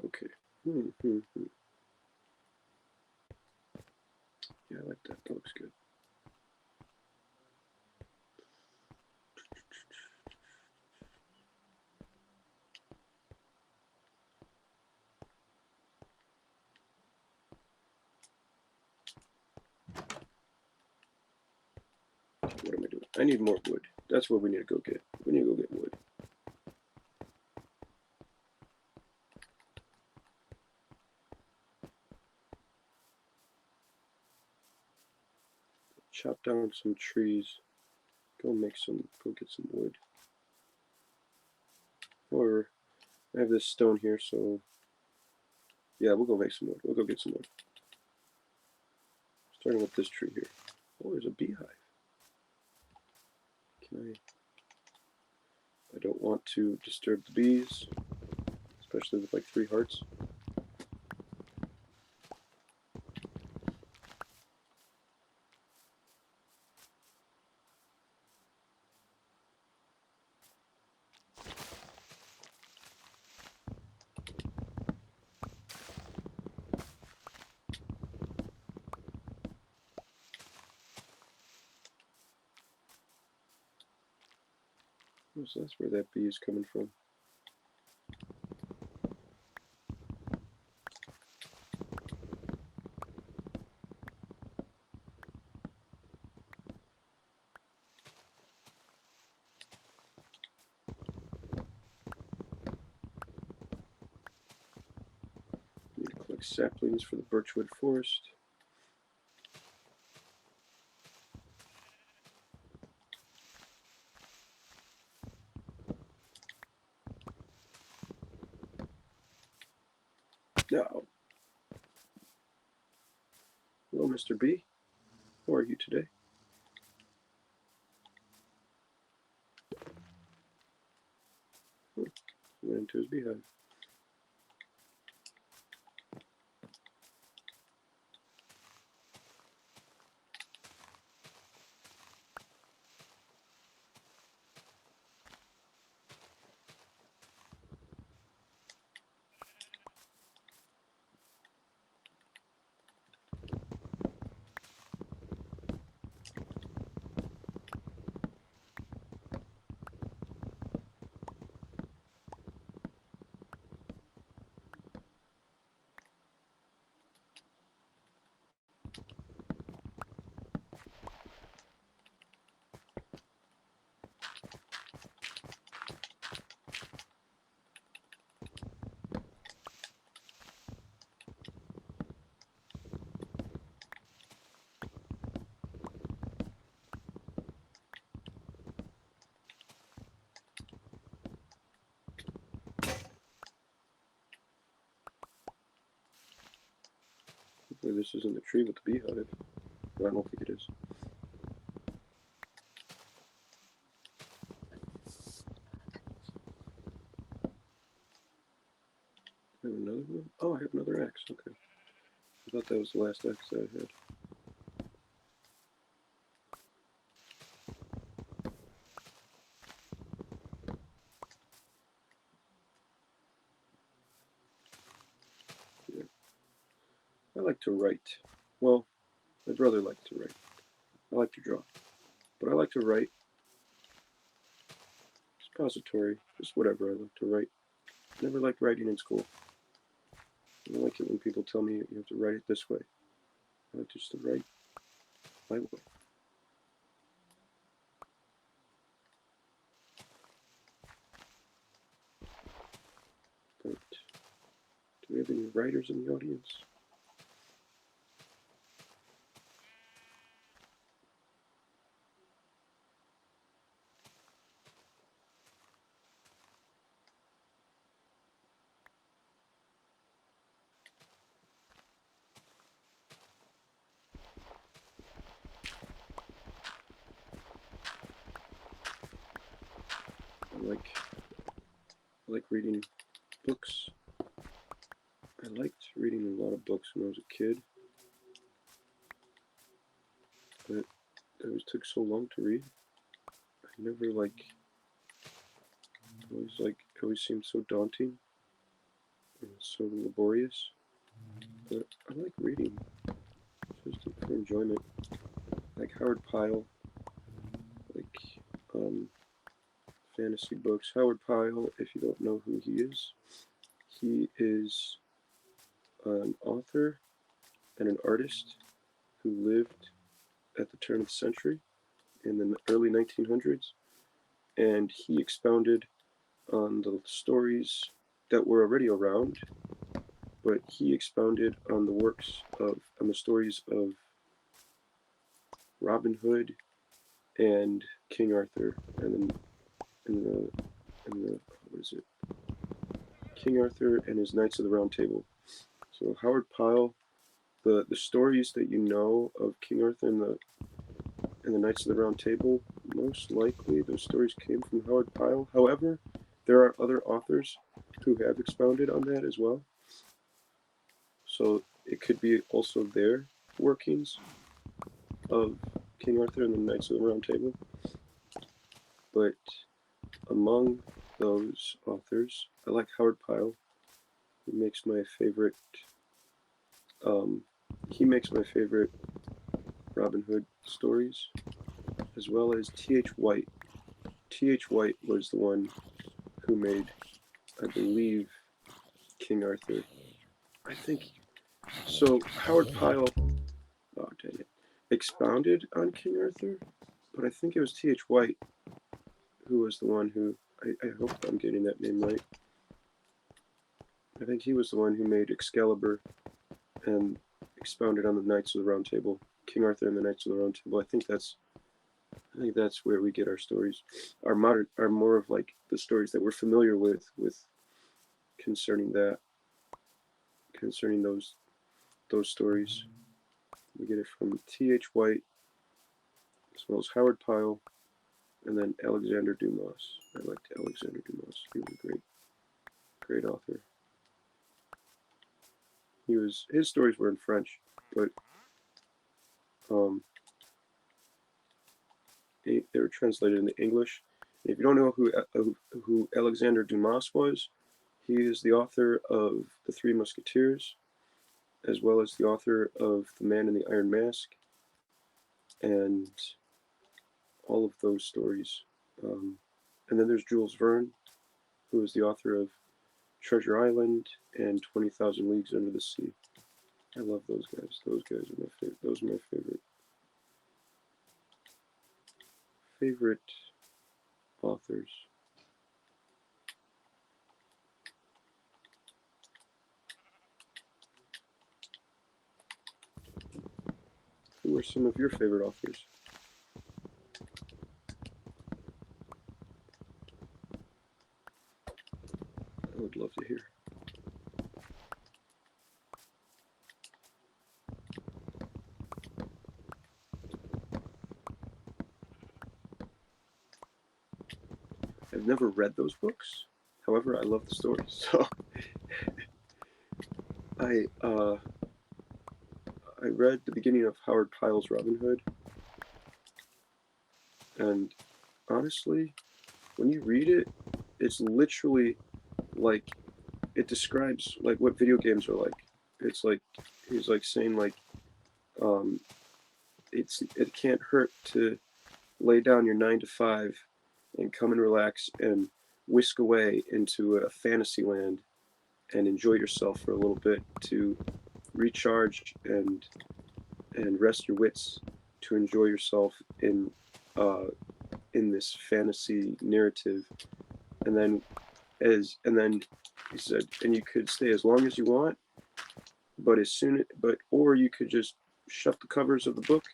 Okay. Yeah, I like that. That looks good. What am I doing? I need more wood. That's what we need to go get. We need to go get wood. Chop down some trees. Go get some wood. Or I have this stone here, so yeah, we'll go make some wood. We'll go get some wood. Starting with this tree here. Oh, there's a beehive. Can I don't want to disturb the bees, especially with like 3 hearts. Oh, so that's where that bee is coming from. Need to collect saplings for the birchwood forest. Now, hello, Mr. Bee. How are you today? Went into his beehive. Hopefully this isn't the tree with the beehive. But I don't think it is. I have another one? Oh, I have another axe. Okay. I thought that was the last axe that I had. Yeah. I like to write. Well, I'd rather like to write. I like to draw. But I like to write. Expository. Just whatever I like to write. Never liked writing in school. I don't like it when people tell me you have to write it this way. I like just to write my way. But do we have any writers in the audience? I like reading books. I liked reading a lot of books when I was a kid, but it always took so long to read. I never it always seemed so daunting and so laborious. But I like reading, just for enjoyment. Like Howard Pyle, like fantasy books. Howard Pyle, if you don't know who he is an author and an artist who lived at the turn of the century in the early 1900s, and he expounded on the stories that were already around, but he expounded on the stories of Robin Hood and King Arthur, and then in the what is it? King Arthur and his Knights of the Round Table. So Howard Pyle, the stories that you know of King Arthur and the Knights of the Round Table, most likely those stories came from Howard Pyle. However, there are other authors who have expounded on that as well. So it could be also their workings of King Arthur and the Knights of the Round Table. But among those authors, I like Howard Pyle. He makes my favorite. He makes my favorite Robin Hood stories, as well as T.H. White. T.H. White was the one who made, I believe, King Arthur. I think so. Howard Pyle, oh dang it, expounded on King Arthur, but I think it was T.H. White who was the one who, I hope I'm getting that name right. I think he was the one who made Excalibur and expounded on the Knights of the Round Table, King Arthur and the Knights of the Round Table. I think that's where we get our stories, our more of like the stories that we're familiar with concerning those stories. We get it from T.H. White, as well as Howard Pyle, and then Alexander Dumas. I liked Alexander Dumas. He was a great author. His stories were in French, but they were translated into English. And if you don't know who Alexander Dumas was, he is the author of The Three Musketeers, as well as the author of The Man in the Iron Mask, and all of those stories. And then there's Jules Verne, who is the author of Treasure Island and 20,000 Leagues Under the Sea. I love those guys. Those guys are my favorite. Those are my favorite authors. Who are some of your favorite authors? I would love to hear. I've never read those books. However, I love the stories. So I read the beginning of Howard Pyle's Robin Hood, and honestly, when you read it, it's literally like it describes like what video games are like. It's like he's like saying like it can't hurt to lay down your 9 to 5 and come and relax and whisk away into a fantasy land and enjoy yourself for a little bit to recharge and rest your wits, to enjoy yourself in this fantasy narrative. And then he said, and you could stay as long as you want, or you could just shut the covers of the book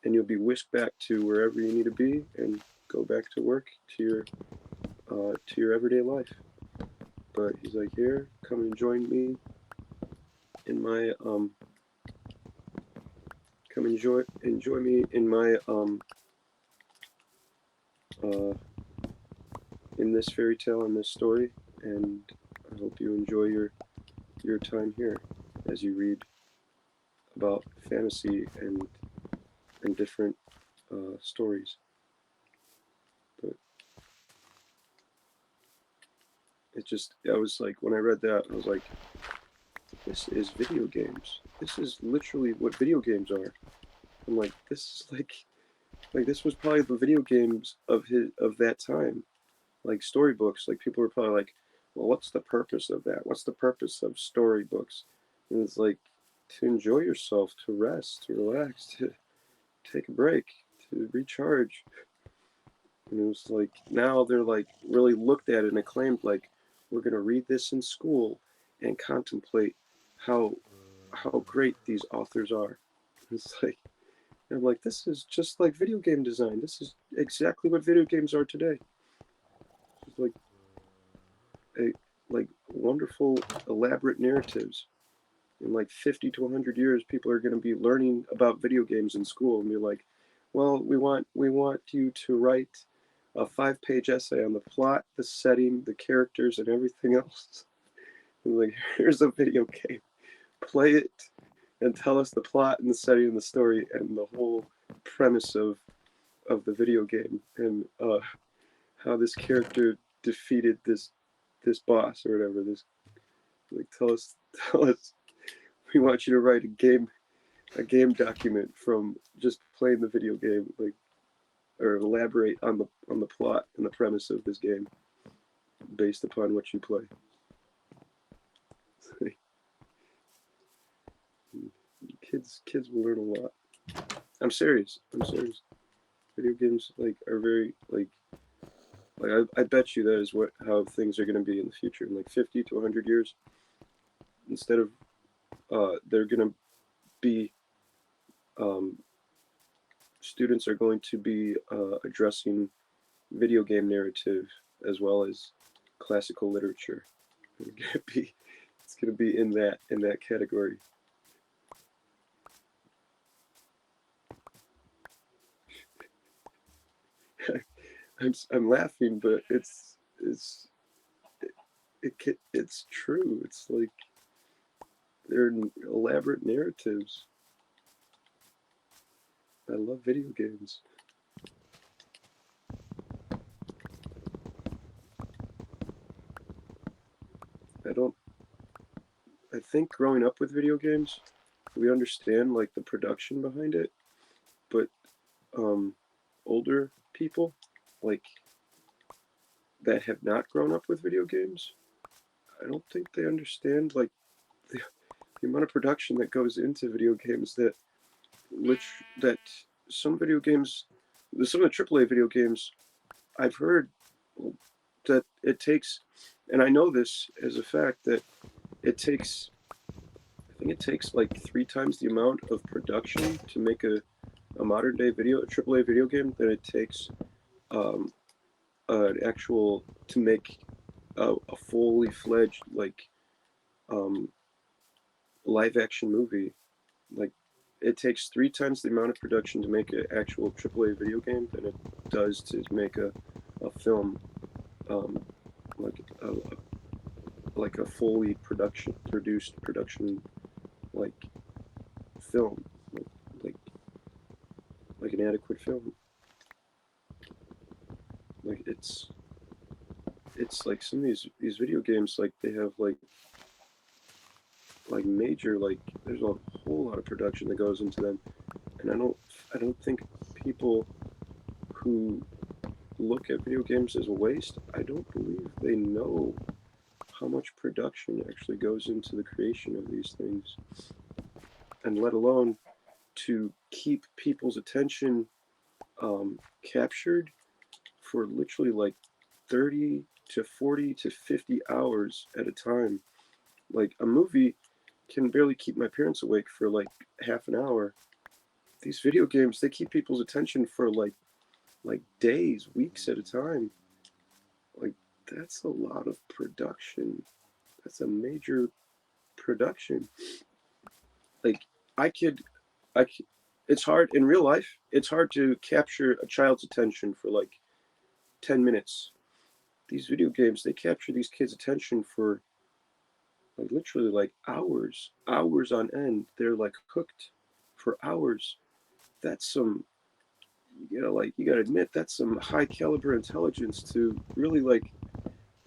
and you'll be whisked back to wherever you need to be and go back to work, to your everyday life. But he's like, here, come and join me in my come enjoy me in my in this fairy tale, in this story, and I hope you enjoy your time here as you read about fantasy and different stories. But I was like, when I read that, I was like, this is video games. This is literally what video games are. I'm like, this is like this was probably the video games of that time, like storybooks. Like people were probably like, well, what's the purpose of that? What's the purpose of storybooks? And it's like to enjoy yourself, to rest, to relax, to take a break, to recharge. And it was like now they're like really looked at and acclaimed. Like we're gonna read this in school and contemplate how great these authors are. It's like I'm like, this is just like video game design. This is exactly what video games are today. It's like wonderful, elaborate narratives. In like 50 to 100 years, people are going to be learning about video games in school and be like, well, we want you to write a 5-page essay on the plot, the setting, the characters, and everything else. And like, here's a video game. Play it and tell us the plot and the setting and the story and the whole premise of the video game and how this character defeated this boss or whatever. This like tell us. We want you to write a game document from just playing the video game. Like or elaborate on the plot and the premise of this game based upon what you play. Kids will learn a lot. I'm serious. Video games are very I bet you that is how things are going to be in the future in like 50 to 100 years. Instead of they're going to be students are going to be addressing video game narrative as well as classical literature. It's going to be in that category. I'm laughing, but it's true. It's like they're elaborate narratives. I love video games. I think growing up with video games, we understand like the production behind it, but older people like that have not grown up with video games, I don't think they understand like the amount of production that goes into video games that some video games, some of the AAA video games, I've heard that it takes, and I know this as a fact, that I think it takes like 3 times the amount of production to make a modern day AAA video game than it takes an actual to make a fully fledged live action movie. Like it takes 3 times the amount of production to make an actual AAA video game than it does to make a film, like a fully produced production like film, like like an adequate film. Like it's like some of these video games, like they have like major, like there's a whole lot of production that goes into them, and I don't think people who look at video games as a waste, I don't believe they know how much production actually goes into the creation of these things, and let alone to keep people's attention captured for literally like 30 to 40 to 50 hours at a time. Like a movie can barely keep my parents awake for like half an hour. These video games, they keep people's attention for like days, weeks at a time. Like that's a lot of production. That's a major production. Like I could, it's hard in real life. It's hard to capture a child's attention for like 10 minutes. These video games, they capture these kids' attention for like literally like hours on end. They're like hooked for hours. That's some, you gotta admit, that's some high caliber intelligence to really like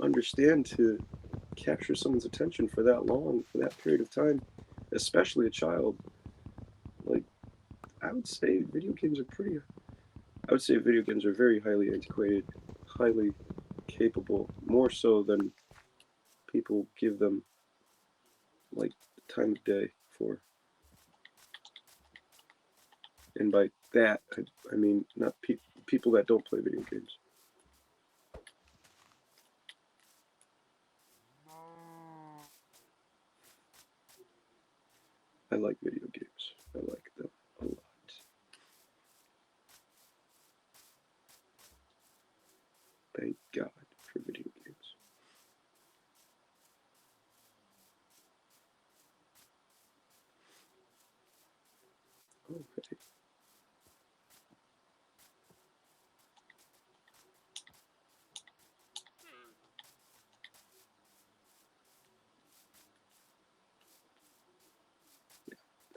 understand, to capture someone's attention for that long, for that period of time, especially a child. Like I would say video games are very highly antiquated, highly capable, more so than people give them like the time of day for. And by that, I mean not people that don't play video games. I like video games. I like them a lot. Thank God for video games. Okay.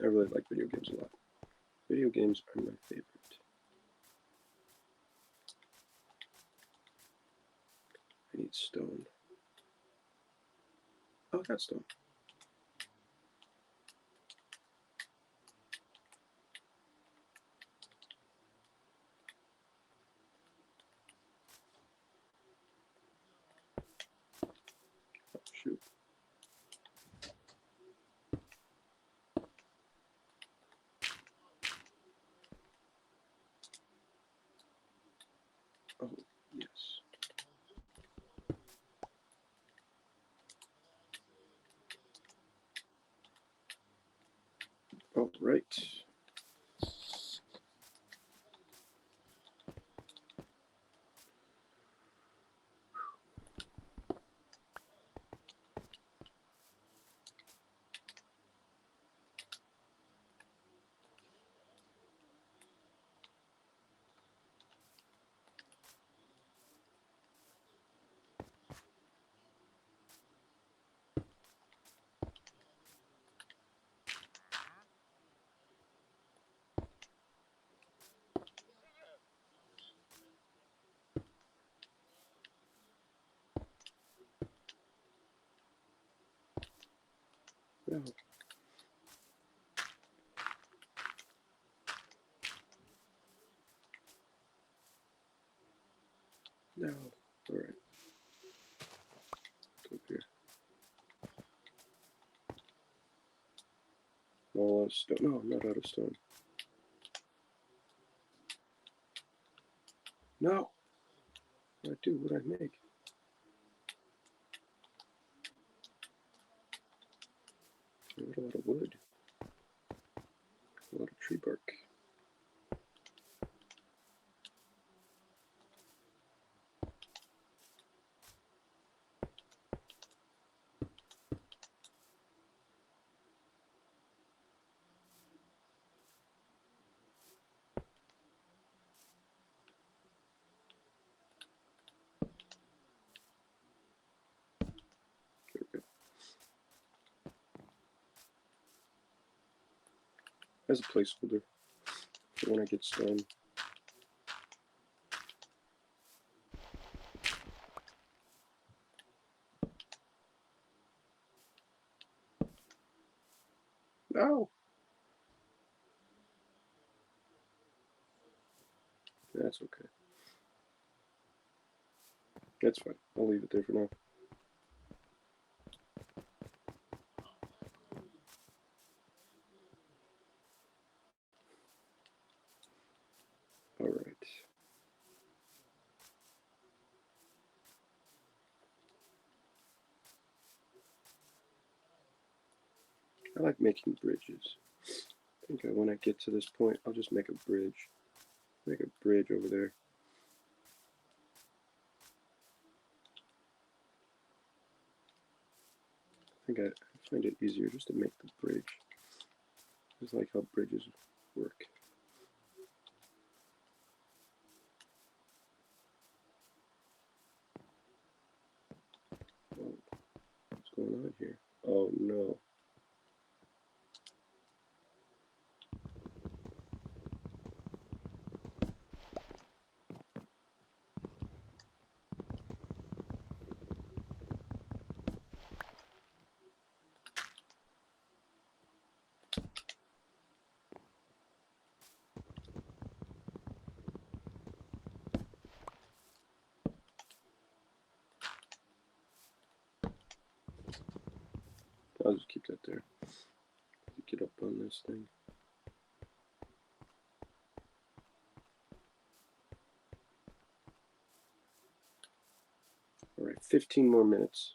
I really like video games a lot. Video games are my favorite. I need stone. Oh, I got stone. All right. No. No. All right. Go here. All out of stone. No, I'm not out of stone. No. What I do? What I make? I got a lot of wood. A lot of tree bark. There we go. As a placeholder for when I get stone. No. That's okay. That's fine. I'll leave it there for now. All right. I like making bridges. I think when I get to this point, I'll just make a bridge. Make a bridge over there. I think I find it easier just to make the bridge. Just like how bridges work. Oh, what's going on here? Oh no. I'll just keep that there. Get up on this thing. All right, 15 more minutes.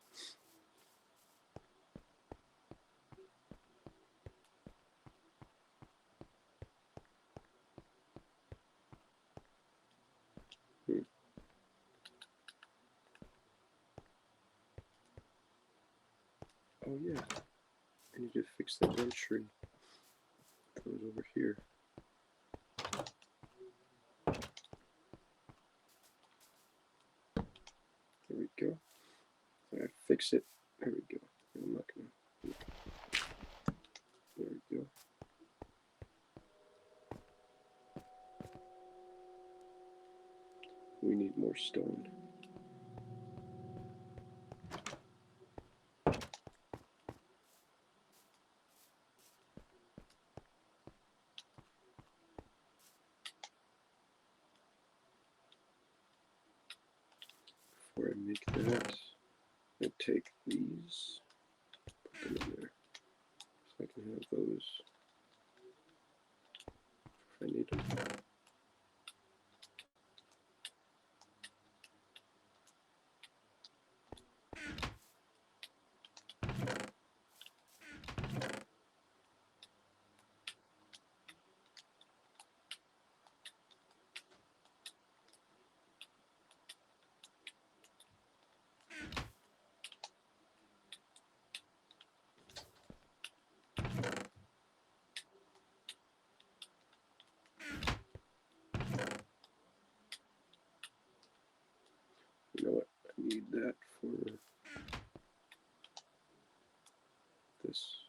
Oh yeah, I need to fix that one tree. It goes over here. There we go. I gotta fix it. There we go. I'm not gonna. There we go. We need more stone. Before I make that, I take these, put them in there, so I can have those if I need them. that for this.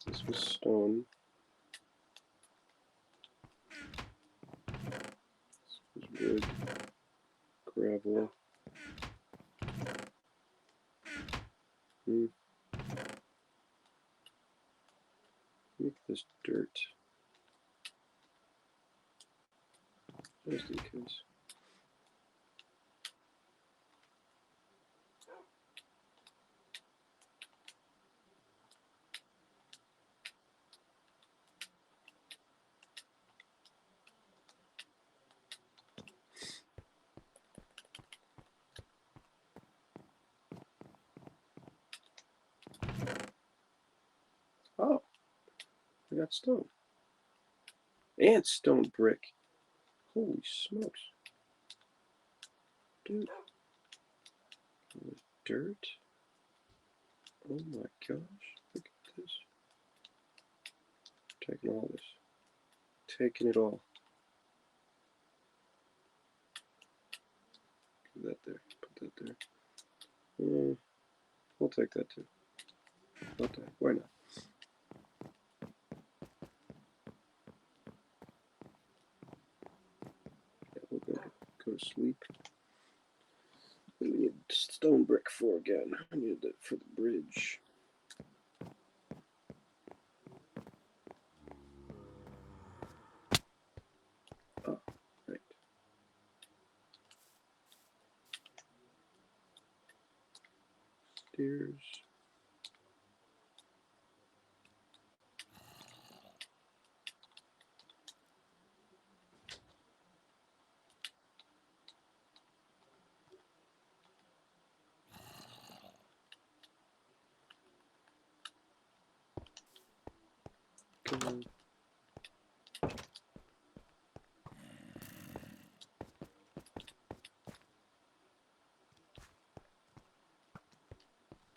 This was stone. This was wood, gravel. Make this dirt. Just in case. Oh, I got stone. And stone brick. Holy smokes. Dude. Dirt. Oh my gosh. Look at this. Taking all this. Taking it all. Put that there. Put that there. Yeah, we'll take that too. Okay, why not? Yeah, we'll go to sleep. We need stone brick for again. I need that for the bridge. Oh, right. Stairs. Go.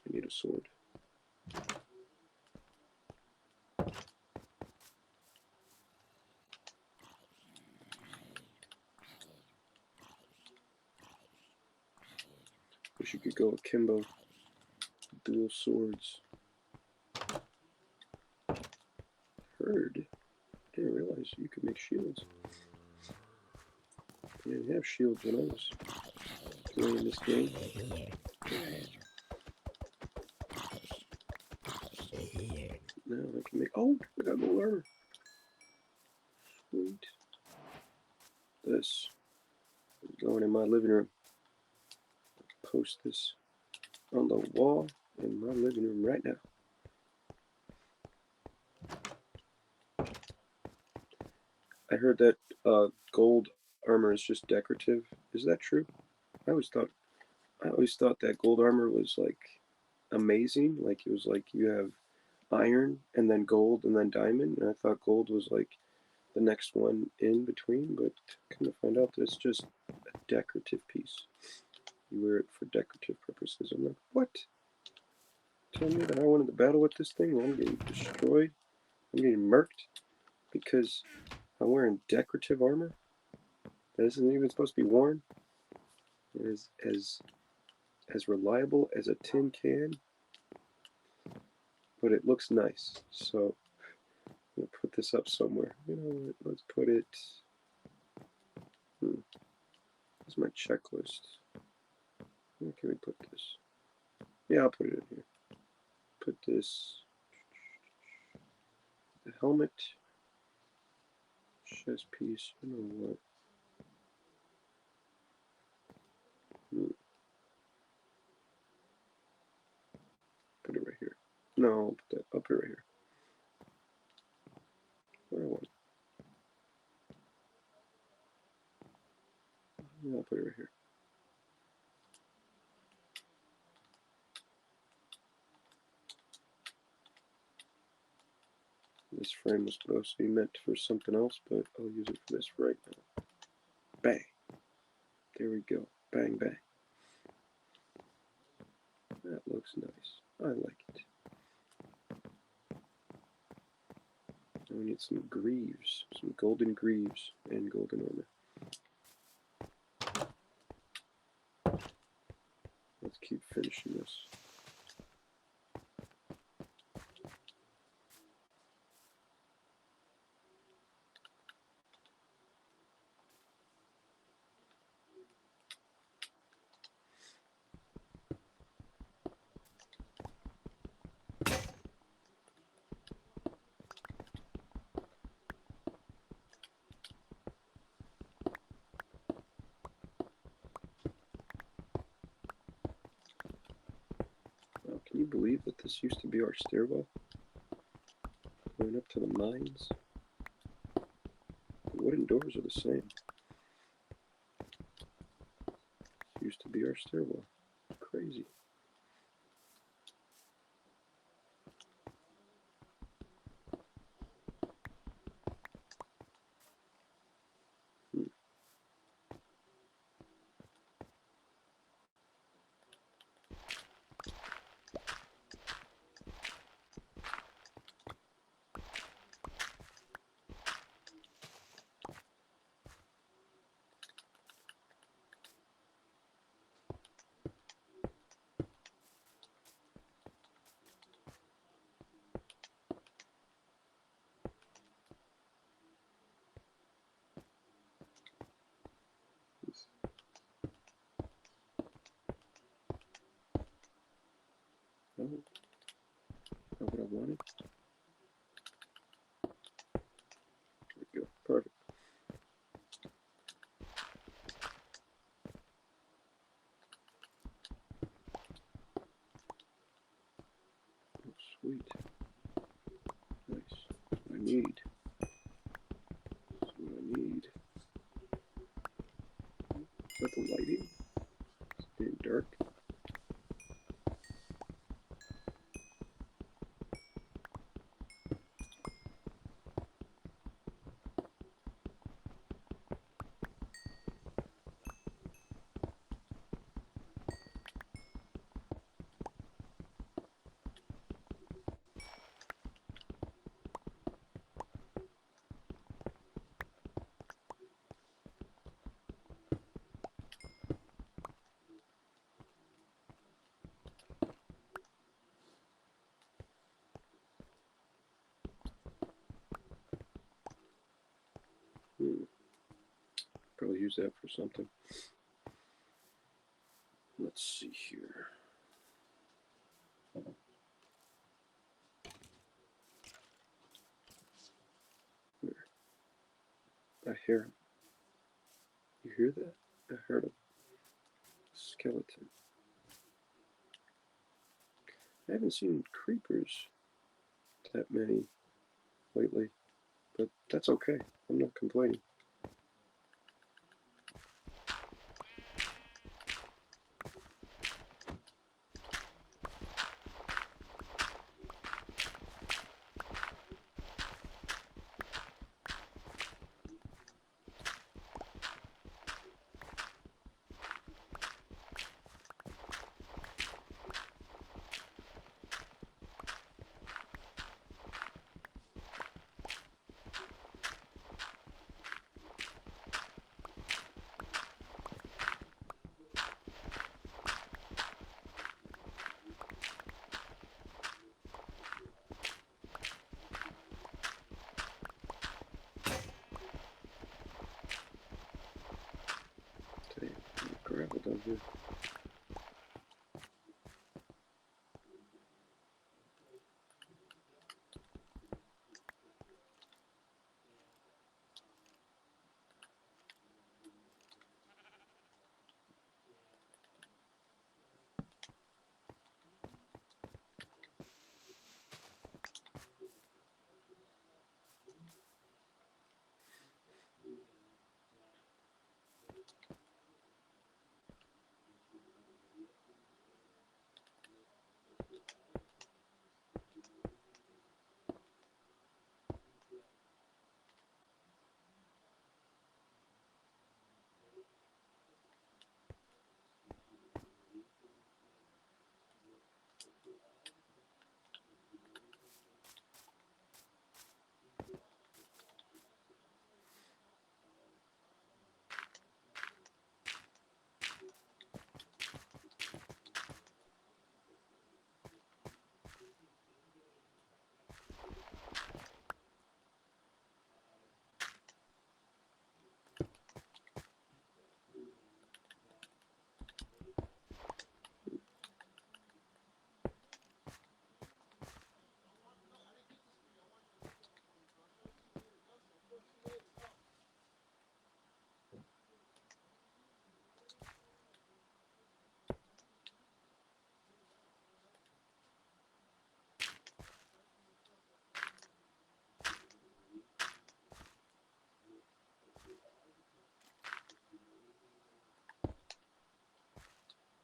I need a sword. Wish you could go akimbo. Dual swords. Heard. Didn't realize you could make shields. I didn't have shields when I was playing this game. Now I can make. Oh, I got gold armor. Sweet. This is going in my living room. Post this on the wall in my living room right now. I heard that gold armor is just decorative. Is that true? I always thought that gold armor was like amazing. Like it was like you have iron and then gold and then diamond. And I thought gold was like the next one in between, but come to find out that it's just a decorative piece. You wear it for decorative purposes. I'm like, what? Tell me that I wanted to battle with this thing and I'm getting destroyed. I'm getting murked because I'm wearing decorative armor that isn't even supposed to be worn. It is as reliable as a tin can, but it looks nice. So I'm gonna put this up somewhere. You know what? Let's put it. Here's my checklist. Where can we put this? Yeah, I'll put it in here. Put this. The helmet. Chest piece. You know what? Put it right here. No, I'll put that up here right here. Where I want it. Yeah, I'll put it right here. This frame was supposed to be meant for something else, but I'll use it for this right now. Bang. There we go. Bang, bang. That looks nice. I like it. Now we need some greaves, some golden greaves and golden armor. Let's keep finishing this. Wow, can you believe that this used to be our stairwell? Going up to the mines. The wooden doors are the same. This used to be our stairwell. Crazy. Oh, not what I wanted. There we go. Perfect. Oh, sweet. Nice. That's what I need. That's what I need. Is that the lighting? It's getting dark. Probably use that for something. Let's see here. I hear him. You hear that? I heard him. Skeleton. I haven't seen creepers that many lately, but that's okay. I'm not complaining. Damn, gravel down here.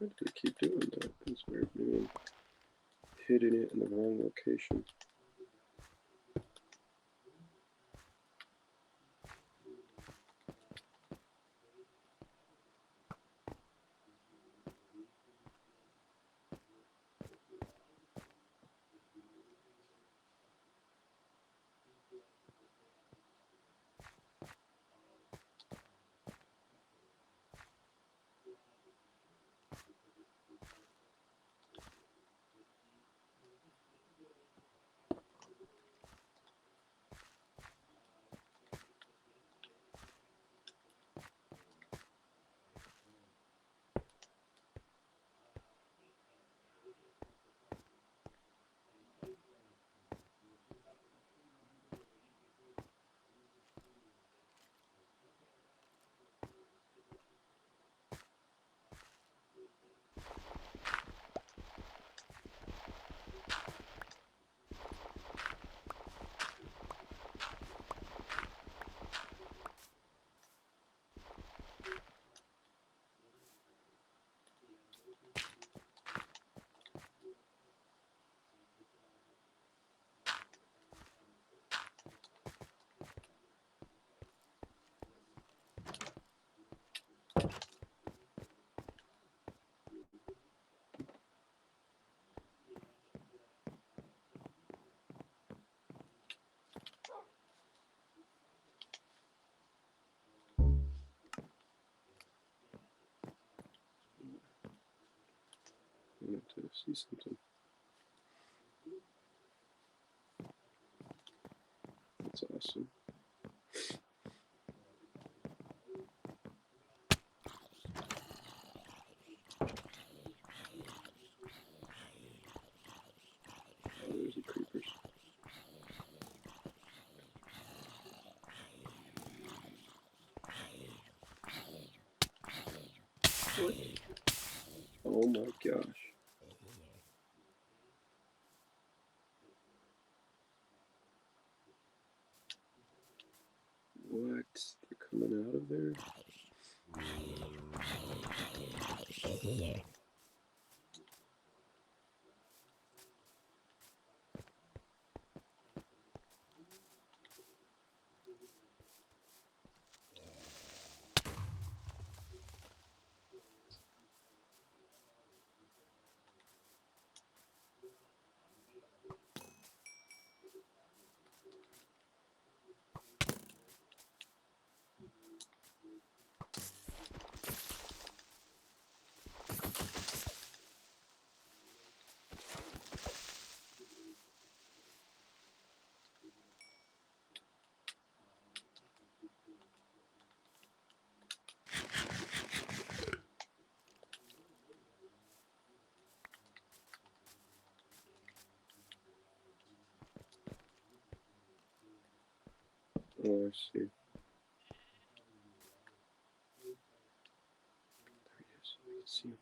Why do they keep doing that? That's weird. Maybe I'm hitting it in the wrong location. I want to see something. That's awesome. Oh, there's the creepers. What? Oh my gosh. What? They're coming out of there? Oh, I see. There he is. I can see him.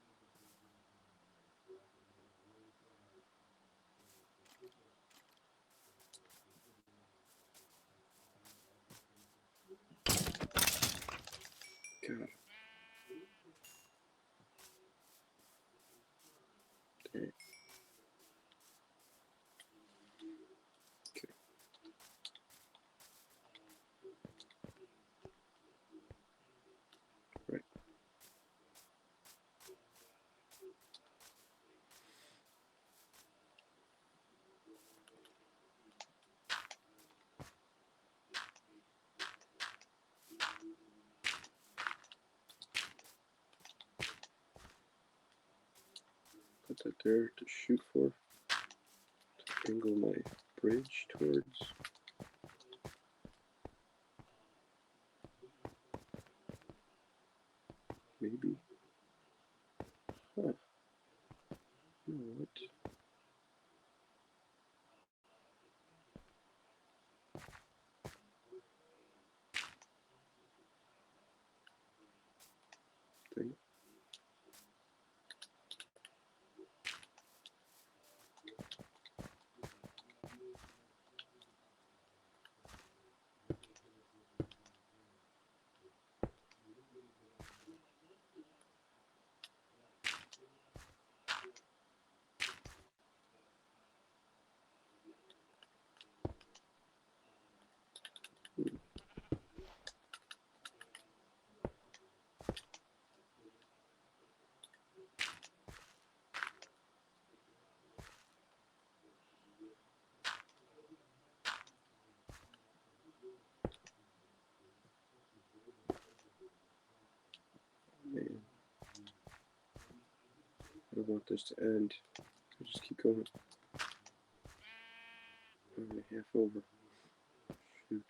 God. Dang. Okay. Right. Put that there to shoot for. To angle my bridge towards. Maybe. Huh. You know what? Thing. never want this to end. I just keep going. Hour and a half over. Shoot.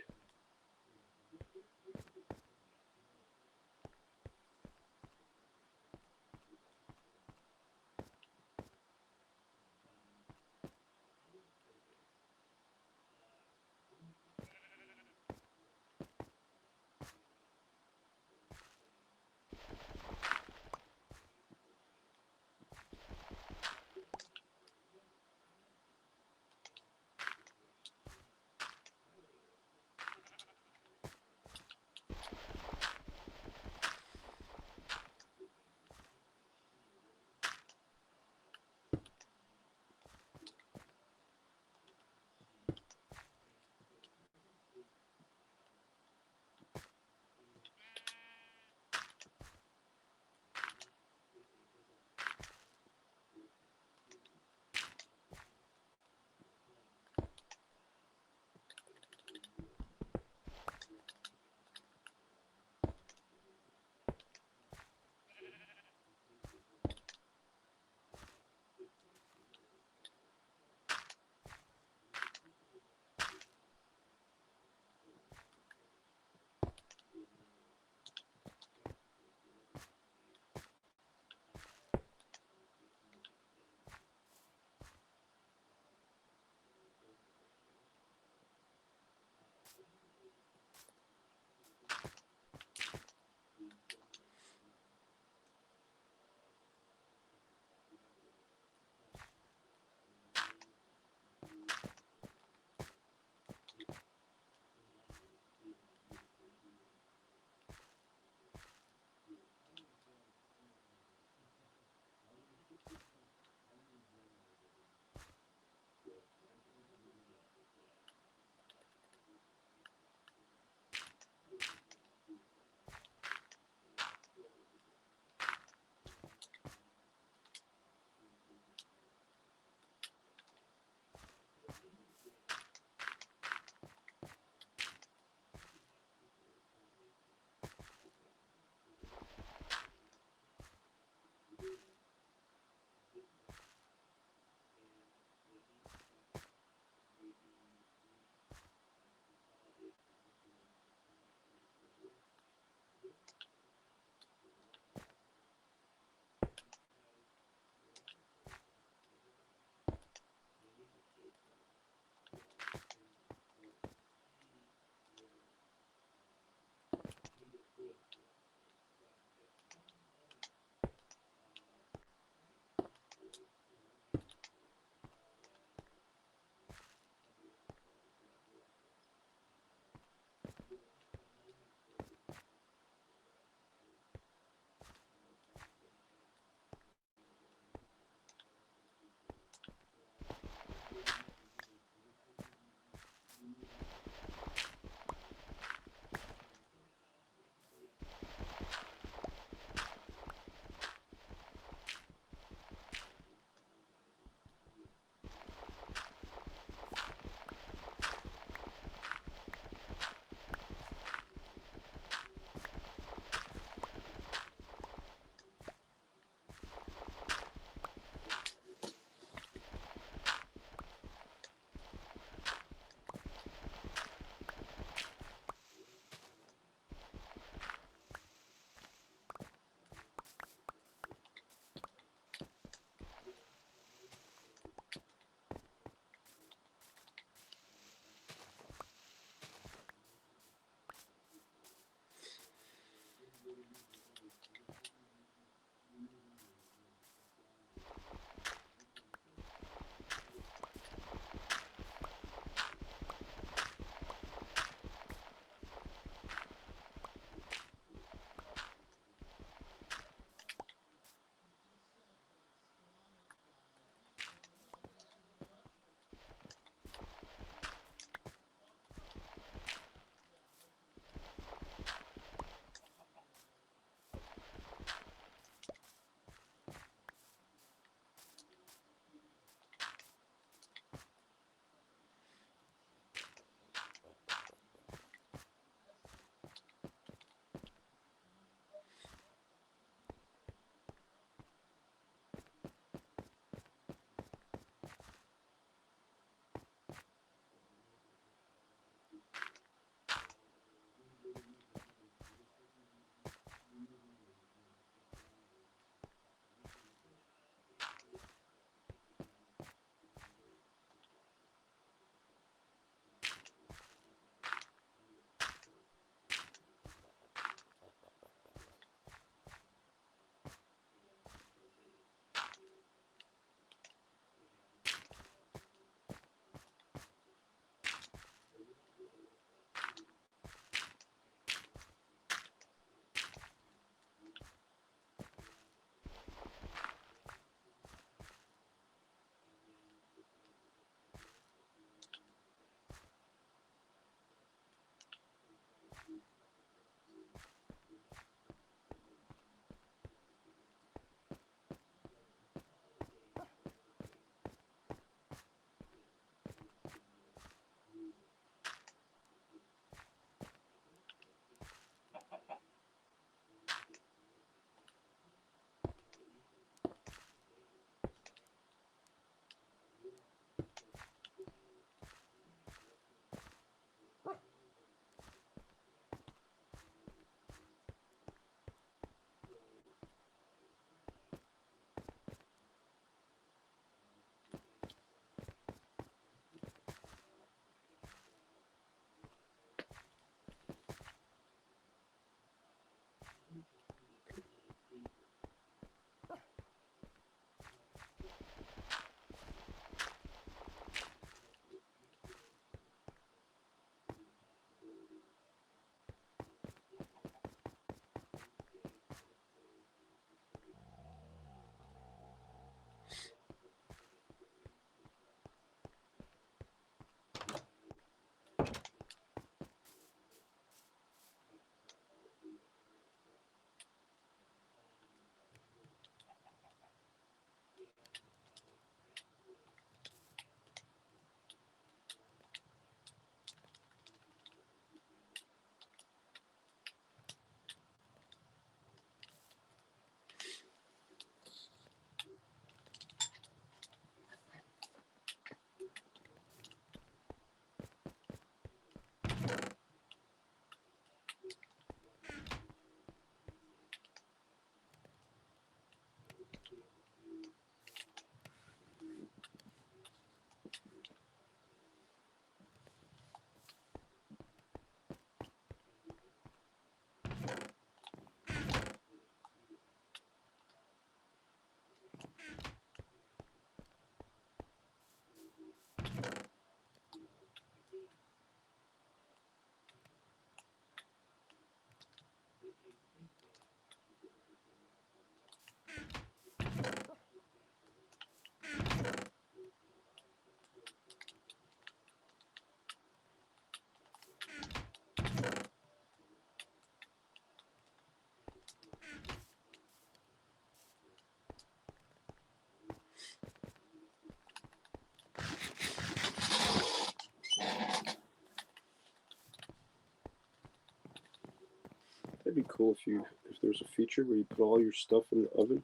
cool if there's a feature where you put all your stuff in the oven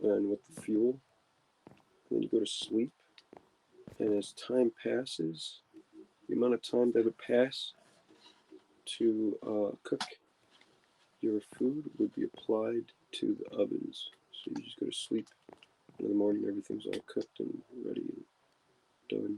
and with the fuel, and then you go to sleep, and as time passes, the amount of time that would pass to cook your food would be applied to the ovens. So you just go to sleep, and in the morning everything's all cooked and ready and done.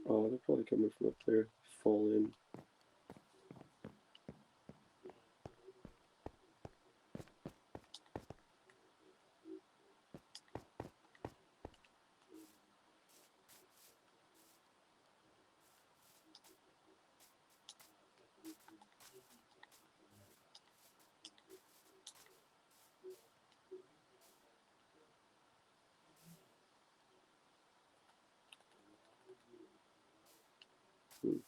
Oh, they're probably coming from up there. Fall in. Hmm.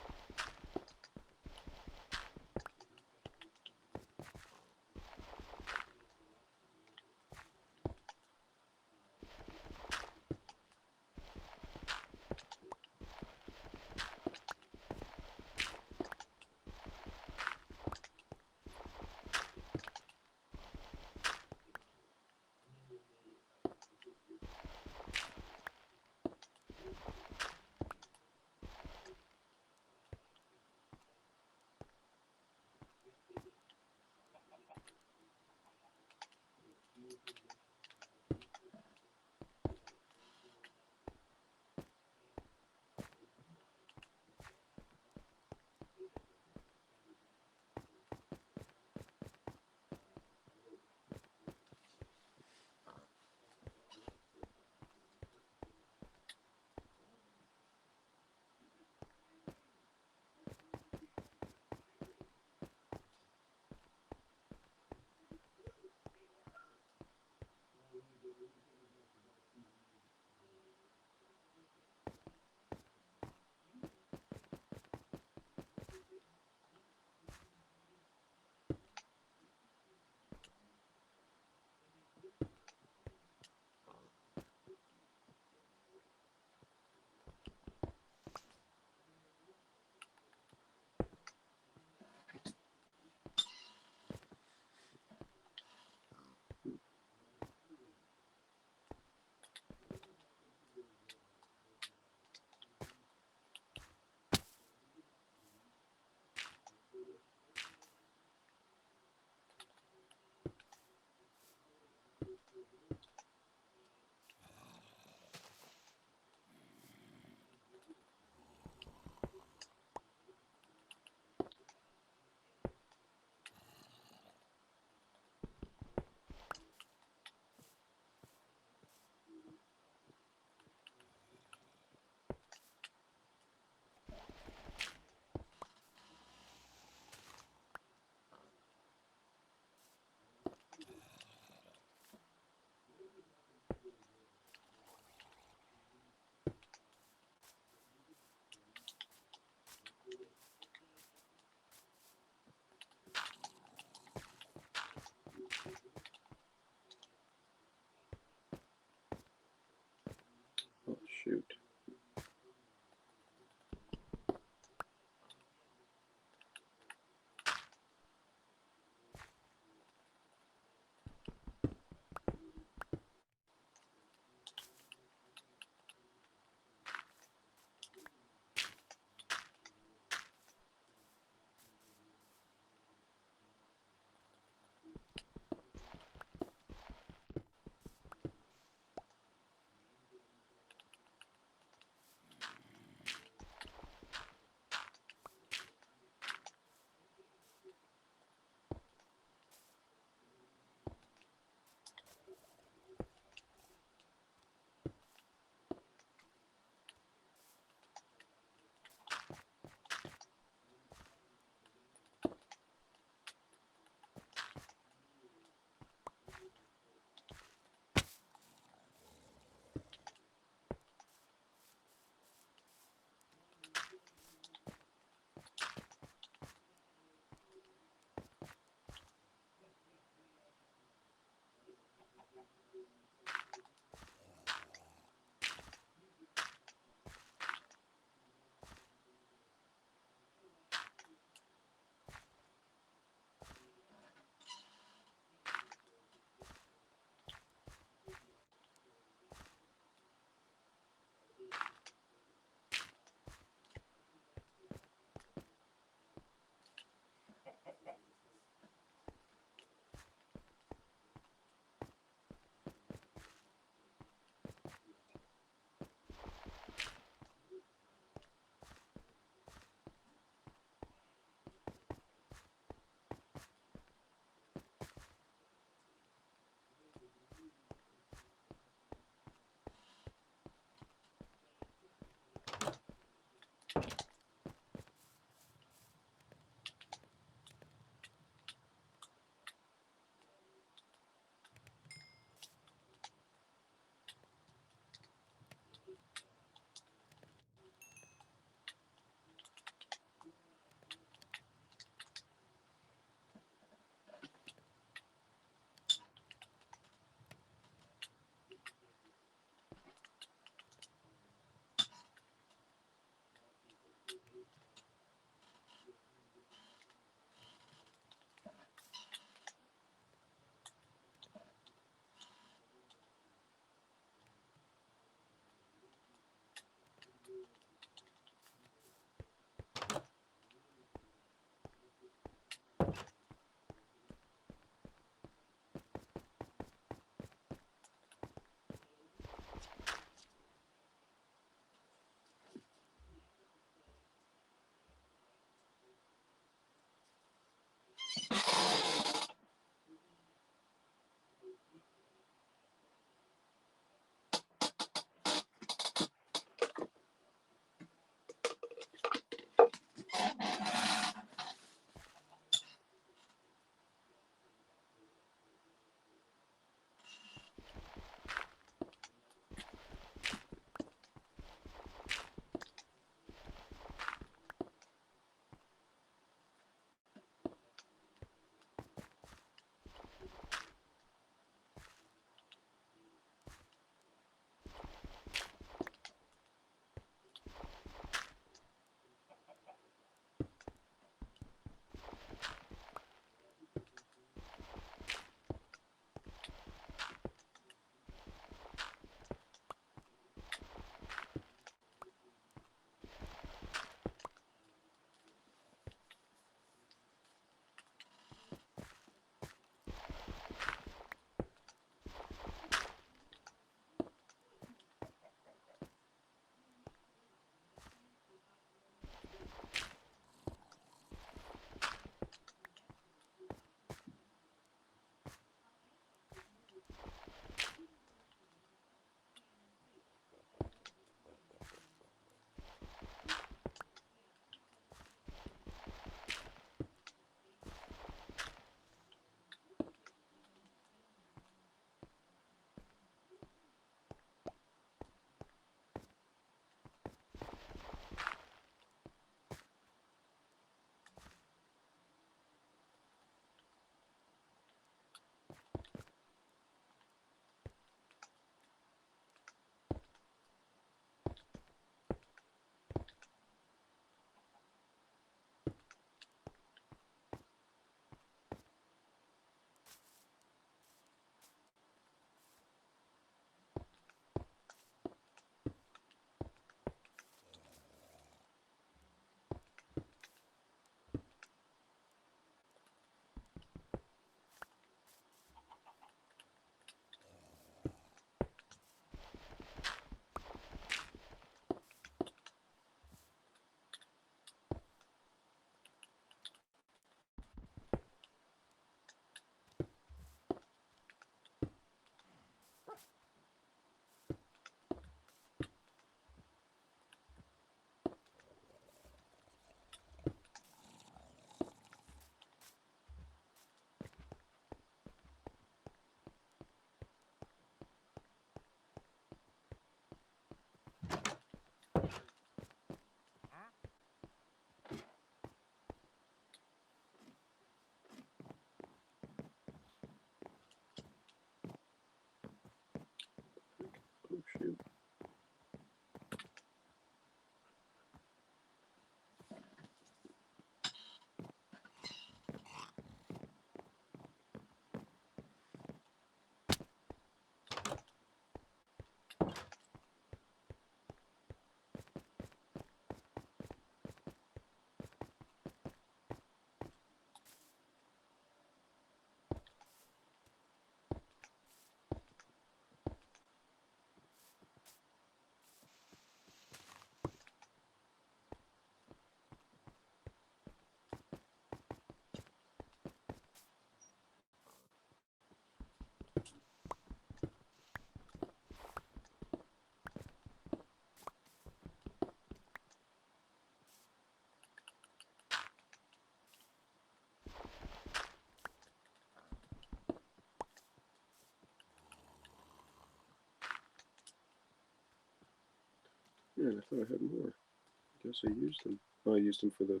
thought I had more. I guess I used them. Oh, I used them for the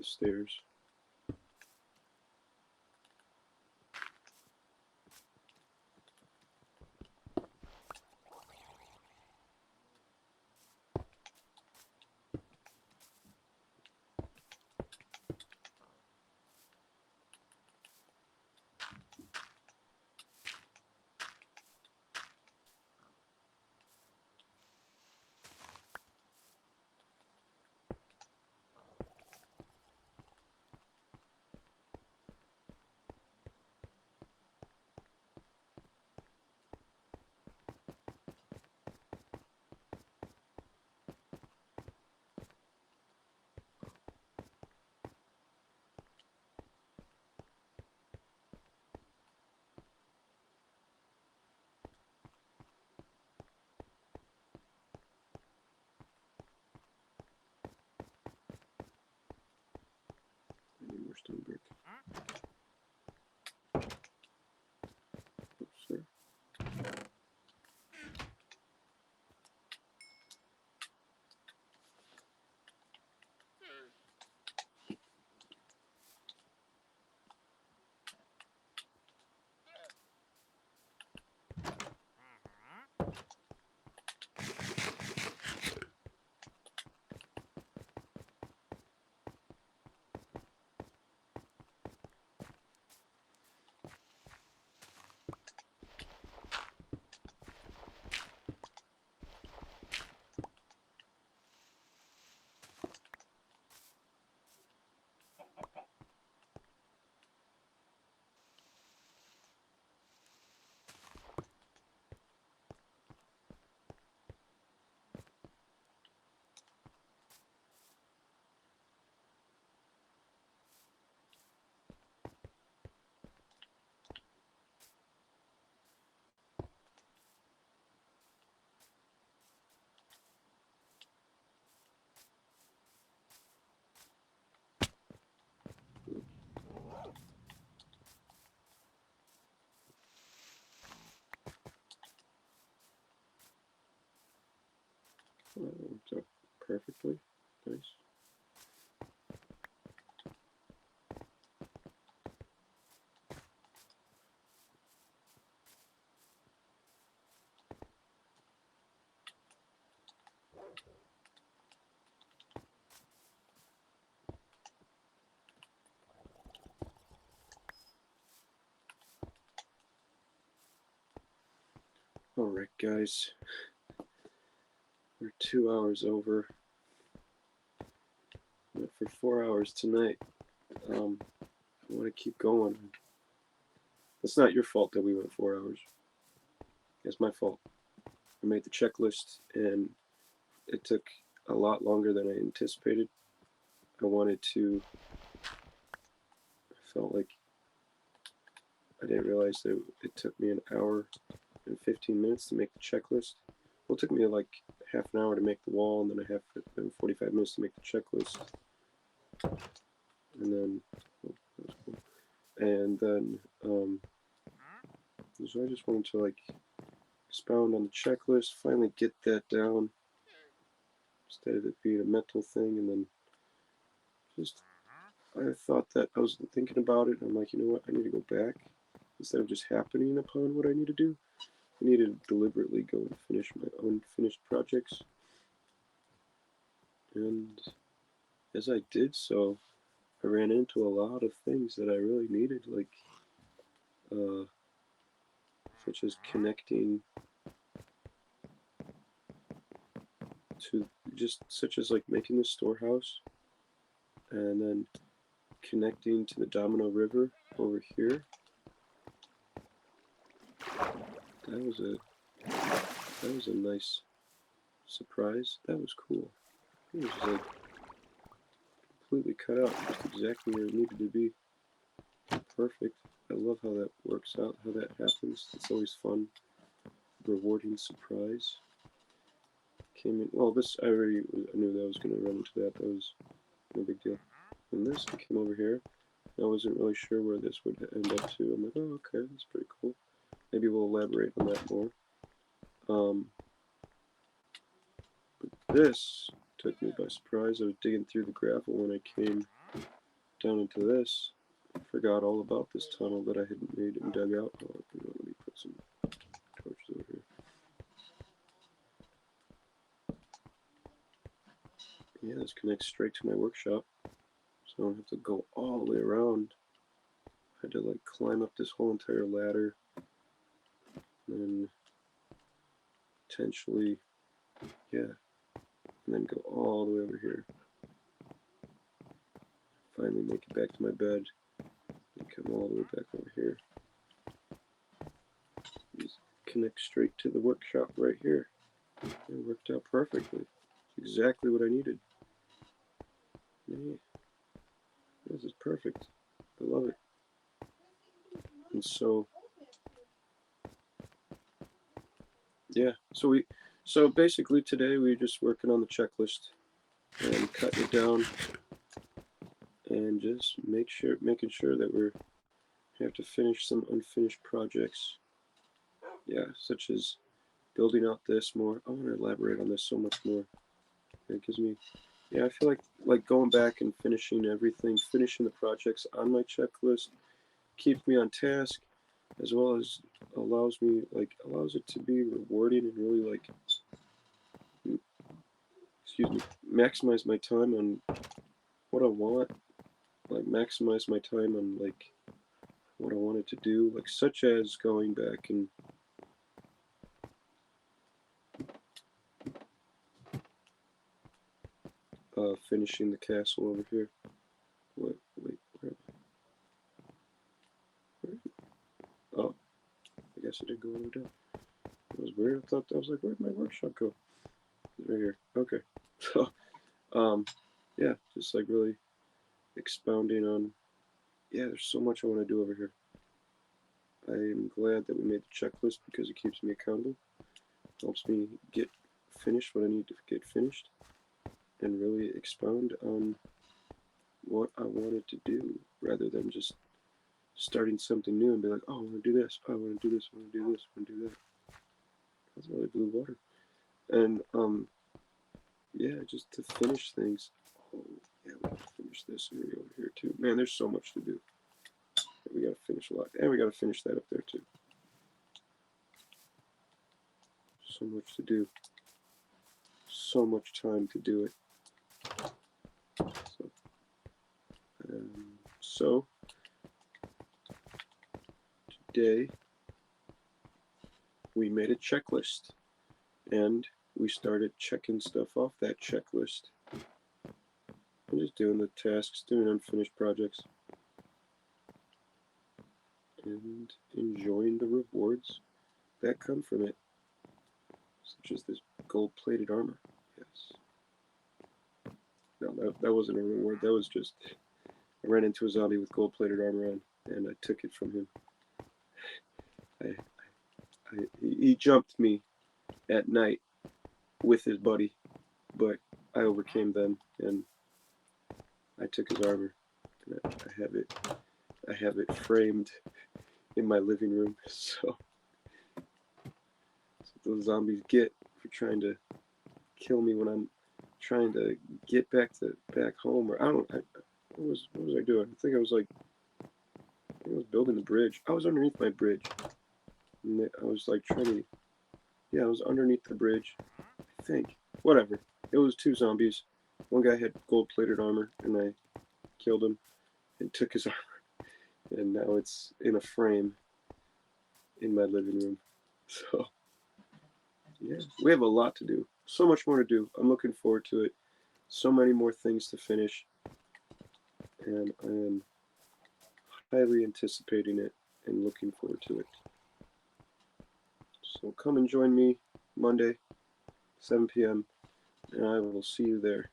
stairs. I need more stone brick. Oops, sorry. Well, that worked out perfectly. Nice. Alright guys, we're 2 hours over. Went for 4 hours tonight. I want to keep going. It's not your fault that we went 4 hours. It's my fault. I made the checklist and it took a lot longer than I anticipated. I felt like I didn't realize that it took me an hour and 15 minutes to make the checklist. Well, it took me like half an hour to make the wall, and then 45 minutes to make the checklist. And then, oh, that was cool. And then, so I just wanted to like expound on the checklist, finally get that down, instead of it being a mental thing, and then just, I thought that I was thinking about it, and I'm like, you know what, I need to go back, instead of just happening upon what I need to do. I need to deliberately go and finish my unfinished projects. And as I did so, I ran into a lot of things that I really needed, like, such as connecting to, such as like making the storehouse, and then connecting to the Domino River over here. That was a nice surprise. That was cool. It was like completely cut out, just exactly where it needed to be. Perfect. I love how that works out, how that happens. It's always fun, rewarding surprise. Came in, well, this, I knew that I was going to run into that. That was no big deal. And this, I came over here. I wasn't really sure where this would end up to. I'm like, oh, okay, that's pretty cool. Maybe we'll elaborate on that more. But this took me by surprise. I was digging through the gravel when I came down into this. I forgot all about this tunnel that I hadn't made and dug out. Oh, let me put some torches over here. Yeah, this connects straight to my workshop, so I don't have to go all the way around. I had to like climb up this whole entire ladder, and then potentially, yeah, and then go all the way over here. Finally make it back to my bed, and come all the way back over here. Just connect straight to the workshop right here. It worked out perfectly. It's exactly what I needed. Yeah. This is perfect. I love it. And so, yeah. So basically today we're just working on the checklist and cutting it down, and just making sure that we have to finish some unfinished projects. Yeah, such as building out this more. I want to elaborate on this so much more. It gives me, yeah, I feel like going back and finishing everything, finishing the projects on my checklist keeps me on task, as well as allows it to be rewarding and really like, maximize my time on what I want, like maximize my time on like what I wanted to do, like such as going back and finishing the castle over here. Wait, where am I? Oh, I guess I didn't go all the way down. That was weird. I was like, where'd my workshop go? Right here. Okay. So, yeah, just like really expounding on, yeah, there's so much I want to do over here. I am glad that we made the checklist because it keeps me accountable, helps me get finished what I need to get finished, and really expound on what I wanted to do rather than just starting something new and be like, oh, I want to do this, oh, I want to do this, I want to do this, I want to do that. That's really blue water. And yeah, just to finish things. Oh, yeah, we gotta finish this area over here too. Man, there's so much to do. We gotta finish a lot, and we gotta finish that up there too. So much to do. So much time to do it. So today we made a checklist, and we started checking stuff off that checklist. I'm just doing the tasks, doing unfinished projects, and enjoying the rewards that come from it, such as this gold-plated armor. Yes. No, that wasn't a reward. That was just, I ran into a zombie with gold-plated armor on, and I took it from him. He jumped me at night with his buddy, but I overcame them, and I took his armor, and I have it framed in my living room. So those zombies get for trying to kill me when I'm trying to get back home, or I don't. What was I doing? I think I was building the bridge. I was underneath my bridge, and I was like trying to. Yeah, I was underneath the bridge. I think. Whatever. It was two zombies. One guy had gold-plated armor, and I killed him and took his armor, and now it's in a frame in my living room. So yeah, we have a lot to do. So much more to do. I'm looking forward to it. So many more things to finish, and I am highly anticipating it and looking forward to it. So come and join me Monday, 7 p.m., and I will see you there.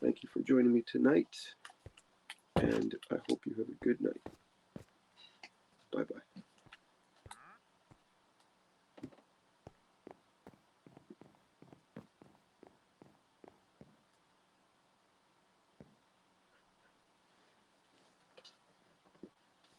Thank you for joining me tonight, and I hope you have a good night. Bye-bye.